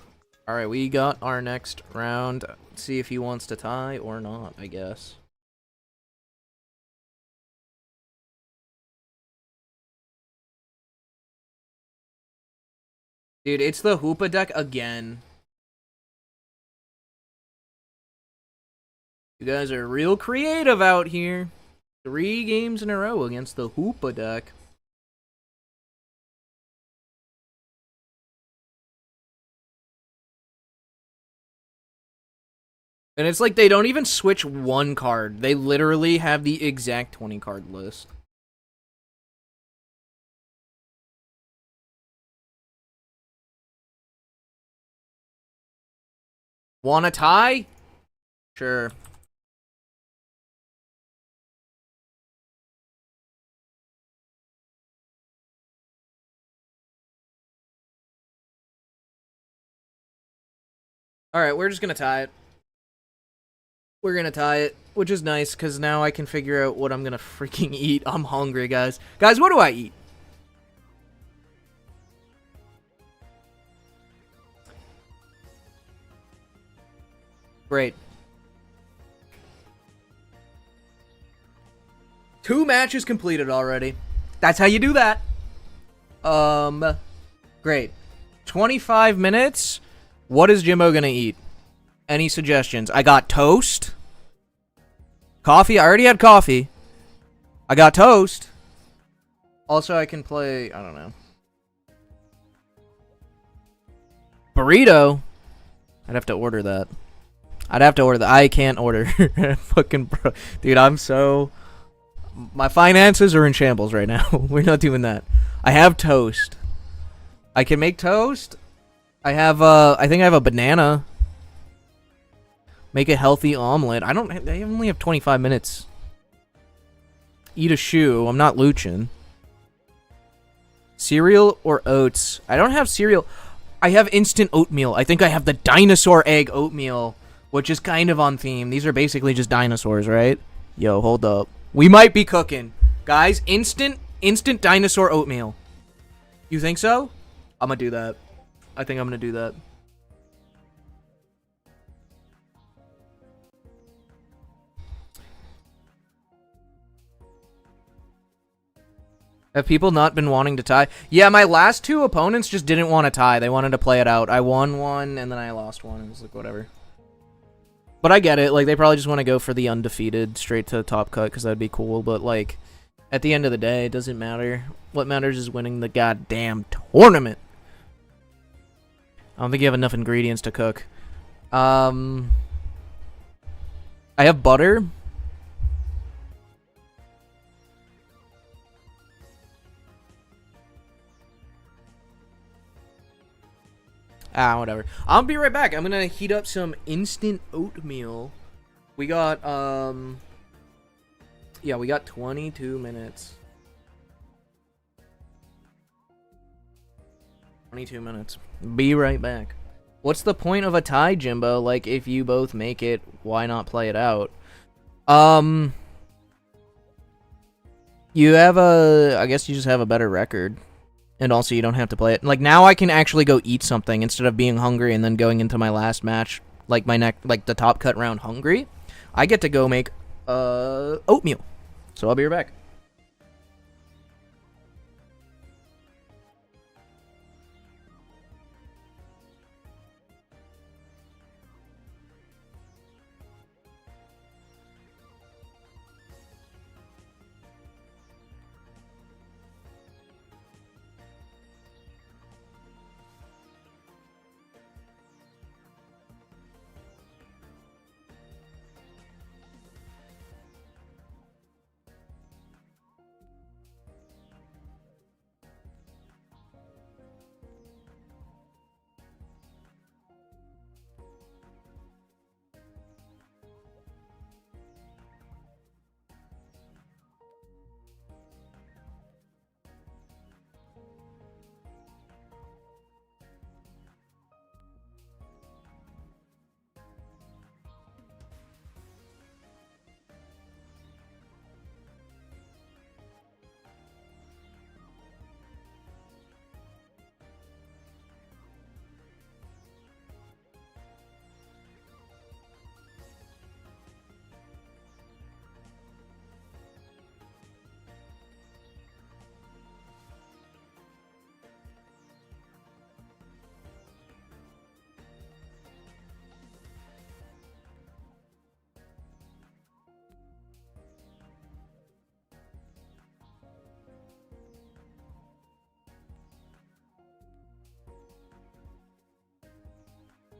Alright, we got our next round. Let's see if he wants to tie or not, I guess. Dude, it's the Hoopa deck again. You guys are real creative out here. 3 games in a row against the Hoopa deck. And it's like they don't even switch one card. They literally have the exact 20 card list. Wanna tie? Sure. Alright, we're just gonna tie it. We're gonna tie it, which is nice, because now I can figure out what I'm gonna freaking eat. I'm hungry, guys. Guys, what do I eat? Great. 2 matches completed already. That's how you do that. Great. 25 minutes. What is Jimbo gonna eat? Any suggestions? I got toast. Coffee. I already had coffee. I got toast. Also, I can play... I don't know. Burrito. I'd have to order that. I'd have to order that. I can't order. Fucking bro. Dude, I'm so... My finances are in shambles right now. We're not doing that. I have toast. I can make toast. I have, I think I have a banana. Make a healthy omelet. I only have 25 minutes. Eat a shoe. I'm not Luchin. Cereal or oats? I don't have cereal. I have instant oatmeal. I think I have the dinosaur egg oatmeal, which is kind of on theme. These are basically just dinosaurs, right? Yo, hold up. We might be cooking. Guys, instant dinosaur oatmeal. You think so? I'm gonna do that. I think I'm gonna do that. Have people not been wanting to tie? Yeah, my last two opponents just didn't want to tie. They wanted to play it out. I won one, and then I lost one. It was like, whatever. But I get it. Like, they probably just want to go for the undefeated straight to the top cut, because that'd be cool. But, like, at the end of the day, it doesn't matter. What matters is winning the goddamn tournament. I don't think you have enough ingredients to cook. I have butter. Whatever. I'll be right back. I'm gonna heat up some instant oatmeal. We got, yeah, we got 22 minutes. 22 minutes. Be right back. What's the point of a tie, Jimbo? Like, if you both make it, why not play it out? You have I guess you just have a better record. And also, you don't have to play it. Like, now I can actually go eat something instead of being hungry and then going into my last match, like the top cut round hungry. I get to go make oatmeal. So I'll be right back.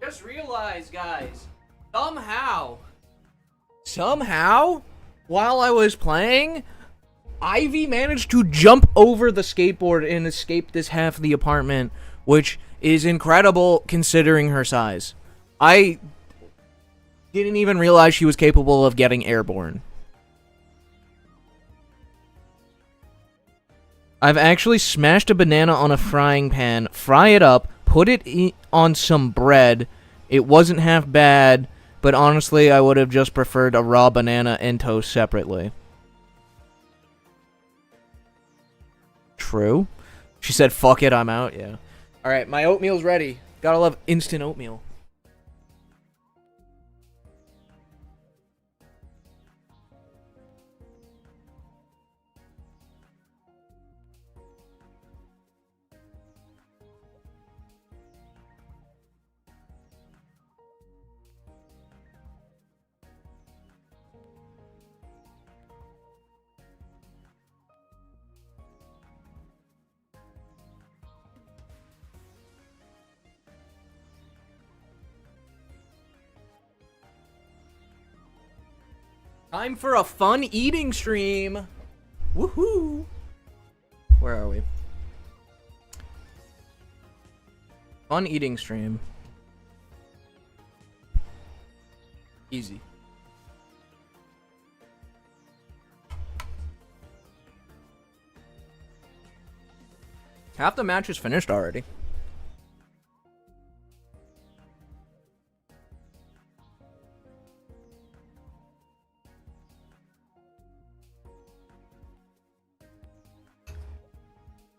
Just realized, guys, somehow, while I was playing, Ivy managed to jump over the skateboard and escape this half of the apartment, which is incredible considering her size. I didn't even realize she was capable of getting airborne. I've actually smashed a banana on a frying pan, fry it up, put it on some bread. It wasn't half bad, but honestly, I would have just preferred a raw banana and toast separately. True. She said, fuck it, I'm out. Yeah. Alright, my oatmeal's ready. Gotta love instant oatmeal. Time for a fun eating stream. Woohoo! Where are we? Fun eating stream. Easy. Half the match is finished already.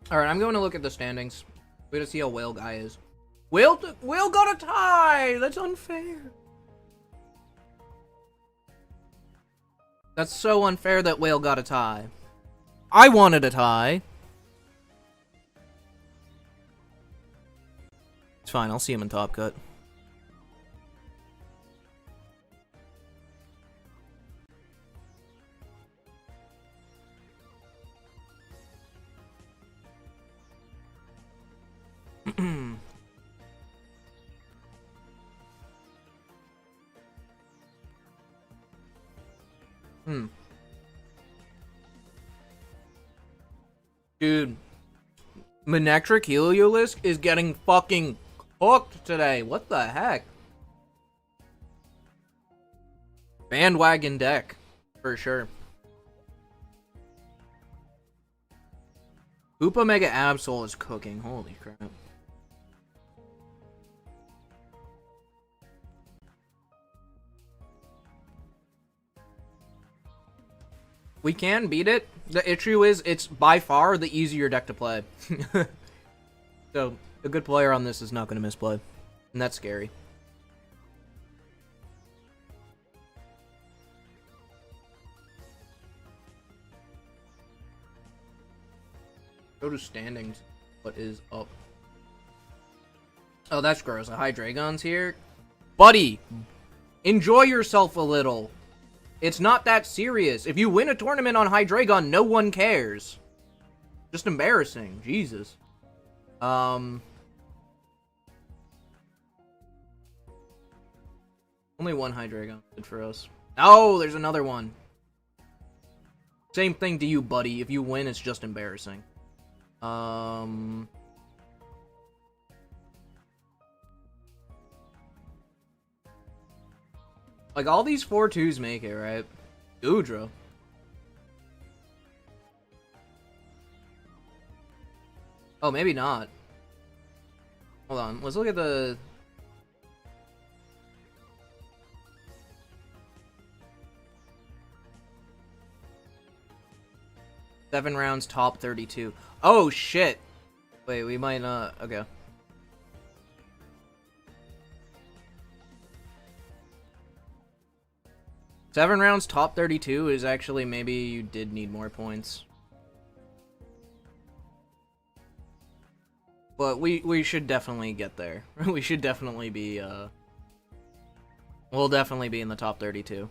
Alright, I'm going to look at the standings. We're gonna see how Whale guy is. Whale got a tie! That's unfair. That's so unfair that Whale got a tie. I wanted a tie. It's fine, I'll see him in Top Cut. Dude, Manectric Heliolisk is getting fucking cooked today. What the heck? Bandwagon deck, for sure. Hoopa Mega Absol is cooking. Holy crap. We can beat it. The issue is it's by far the easier deck to play. So, a good player on this is not going to misplay. And that's scary. Go to standings. What is up? Oh, that's gross. A Hydreigon's here. Buddy, enjoy yourself a little. It's not that serious. If you win a tournament on Hydreigon, no one cares. Just embarrassing. Jesus. Only one Hydreigon good for us. Oh, there's another one. Same thing to you, buddy. If you win, it's just embarrassing. Like, all these 4-2s make it, right? Goodra. Oh, maybe not. Hold on, let's look at the... Seven rounds, top 32. Oh, shit! Wait, we might not... Okay. Seven rounds, top 32 is actually maybe you did need more points. But we should definitely get there. We should definitely be, we'll definitely be in the top 32.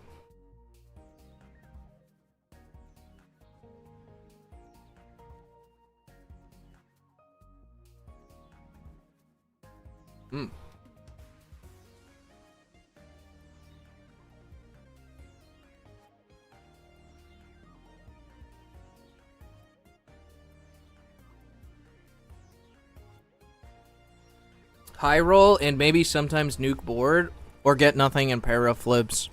Hmm. High roll and maybe sometimes nuke board or get nothing and para flips.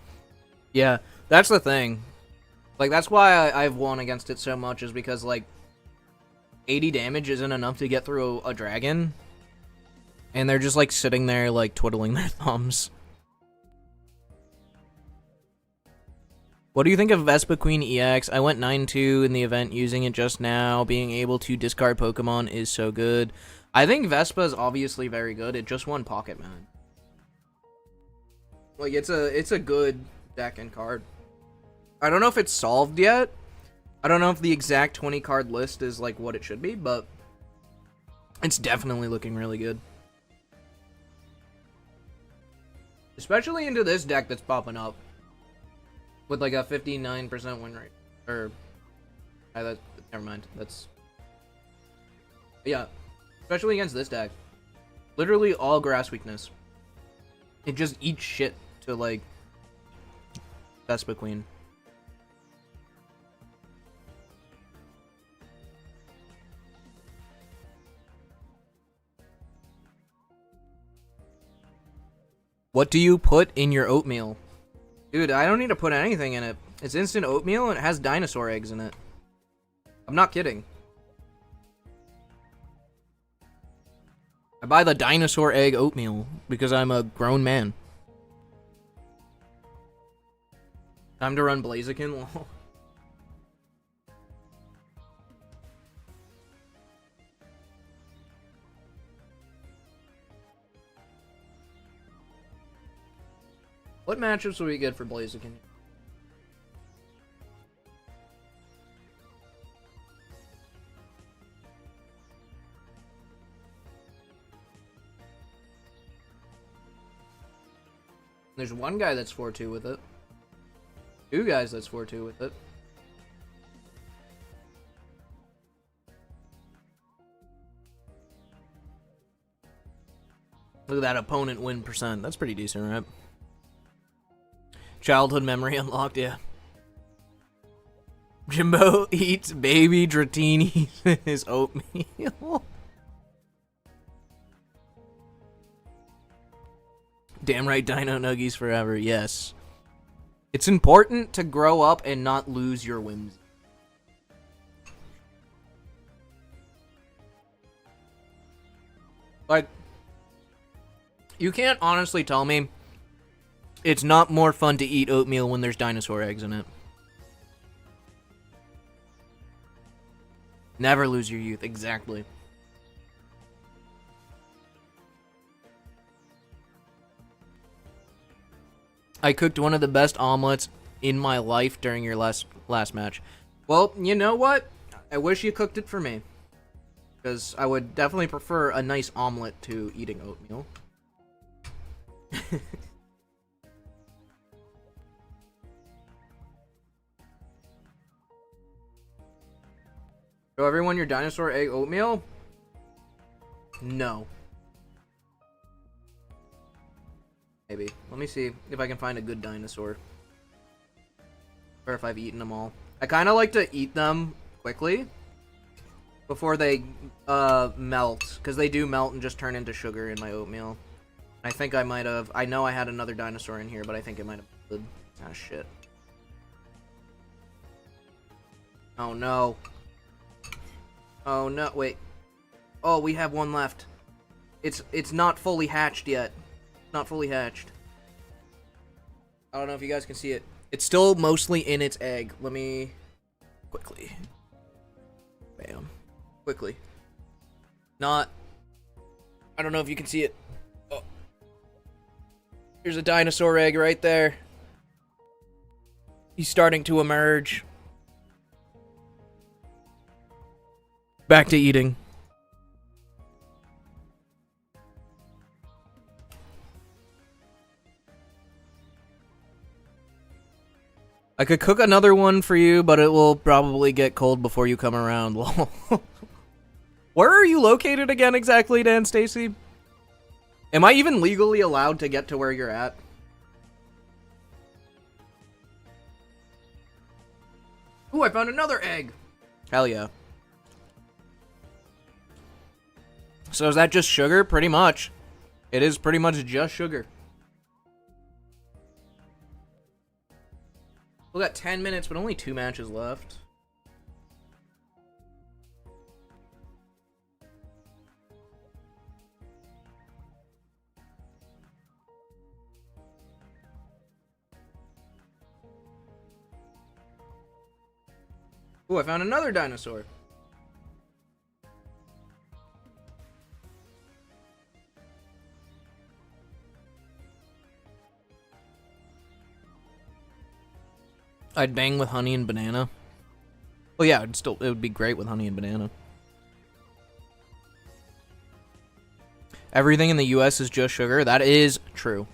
Yeah, that's the thing. Like, that's why I've won against it so much, is because, like, 80 damage isn't enough to get through a dragon. And they're just, like, sitting there, like, twiddling their thumbs. What do you think of Vespa Queen EX? I went 9-2 in the event using it just now. Being able to discard Pokemon is so good. I think Vespa is obviously very good. It just won PocketMads. Like, it's a good deck and card. I don't know if it's solved yet. I don't know if the exact 20 card list is like what it should be, but it's definitely looking really good. Especially into this deck that's popping up with like a 59% win rate. Or never mind. That's, yeah. Especially against this deck. Literally all grass weakness. It just eats shit to, like, Vespa Queen. What do you put in your oatmeal? Dude, I don't need to put anything in it. It's instant oatmeal and it has dinosaur eggs in it. I'm not kidding. I buy the dinosaur egg oatmeal because I'm a grown man. Time to run Blaziken. What matchups will we get for Blaziken? There's one guy that's 4-2 with it. Two guys that's 4-2 with it. Look at that opponent win percent. That's pretty decent, right? Childhood memory unlocked, yeah. Jimbo eats baby Dratini in his oatmeal. Damn right, Dino Nuggies forever, yes. It's important to grow up and not lose your whims. Like, you can't honestly tell me it's not more fun to eat oatmeal when there's dinosaur eggs in it. Never lose your youth, exactly. I cooked one of the best omelets in my life during your last match. Well, you know what? I wish you cooked it for me. Because I would definitely prefer a nice omelet to eating oatmeal. Show everyone your dinosaur egg oatmeal? No. Maybe. Let me see if I can find a good dinosaur. Or if I've eaten them all. I kind of like to eat them quickly. Before they melt. Because they do melt and just turn into sugar in my oatmeal. I think I might have... I know I had another dinosaur in here, but I think it might have... Ah, shit. Oh, no. Oh, no. Wait. Oh, we have one left. It's not fully hatched yet. Not fully hatched. I don't know if you guys can see it. It's still mostly in its egg. Let me... Quickly. Bam. Quickly. Not... I don't know if you can see it. Oh. There's a dinosaur egg right there. He's starting to emerge. Back to eating. I could cook another one for you, but it will probably get cold before you come around. Where are you located again exactly, Dan Stacy? Am I even legally allowed to get to where you're at? Ooh, I found another egg! Hell yeah. So is that just sugar? Pretty much. It is pretty much just sugar. We got 10 minutes, but only 2 matches left. Ooh, I found another dinosaur. I'd bang with honey and banana. Well, yeah, it would be great with honey and banana. Everything in the US is just sugar. That is true.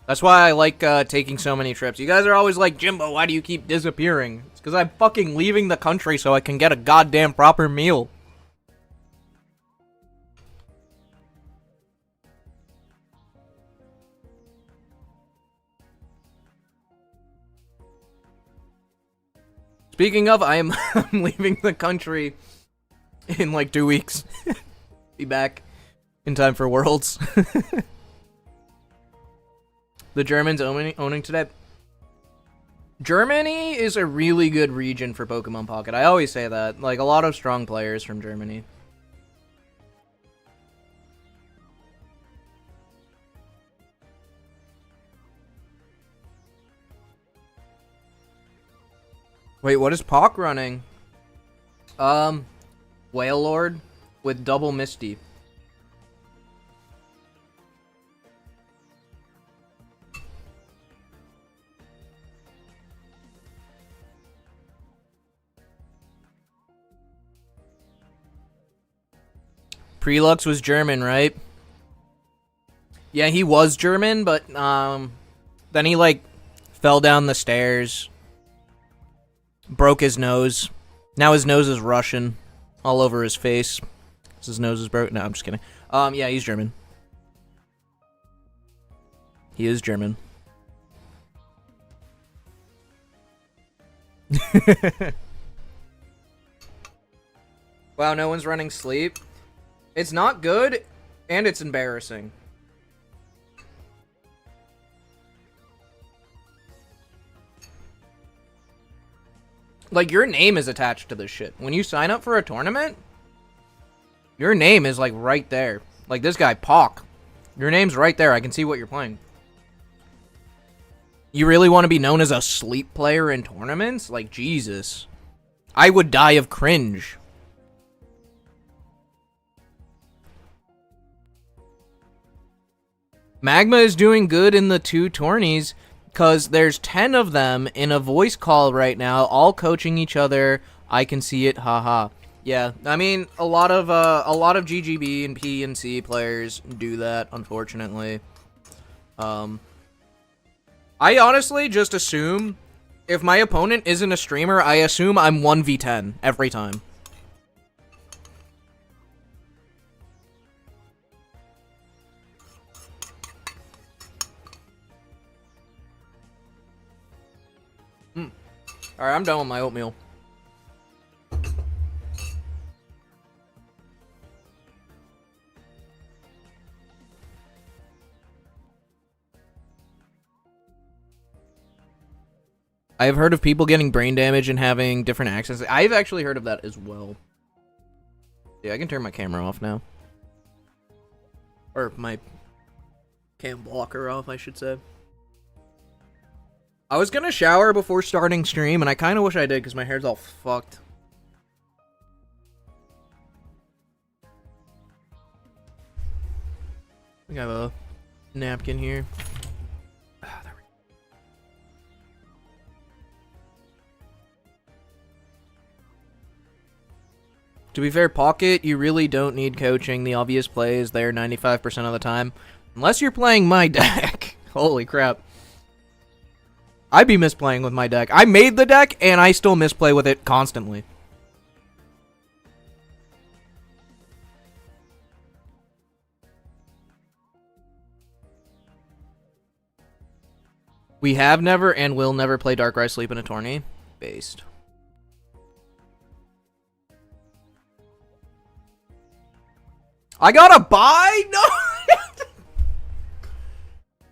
That's why I like taking so many trips. You guys are always like, Jimbo, why do you keep disappearing? It's because I'm fucking leaving the country so I can get a goddamn proper meal. Speaking of, I'm leaving the country in like 2 weeks. Be back in time for Worlds. The Germans owning today. Germany is a really good region for Pokemon Pocket. I always say that. Like, a lot of strong players from Germany. Wait, what is Pock running? Wailord with double Misty. Prelux was German, right? Yeah, he was German, but then he like fell down the stairs, broke his nose. Now his nose is Russian, all over his face. His nose is broken. No, I'm just kidding. Yeah, he's German. He is German. Wow, no one's running sleep. It's not good, and it's embarrassing. Like, your name is attached to this shit. When you sign up for a tournament, your name is, like, right there. Like, this guy, Pock. Your name's right there. I can see what you're playing. You really want to be known as a sleep player in tournaments? Like, Jesus. I would die of cringe. Magma is doing good in the 2 tourneys because there's 10 of them in a voice call right now, all coaching each other. I can see it, haha. Yeah, I mean, a lot of GGB and P and C players do that, unfortunately. I honestly just assume if my opponent isn't a streamer, I assume I'm 1v10 every time. Alright, I'm done with my oatmeal. I have heard of people getting brain damage and having different accents. I've actually heard of that as well. Yeah, I can turn my camera off now. Or my cam blocker off, I should say. I was gonna shower before starting stream, and I kind of wish I did because my hair's all fucked. We have a napkin here. Ah, there we go. To be fair, Pocket, you really don't need coaching. The obvious play is there 95% of the time. Unless you're playing my deck. Holy crap. I'd be misplaying with my deck. I made the deck, and I still misplay with it constantly. We have never and will never play Darkrai Sleep in a tourney. Based. I got a buy? No!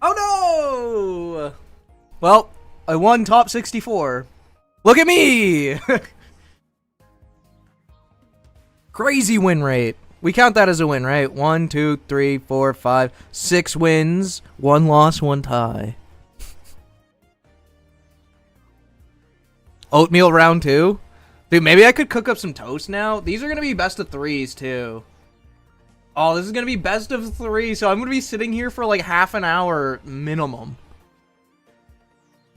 Oh no! Well, I won top 64. Look at me! Crazy win rate. We count that as a win, right? 1, 2, 3, 4, 5, 6 wins, 1 loss, 1 tie. Oatmeal round 2? Dude, maybe I could cook up some toast now. These are going to be best of 3s, too. Oh, this is going to be best of 3, so I'm going to be sitting here for like half an hour minimum.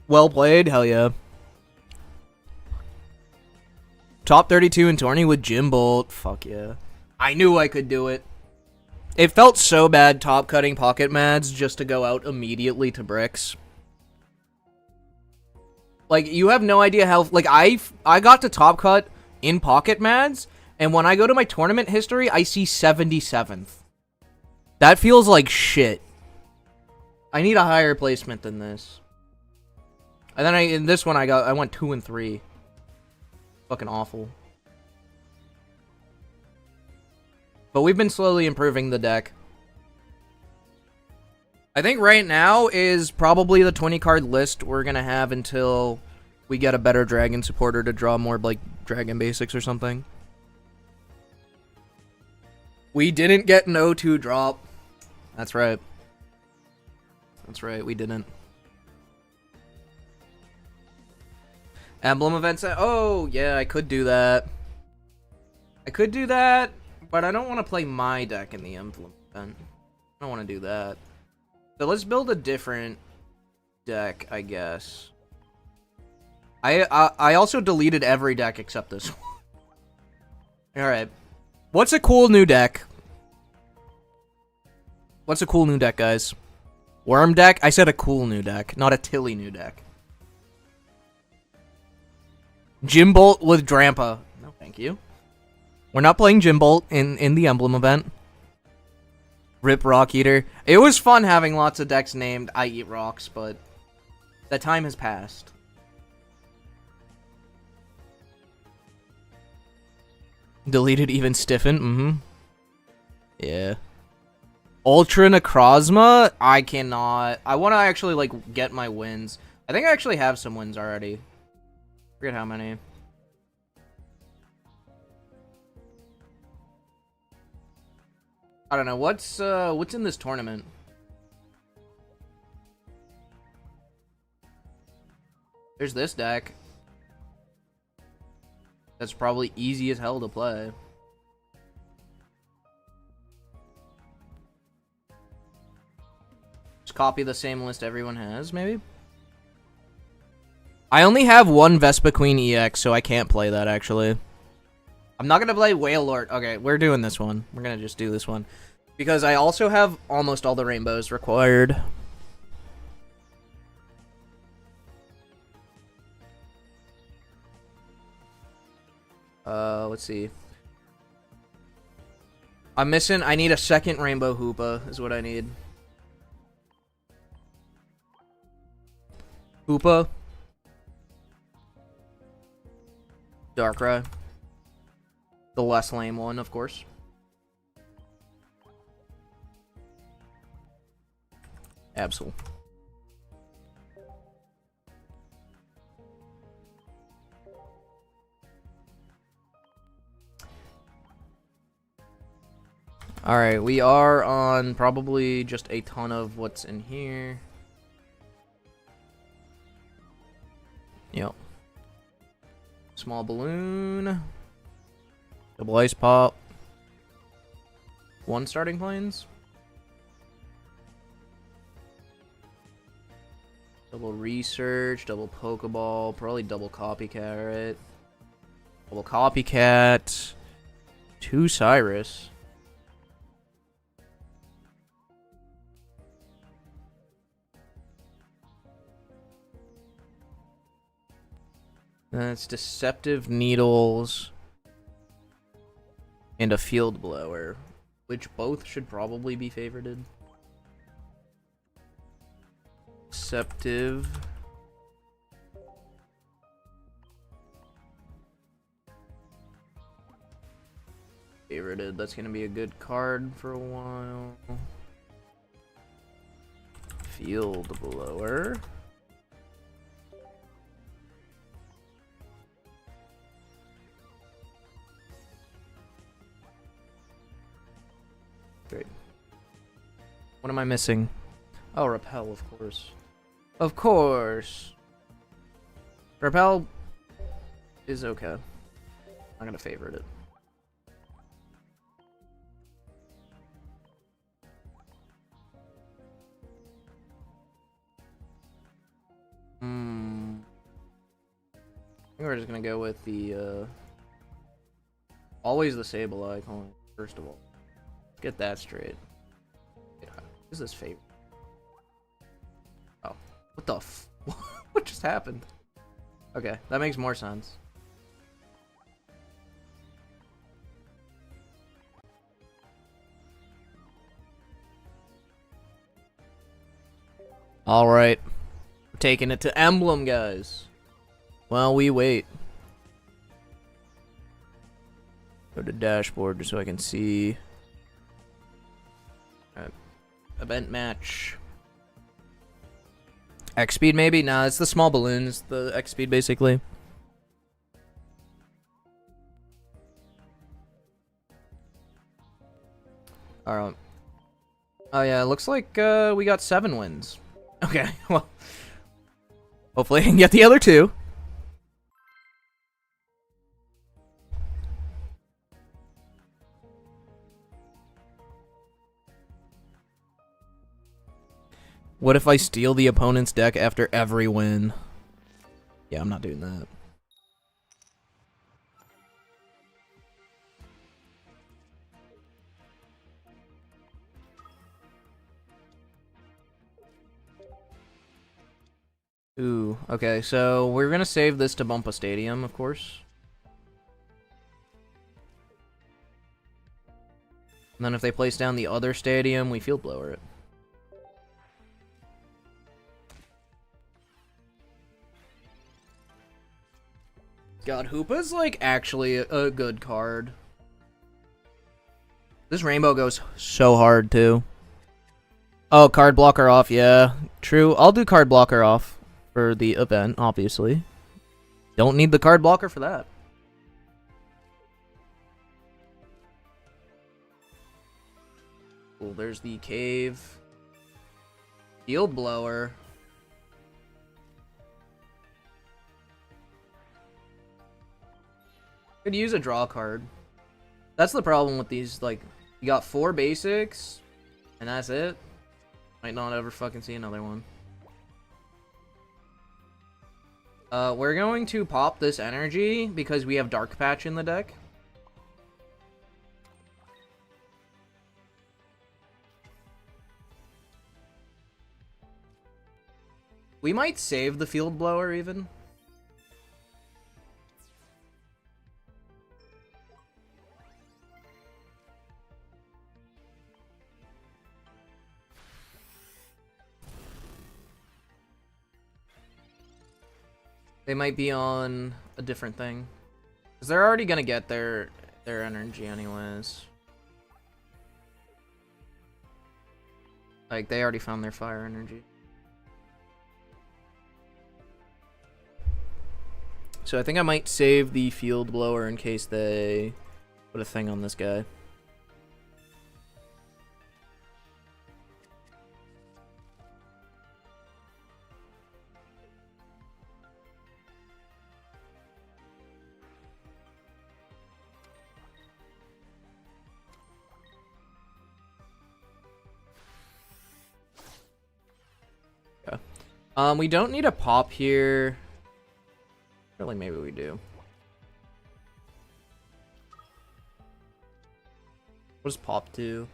Well played, hell yeah. Top 32 in tourney with Jimbolt. Fuck yeah. I knew I could do it. It felt so bad top cutting PocketMads just to go out immediately to bricks. Like, you have no idea how... Like, I got to top cut in PocketMads, and when I go to my tournament history, I see 77th. That feels like shit. I need a higher placement than this. And then in this one, I went 2 and 3. Fucking awful. But we've been slowly improving the deck. I think right now is probably the 20 card list we're gonna have until we get a better dragon supporter to draw more like dragon basics or something. We didn't get an O2 drop. That's right. That's right, we didn't. Emblem events. Oh, yeah, I could do that. I could do that, but I don't want to play my deck in the emblem event. I don't want to do that. So let's build a different deck, I guess. I also deleted every deck except this one. Alright. What's a cool new deck What's a cool new deck, guys? Worm deck? I said a cool new deck, not a Tilly new deck. Jimbolt with Drampa. No, thank you. We're not playing Jimbolt in the Emblem event. Rip Rock Eater. It was fun having lots of decks named I Eat Rocks, but that time has passed. Deleted even Stiffen. Yeah. Ultra Necrozma? I cannot. I want to actually, like, get my wins. I think I actually have some wins already. Forget how many. I don't know. What's in this tournament? There's this deck. That's probably easy as hell to play. Just copy the same list everyone has, maybe? I only have one Vespa Queen EX, so I can't play that, actually. I'm not gonna play Whale Lord. Okay, we're doing this one. We're gonna just do this one. Because I also have almost all the rainbows required. Let's see. I need a second Rainbow Hoopa, is what I need. Hoopa. Darkrai. The less lame one, of course. Absol. Alright, we are on probably just a ton of what's in here. Yep. Small balloon. Double ice pop. One starting planes. Double research, double Pokeball, probably double copycat. Double copycat. Two Cyrus. That's Deceptive Needles and a Field Blower, which both should probably be favorited. Deceptive. Favorited. That's gonna be a good card for a while. Field Blower. Great. What am I missing? Oh, Repel, of course. Of course. Repel is okay. I'm gonna favorite it. I think we're just gonna go with the always the Sable icon, first of all. Let's get that straight. What is this favorite? Oh, what the f what just happened? Okay, that makes more sense. Alright. We're taking it to Emblem, guys. While we wait. Go to dashboard just so I can see. Alright. Event match. X speed maybe? Nah, it's the small balloons, the X speed basically. Alright. Oh yeah, it looks like we got 7 wins. Okay, well. Hopefully I can get the other 2. What if I steal the opponent's deck after every win? Yeah, I'm not doing that. Ooh, okay, so we're gonna save this to bump a stadium, of course. And then if they place down the other stadium, we field blower it. God, Hoopa's like actually a good card. This rainbow goes so hard too. Oh, card blocker off, yeah. True. I'll do card blocker off for the event, obviously. Don't need the card blocker for that. Cool, there's the cave. Field blower. Could use a draw card. That's the problem with these, like, you got 4 basics, and that's it. Might not ever fucking see another one. We're going to pop this energy because we have Dark Patch in the deck. We might save the field blower even. They might be on a different thing. Because they're already gonna get their energy anyways. Like, they already found their fire energy. So I think I might save the field blower in case they put a thing on this guy. We don't need a pop here. Really, maybe we do. What does pop do?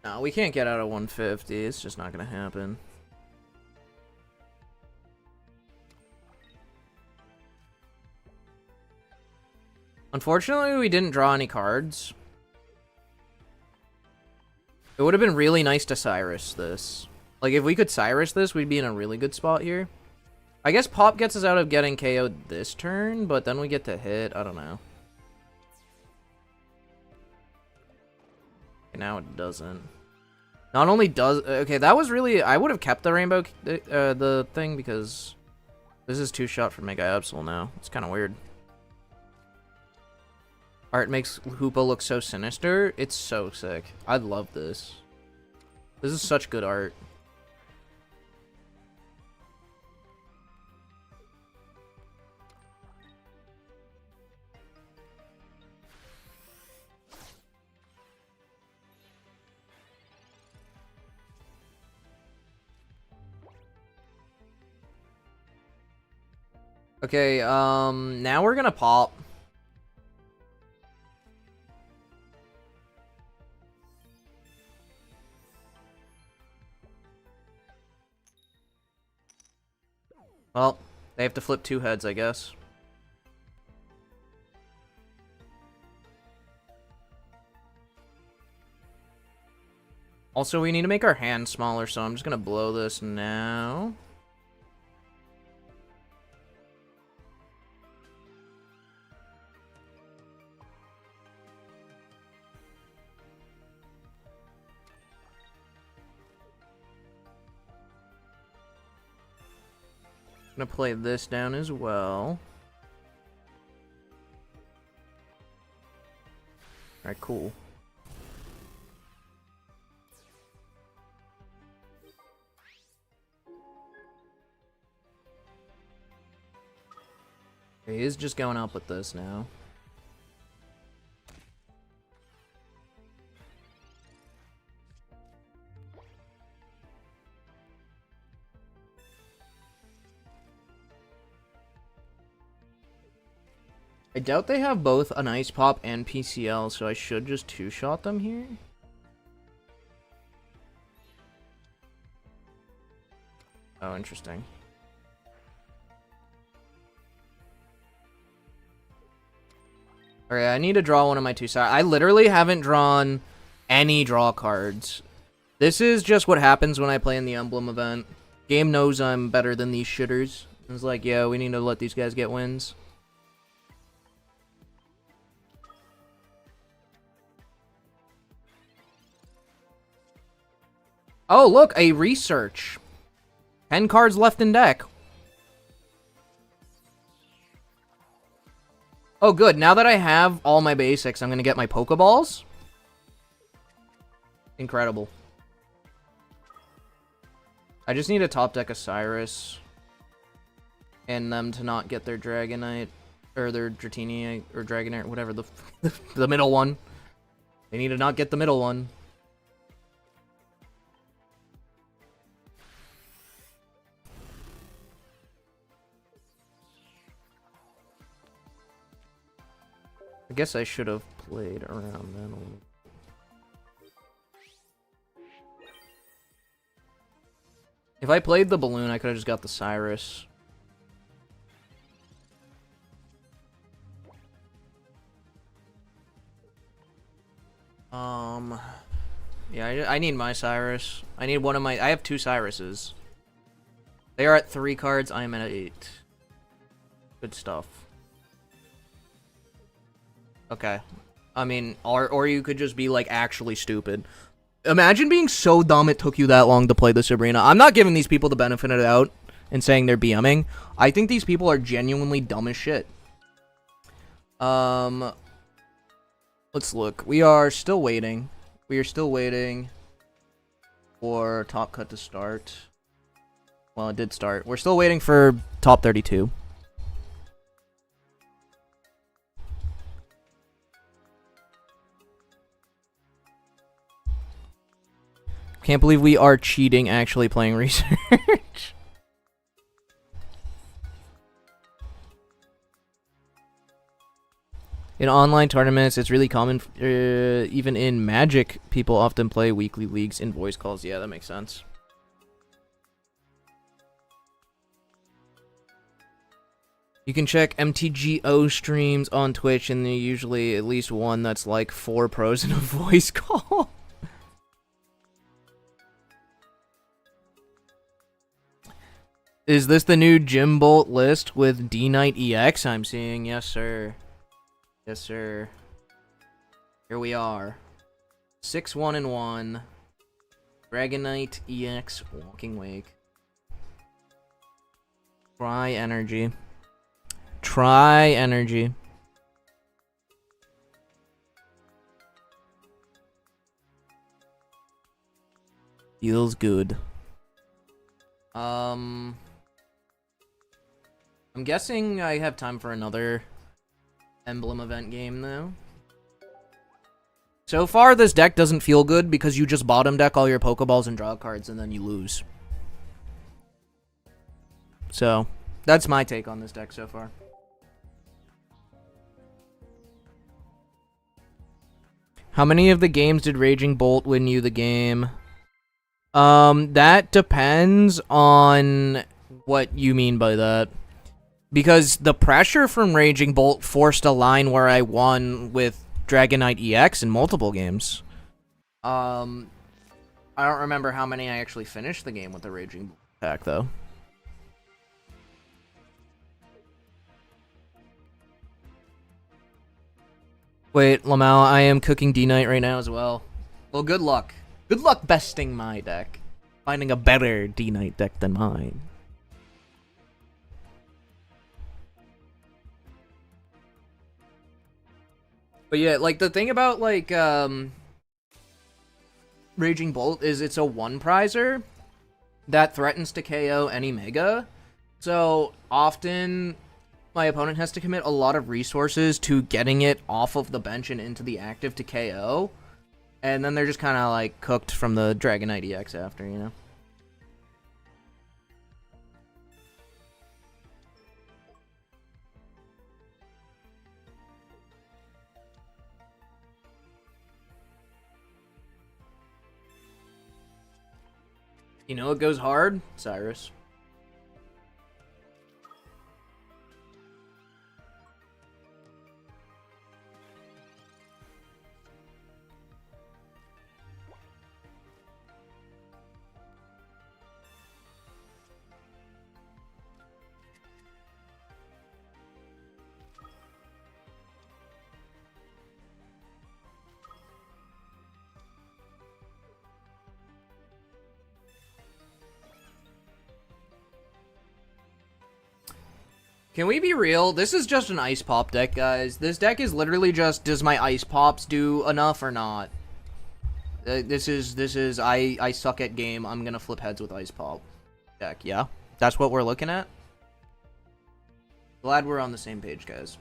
No, we can't get out of 150. It's just not gonna happen. Unfortunately, we didn't draw any cards. It would have been really nice to Cyrus this. Like, if we could Cyrus this, we'd be in a really good spot here. I guess Pop gets us out of getting KO'd this turn, but then we get to hit. I don't know. Okay, now it doesn't. Not only does... Okay, that was really... I would have kept the rainbow... the thing, because... This is 2-shot for Mega Absol now. It's kind of weird. Art makes Hoopa look so sinister. It's so sick. I love this. This is such good art. Okay, now we're gonna pop. Well, they have to flip 2 heads, I guess. Also, we need to make our hand smaller, so I'm just gonna blow this now. Gonna play this down as well. Alright, cool. He is just going up with this now. I doubt they have both an Ice Pop and PCL, so I should just 2-shot them here. Oh, interesting. Alright, I need to draw one of my two sides. I literally haven't drawn any draw cards. This is just what happens when I play in the emblem event. Game knows I'm better than these shitters. It's like, yeah, we need to let these guys get wins. Oh, look, a research. 10 cards left in deck. Oh, good. Now that I have all my basics, I'm going to get my Pokeballs. Incredible. I just need a top deck of Cyrus. And them to not get their Dragonite. Or their Dratini, or Dragonite, whatever, the middle one. They need to not get the middle one. I guess I should have played around then a little. If I played the balloon, I could have just got the Cyrus. Yeah, I need my Cyrus. I need one of my... I have two Cyruses. They are at 3 cards. I am at 8. Good stuff. Okay. I mean, or you could just be, like, actually stupid. Imagine being so dumb it took you that long to play the Sabrina. I'm not giving these people the benefit of the doubt and saying they're BMing. I think these people are genuinely dumb as shit. Let's look. We are still waiting. We are still waiting for Top Cut to start. Well, it did start. We're still waiting for Top 32. Can't believe we are cheating actually playing research. In online tournaments, it's really common, even in Magic, people often play weekly leagues in voice calls. Yeah, that makes sense. You can check MTGO streams on Twitch, and there's usually at least one that's like 4 pros in a voice call. Is this the new Jimbolt list with D-Knight EX I'm seeing? Yes, sir. Yes, sir. Here we are. 6-1-1. Dragonite EX Walking Wake. Try energy. Try energy. Feels good. I'm guessing I have time for another emblem event game, though. So far, this deck doesn't feel good because you just bottom deck all your Pokeballs and draw cards, and then you lose. So, that's my take on this deck so far. How many of the games did Raging Bolt win you the game? That depends on what you mean by that. Because the pressure from Raging Bolt forced a line where I won with Dragonite EX in multiple games. I don't remember how many I actually finished the game with the Raging Bolt pack, though. Wait, Lamau, I am cooking D-Knight right now as well. Well, good luck. Good luck besting my deck. Finding a better D-Knight deck than mine. But yeah, like, the thing about, like, Raging Bolt is it's a one-prizer that threatens to KO any Mega. So, often, my opponent has to commit a lot of resources to getting it off of the bench and into the active to KO. And then they're just kind of, like, cooked from the Dragonite EX after, you know? You know it goes hard? Cyrus. Can we be real? This is just an ice pop deck, guys. This deck is literally just, does my ice pops do enough or not? This is, I suck at game. I'm gonna flip heads with ice pop deck, yeah? That's what we're looking at? Glad we're on the same page, guys.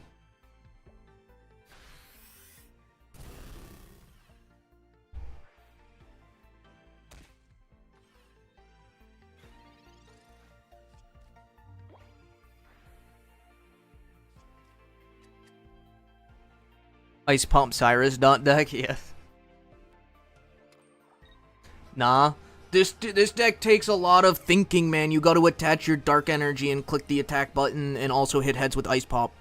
Ice Pump Cyrus dot deck, yes. Nah. This deck takes a lot of thinking, man. You gotta attach your dark energy and click the attack button and also hit heads with Ice Pop.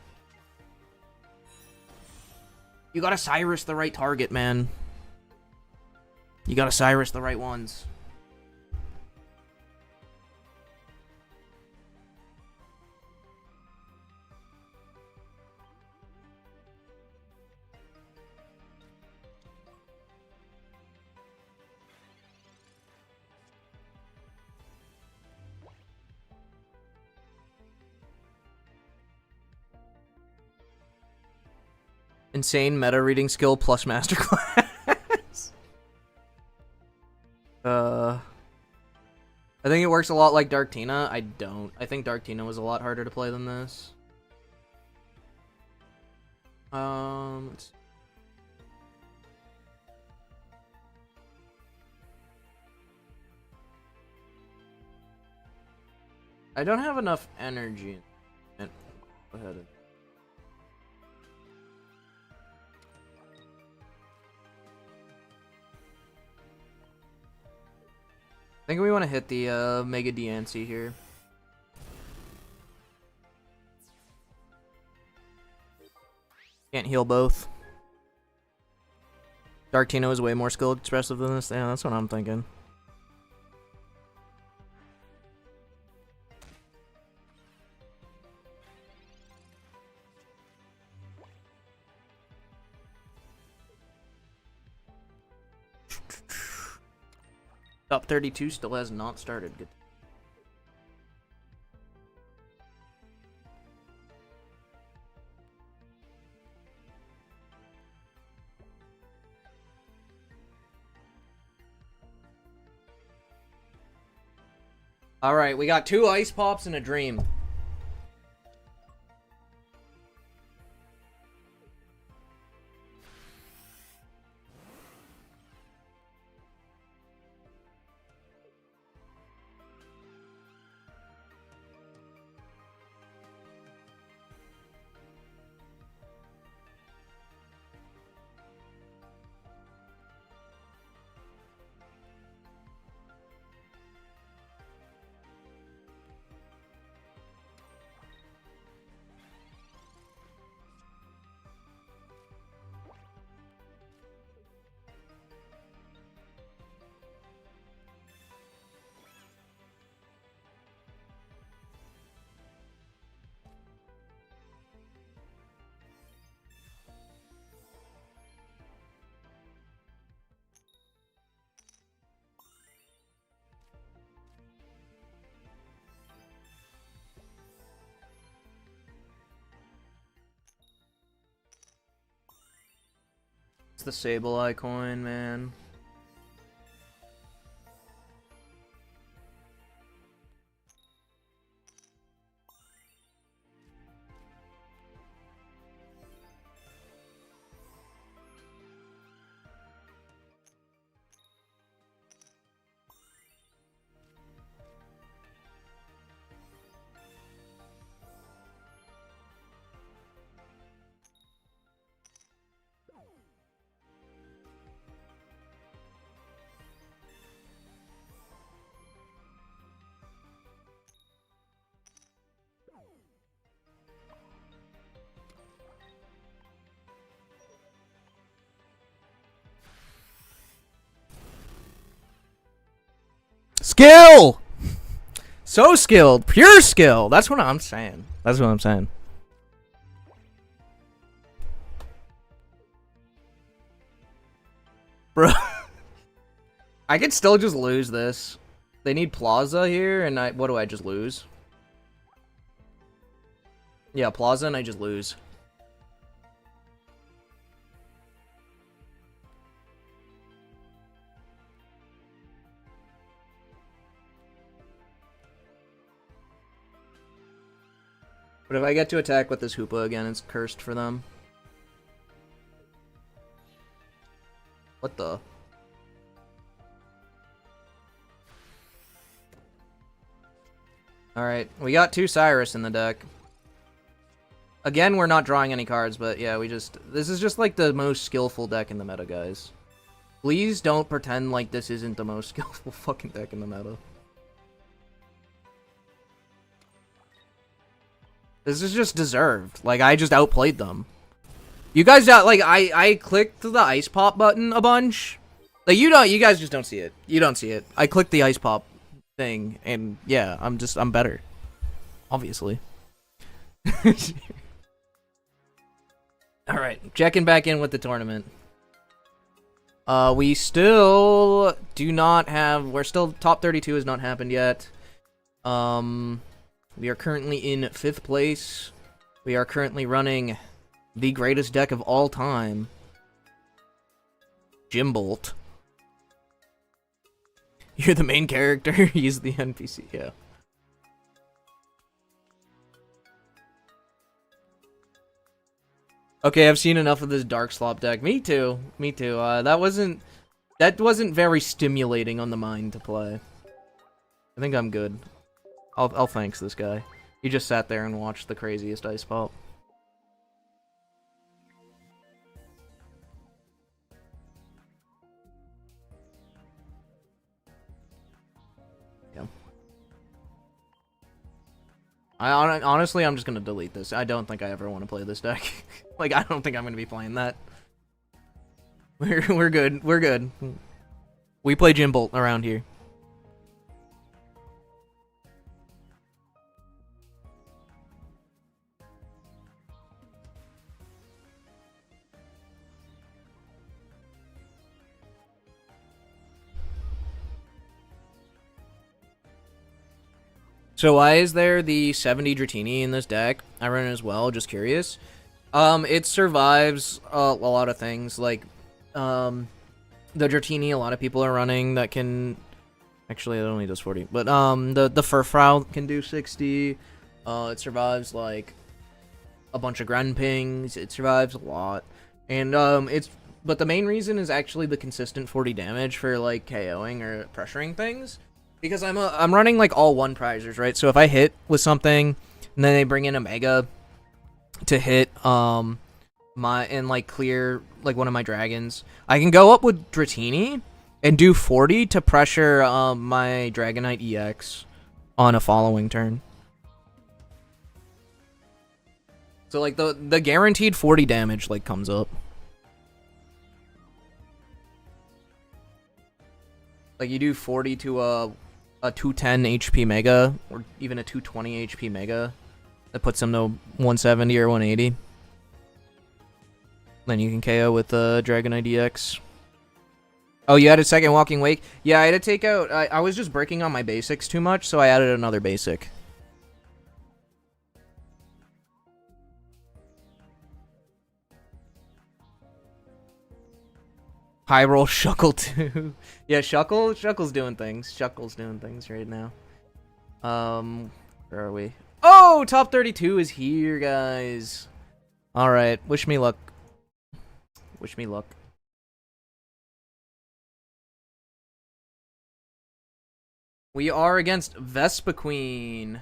You gotta Cyrus the right target, man. You gotta Cyrus the right ones. Insane meta reading skill plus masterclass. I think it works a lot like Dark Tina. I don't. I think Dark Tina was a lot harder to play than this. Let's see. I don't have enough energy. Go ahead. I think we want to hit the Mega DNC here. Can't heal both. Dark Tina is way more skilled expressive than this. Yeah, that's what I'm thinking. Top 32 still has not started. Good. All right, we got 2 ice pops and a dream. It's the Sableye coin, man. Skill! So skilled. Pure skill. That's what I'm saying. That's what I'm saying. Bro. I could still just lose this. They need Plaza here, and what do I just lose? Yeah, Plaza and I just lose. But if I get to attack with this Hoopa again, it's cursed for them. What the? Alright, we got 2 Cyrus in the deck. Again, we're not drawing any cards, but yeah, this is just like the most skillful deck in the meta, guys. Please don't pretend like this isn't the most skillful fucking deck in the meta. This is just deserved. Like, I just outplayed them. You guys, like, I clicked the ice pop button a bunch. Like, you guys just don't see it. You don't see it. I clicked the ice pop thing, and yeah, I'm better. Obviously. Alright, checking back in with the tournament. We still do not have, we're still, top 32 has not happened yet. We are currently in 5th place. We are currently running the greatest deck of all time, Jimbolt. You're the main character, he's the NPC, yeah. Okay, I've seen enough of this Dark Slop deck. Me too. Me too. That wasn't very stimulating on the mind to play. I think I'm good. I'll thanks this guy. He just sat there and watched the craziest ice pop. Yeah. Honestly, I'm just gonna delete this. I don't think I ever want to play this deck. Like, I don't think I'm gonna be playing that. We're good. We're good. We play Jimbolt around here. So why is there the 70 Dratini in this deck? I run it as well, just curious. It survives a lot of things, like, the Dratini a lot of people are running that can... Actually, it only does 40. But, the Furfrau can do 60. It survives, like, a bunch of Grenpings. It survives a lot. And, but the main reason is actually the consistent 40 damage for, like, KOing or pressuring things. Because I'm running, like, all 1 prizers, right? So if I hit with something, and then they bring in a Mega to hit, and, like, clear, like, one of my dragons, I can go up with Dratini and do 40 to pressure, my Dragonite EX on a following turn. So, like, the guaranteed 40 damage, like, comes up. Like, you do 40 to a 210 HP Mega, or even a 220 HP Mega. That puts him to 170 or 180. Then you can KO with the Dragonite EX. Oh, you added second Walking Wake? Yeah, I had to take out... I was just breaking on my basics too much, so I added another basic. High roll Shuckle too. Yeah, Shuckle's doing things. Shuckle's doing things right now. Where are we? Oh, top 32 is here, guys. All right, wish me luck. Wish me luck. We are against Vespa Queen.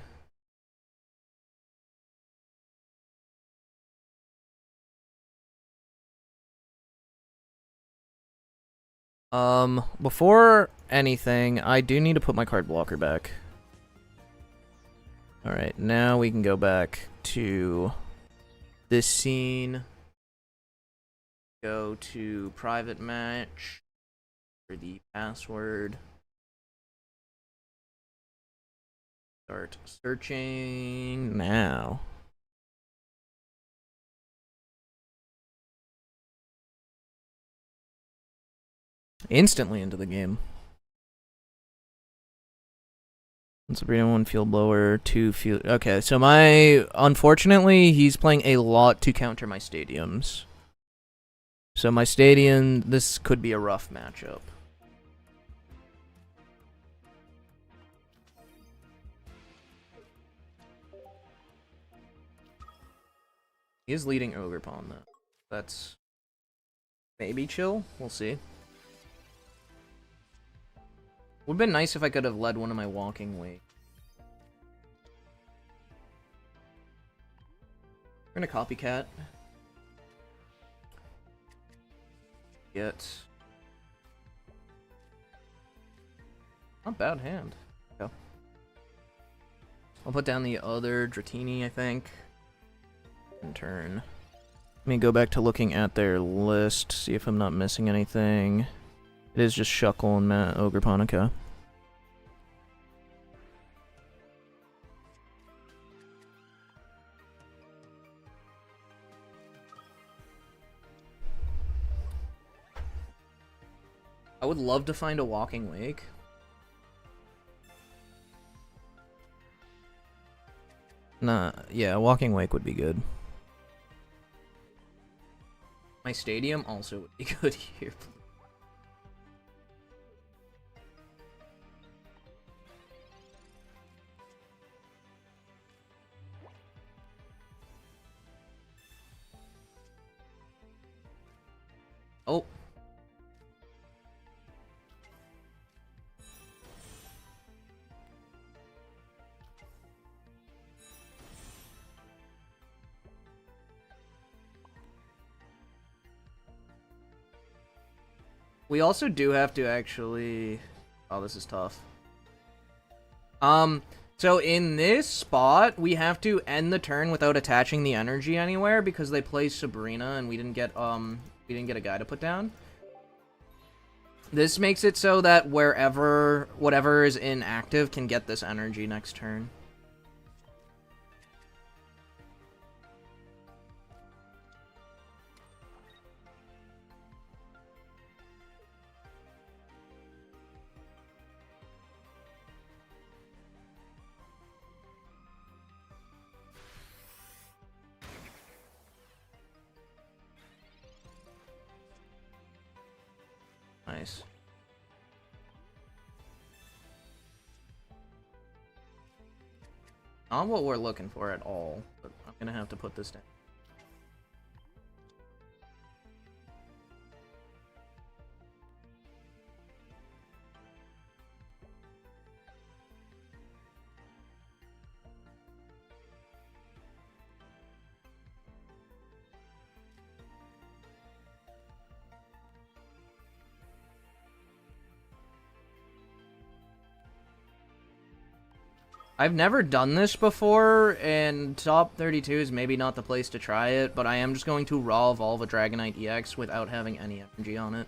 Before anything, I do need to put my card blocker back. Alright, now we can go back to this scene. Go to private match for the password. Start searching now. Instantly into the game. Sabrina, 1 field lower, 2 field... Okay, so unfortunately, he's playing a lot to counter my stadiums. So my stadium, this could be a rough matchup. He is leading Ogre Pawn, though. That's maybe chill. We'll see. Would have been nice if I could have led one of my walking wake. We're gonna copycat. Get. Not bad hand. Go. I'll put down the other Dratini, I think. In turn. Let me go back to looking at their list, see if I'm not missing anything. It is just Shuckle and Ogre Ponica. I would love to find a walking wake. Nah, yeah, walking wake would be good. My stadium also would be good here. Oh. We also do have to actually... Oh, this is tough. So in this spot, we have to end the turn without attaching the energy anywhere because they play Sabrina and we didn't get a guy to put down. This makes it so that whatever is inactive can get this energy next turn. Nice. Not what we're looking for at all, but I'm gonna have to put this down. I've never done this before, and top 32 is maybe not the place to try it, but I am just going to raw evolve a Dragonite EX without having any energy on it.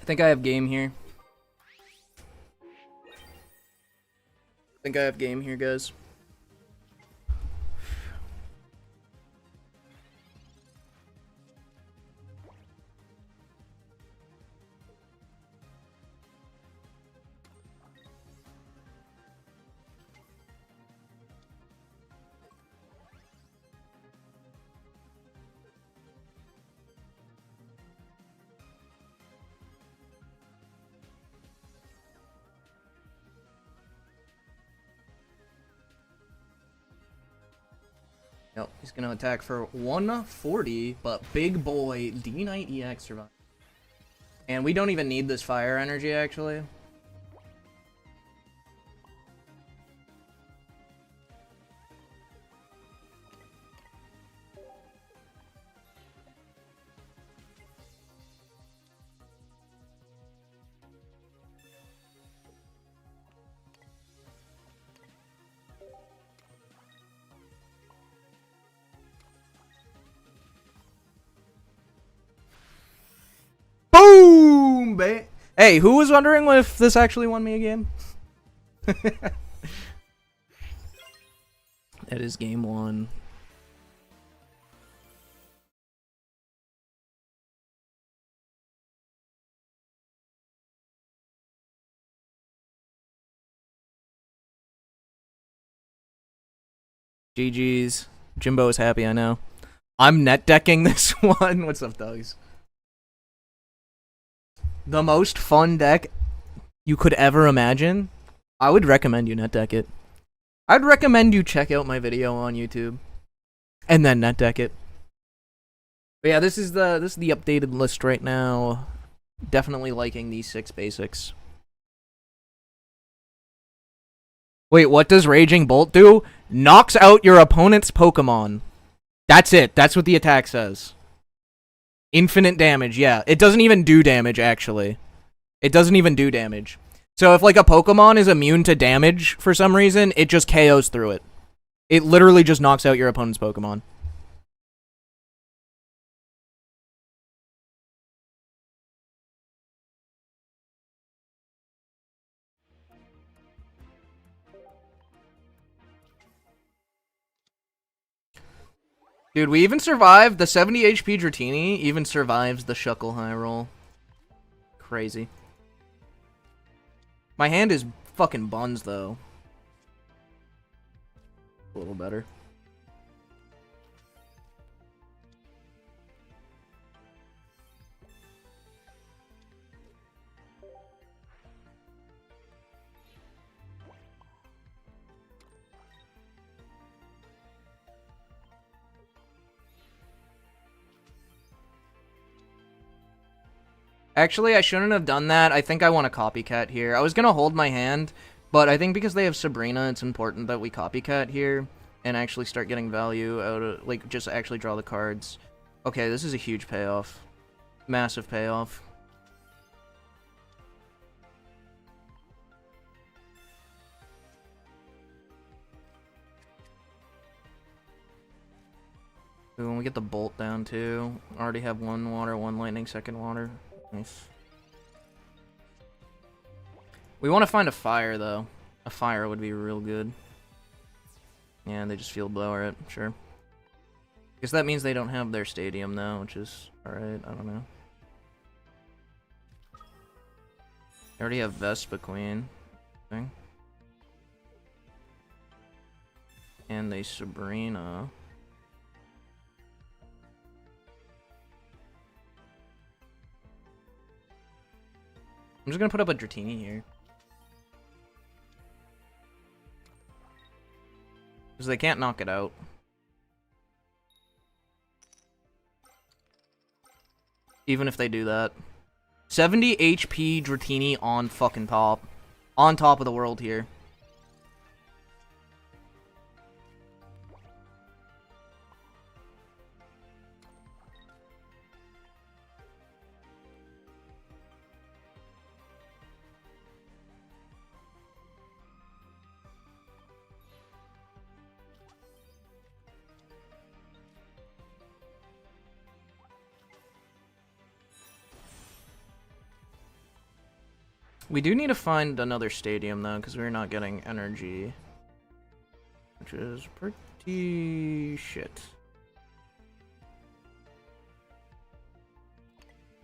think I have game here. I think I have game here, guys. Yep, he's gonna attack for 140, but big boy D-Knight EX survives. And we don't even need this fire energy, actually. Boom! Hey, who was wondering if this actually won me a game? That is game 1. GG's. Jimbo is happy, I know. I'm net decking this one. What's up, dogs? The most fun deck you could ever imagine. I would recommend you net deck it. I'd recommend you check out my video on YouTube and then net deck it. But yeah, this is the updated list right now. Definitely liking these 6 basics. Wait, what does Raging Bolt do? Knocks out your opponent's Pokemon. That's it. That's what the attack says. Infinite damage, yeah. It doesn't even do damage, actually. It doesn't even do damage. So if, like, a Pokemon is immune to damage for some reason, it just KOs through it. It literally just knocks out your opponent's Pokemon. Dude, we even survived. The 70 HP Dratini even survives the Shuckle High Roll. Crazy. My hand is fucking buns, though. A little better. Actually, I shouldn't have done that. I think I want a copycat here. I was gonna hold my hand, but I think because they have Sabrina, it's important that we copycat here and actually start getting value out of, like, just actually draw the cards. Okay, this is a huge payoff. Massive payoff. Ooh, and we get the Bolt down, too. Already have 1 water, 1 lightning, 2nd water. Nice. We want to find a fire, though. A fire would be real good. Yeah, they just field blower it, sure. Guess that means they don't have their stadium, though, which is alright, I don't know. They already have Vespa Queen. Thing. And they Sabrina. I'm just gonna put up a Dratini here. Because they can't knock it out. Even if they do that. 70 HP Dratini on fucking top. On top of the world here. We do need to find another stadium, though, because we're not getting energy. Which is pretty shit.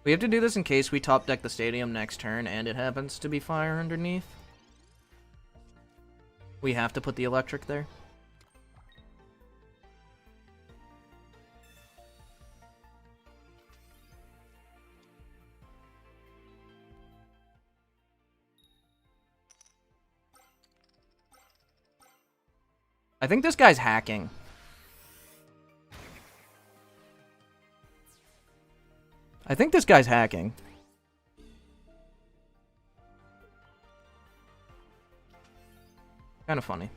We have to do this in case we top deck the stadium next turn and it happens to be fire underneath. We have to put the electric there. I think this guy's hacking. I think this guy's hacking. Kind of funny.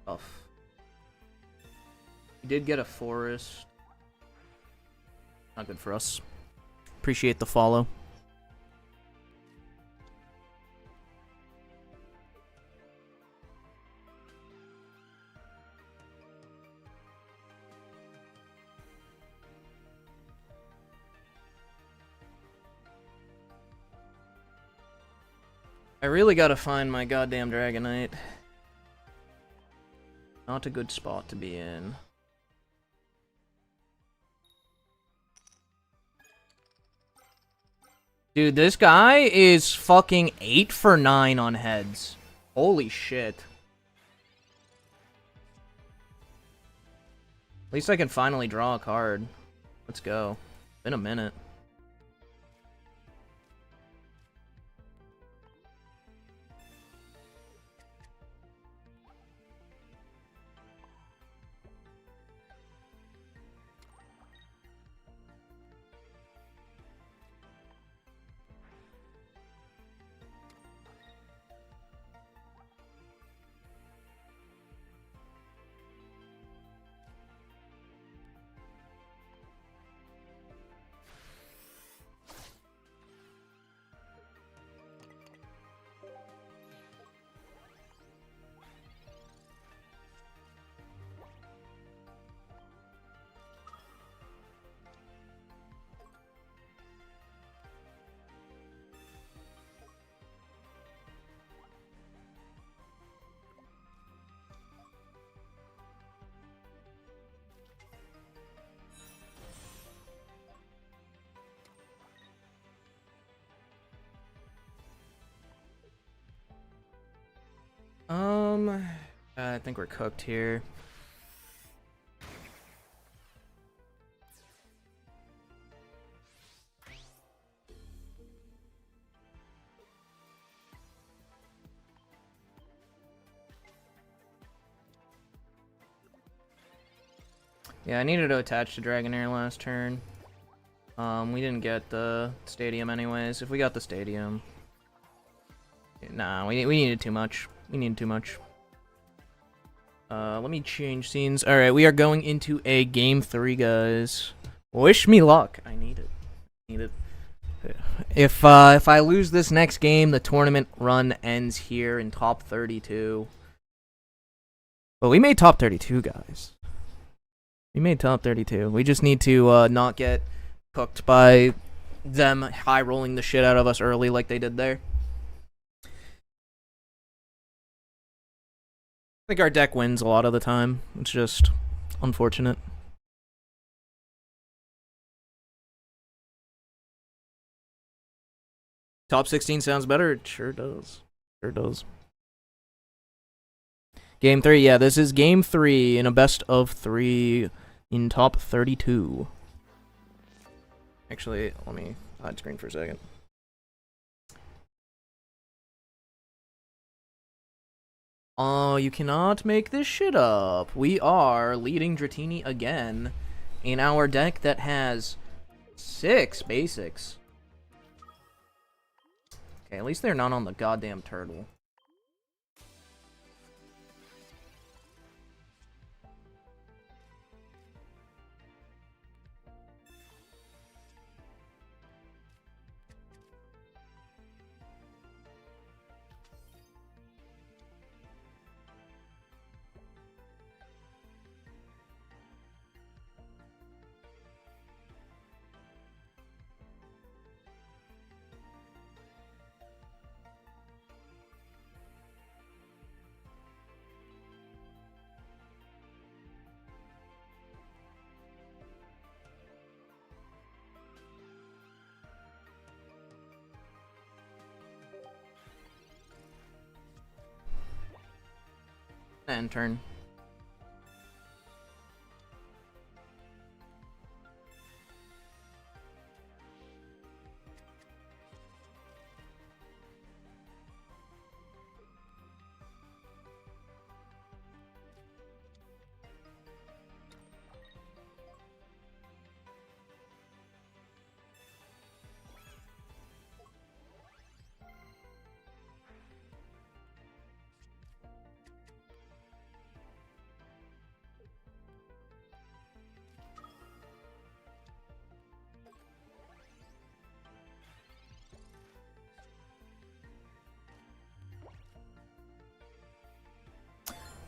Tough. We did get a forest. Not good for us. Appreciate the follow. I really gotta find my goddamn Dragonite. Not a good spot to be in. Dude, this guy is fucking 8 for 9 on heads. Holy shit. At least I can finally draw a card. Let's go. Been a minute. I think we're cooked here. Yeah, I needed to attach to Dragonair last turn. We didn't get the stadium anyways. If we got the stadium... Nah, we needed too much. We needed too much. Let me change scenes. Alright, we are going into a game 3, guys. Wish me luck. I need it. Need it. If I lose this next game, the tournament run ends here in top 32. But we made top 32, guys. We made top 32. We just need to not get cooked by them high-rolling the shit out of us early like they did there. I think our deck wins a lot of the time. It's just unfortunate. Top 16 sounds better. It sure does. Sure does. Game 3. Yeah, this is game 3 in a best of 3 in top 32. Actually, let me hide screen for a second. Oh, you cannot make this shit up. We are leading Dratini again in our deck that has 6 basics. Okay, at least they're not on the goddamn turtle. And turn.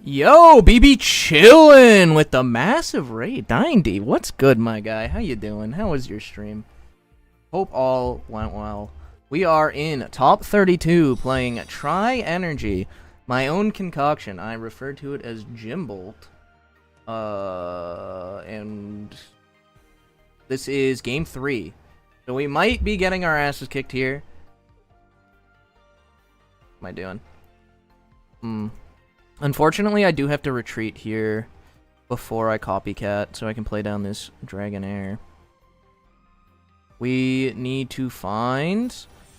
Yo, BB chillin' with the massive raid. 90. What's good, my guy? How you doing? How was your stream? Hope all went well. We are in top 32 playing Tri Energy. My own concoction. I refer to it as Jimbolt. And this is game 3. So we might be getting our asses kicked here. What am I doing? Unfortunately, I do have to retreat here before I copycat, so I can play down this Dragonair. We need to find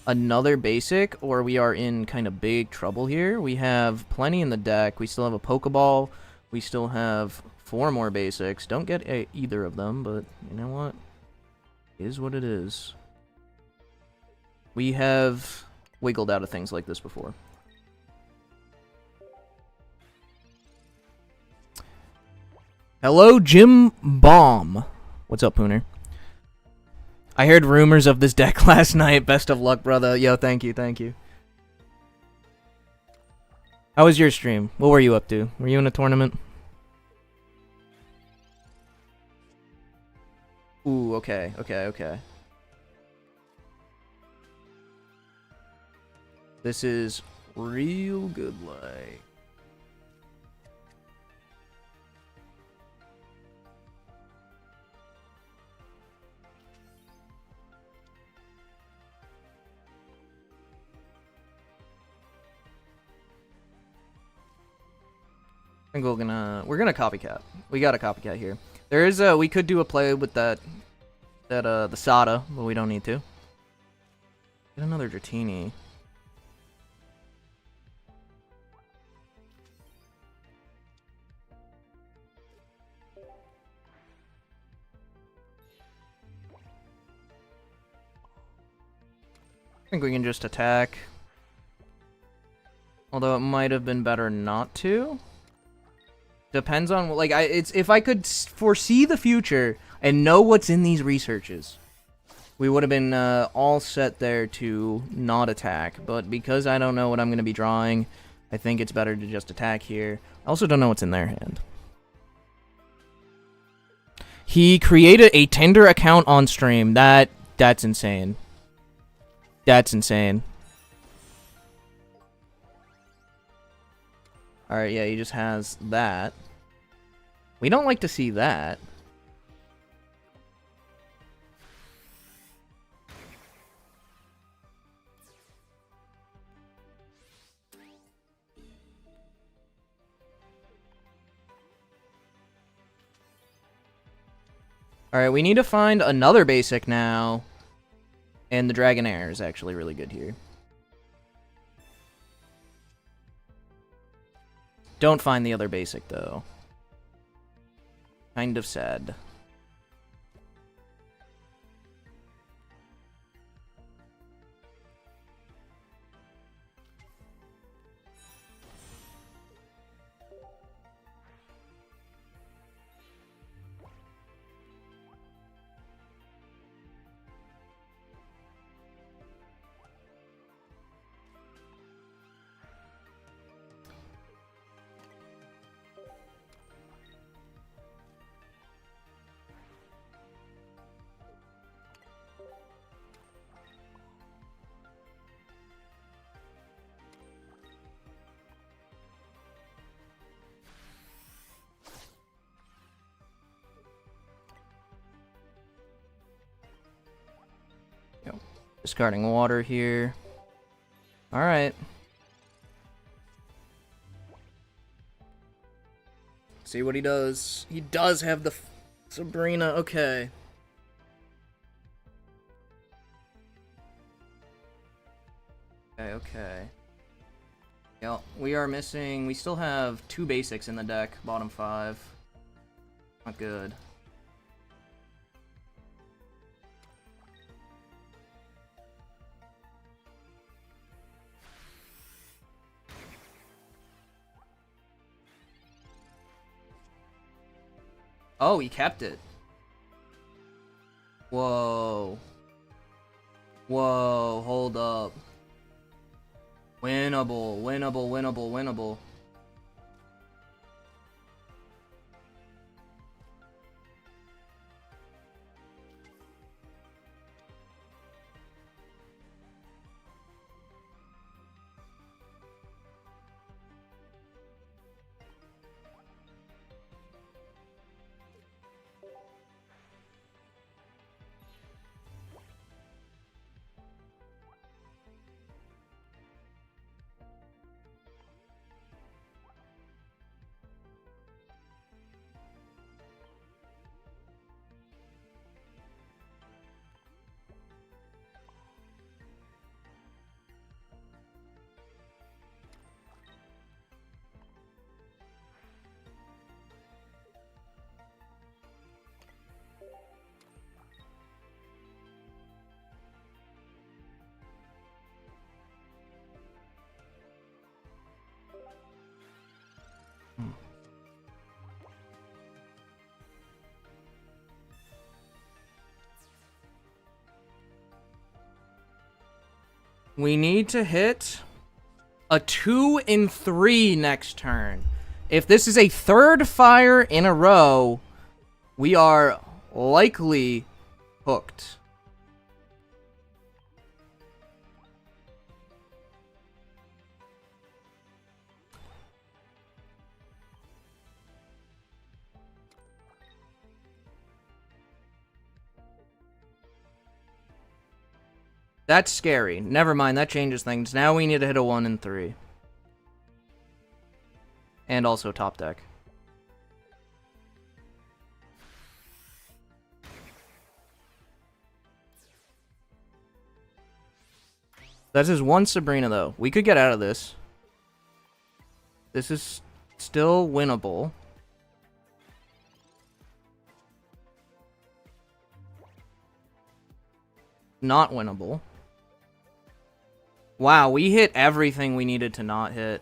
another basic, or we are in kind of big trouble here. We have plenty in the deck. We still have a Pokeball. We still have 4 more basics. Don't get either of them, but you know what? It is what it is. We have wiggled out of things like this before. Hello, Jim Bomb. What's up, Pooner? I heard rumors of this deck last night. Best of luck, brother. Yo, thank you, thank you. How was your stream? What were you up to? Were you in a tournament? Ooh, okay. This is real good, like. I think we're gonna copycat. We got a copycat here. There is we could do a play with the Sada, but we don't need to. Get another Dratini. I think we can just attack. Although it might have been better not to. Depends on, like, if I could foresee the future and know what's in these researches, we would have been all set there to not attack. But because I don't know what I'm going to be drawing, I think it's better to just attack here. I also don't know what's in their hand. He created a Tinder account on stream. That's insane. That's insane. Alright, yeah, he just has that. We don't like to see that. Alright, we need to find another basic now. And the Dragonair is actually really good here. Don't find the other basic, though. Kind of sad. Discarding water here. Alright. See what he does. He does have the Sabrina. Okay. Okay. Yeah, we are missing... We still have 2 basics in the deck. Bottom 5. Not good. Oh, he kept it. Whoa. Whoa, hold up. Winnable, winnable, winnable, winnable. We need to hit a 2 and 3 next turn. If this is a 3rd fire in a row, we are likely hooked. That's scary. Never mind, that changes things. Now we need to hit a 1 and 3. And also top deck. That is 1 Sabrina, though. We could get out of this. This is still winnable. Not winnable. Wow, we hit everything we needed to not hit.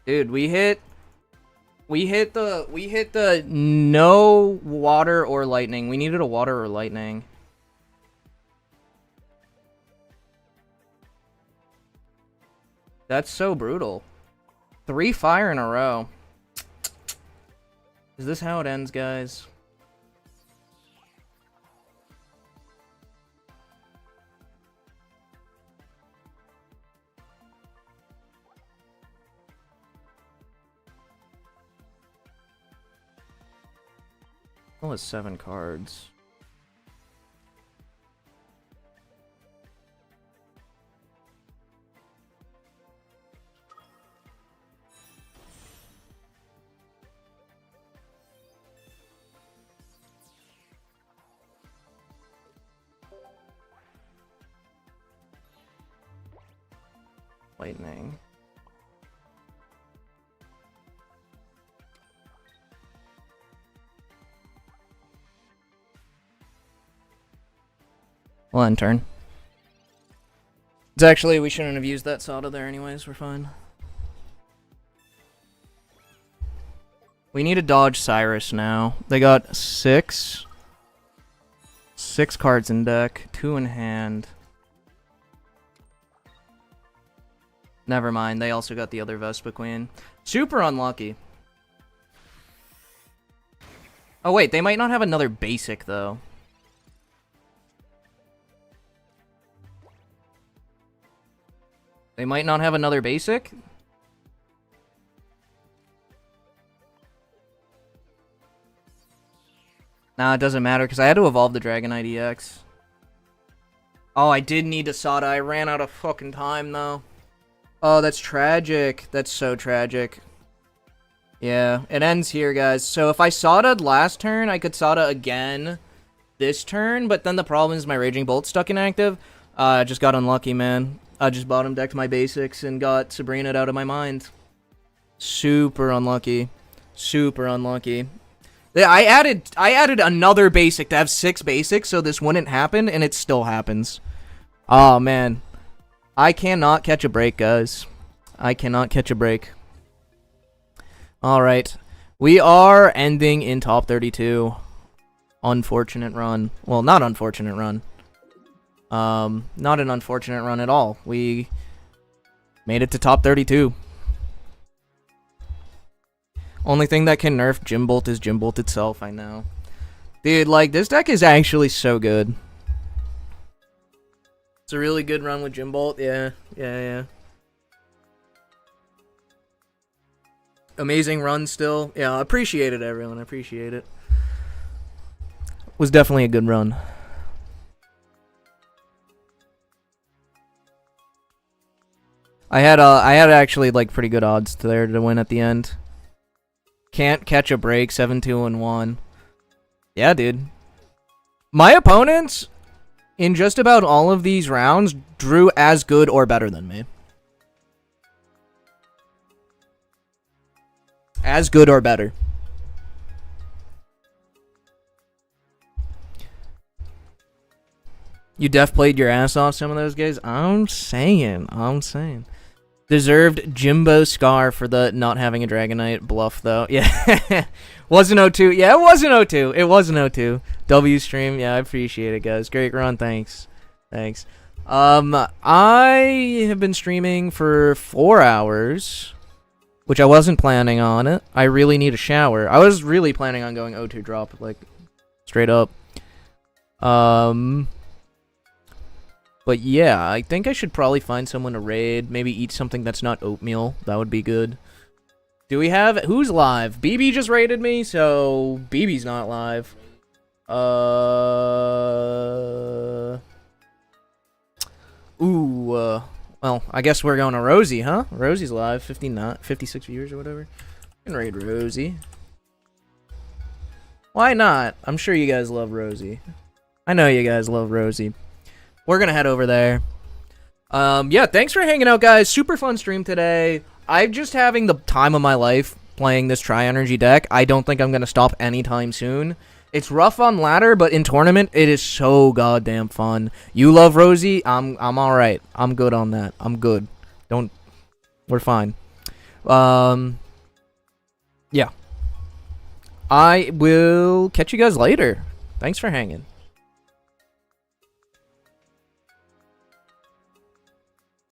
Dude, we hit the no water or lightning. We needed a water or lightning. That's so brutal. 3 fire in a row. Is this how it ends, guys? Well, it's 7 cards. lightning. We'll end turn. It's actually, we shouldn't have used that Sada there anyways, we're fine. We need to dodge Cyrus now. They got 6 cards in deck, 2 in hand. Never mind, they also got the other Vespa Queen. Super unlucky. Oh wait, they might not have another basic though. They might not have another basic? Nah, it doesn't matter, because I had to evolve the Dragonite EX. Oh, I did need a Sada. I ran out of fucking time, though. Oh, that's tragic. That's so tragic. Yeah, it ends here, guys. So if I Sada'd last turn, I could Sada again this turn, but then the problem is my Raging Bolt stuck inactive. I just got unlucky, man. I just bottom decked my basics and got Sabrina out of my mind. Super unlucky. Super unlucky. Yeah, I added another basic to have 6 basics so this wouldn't happen, and it still happens. Oh, man. I cannot catch a break, guys. I cannot catch a break. Alright. We are ending in top 32. Unfortunate run. Well, not unfortunate run. Not an unfortunate run at all. We made it to top 32. Only thing that can nerf Jimbolt is Jimbolt itself, I know. Dude, like, this deck is actually so good. It's a really good run with Jimbolt. Yeah. Amazing run still. Yeah, I appreciate it, everyone. I appreciate it. Was definitely a good run. I had actually like pretty good odds there to win at the end. Can't catch a break, 7-2-1. Yeah, dude. My opponents in just about all of these rounds drew as good or better than me. As good or better. You def played your ass off some of those guys. I'm saying. Deserved Jimbo Scar for the not having a Dragonite bluff, though. Yeah. Wasn't 0-2. Yeah, it wasn't 0-2. It wasn't 0-2. W stream. Yeah, I appreciate it, guys. Great run. Thanks. I have been streaming for 4 hours, which I wasn't planning on it. I really need a shower. I was really planning on going 0-2 drop, like, straight up. But yeah, I think I should probably find someone to raid. Maybe eat something that's not oatmeal. That would be good. Do we have... Who's live? BB just raided me, so... BB's not live. Well, I guess we're going to Rosie, huh? Rosie's live. 56 viewers or whatever. I can raid Rosie. Why not? I'm sure you guys love Rosie. I know you guys love Rosie. We're gonna head over there. Yeah, thanks for hanging out, guys. Super fun stream today. I'm just having the time of my life playing this Tri-Energy deck. I don't think I'm gonna stop anytime soon. It's rough on ladder, but in tournament, it is so goddamn fun. You love Rosie? I'm alright. I'm good on that. I'm good. We're fine. Yeah. I will catch you guys later. Thanks for hanging.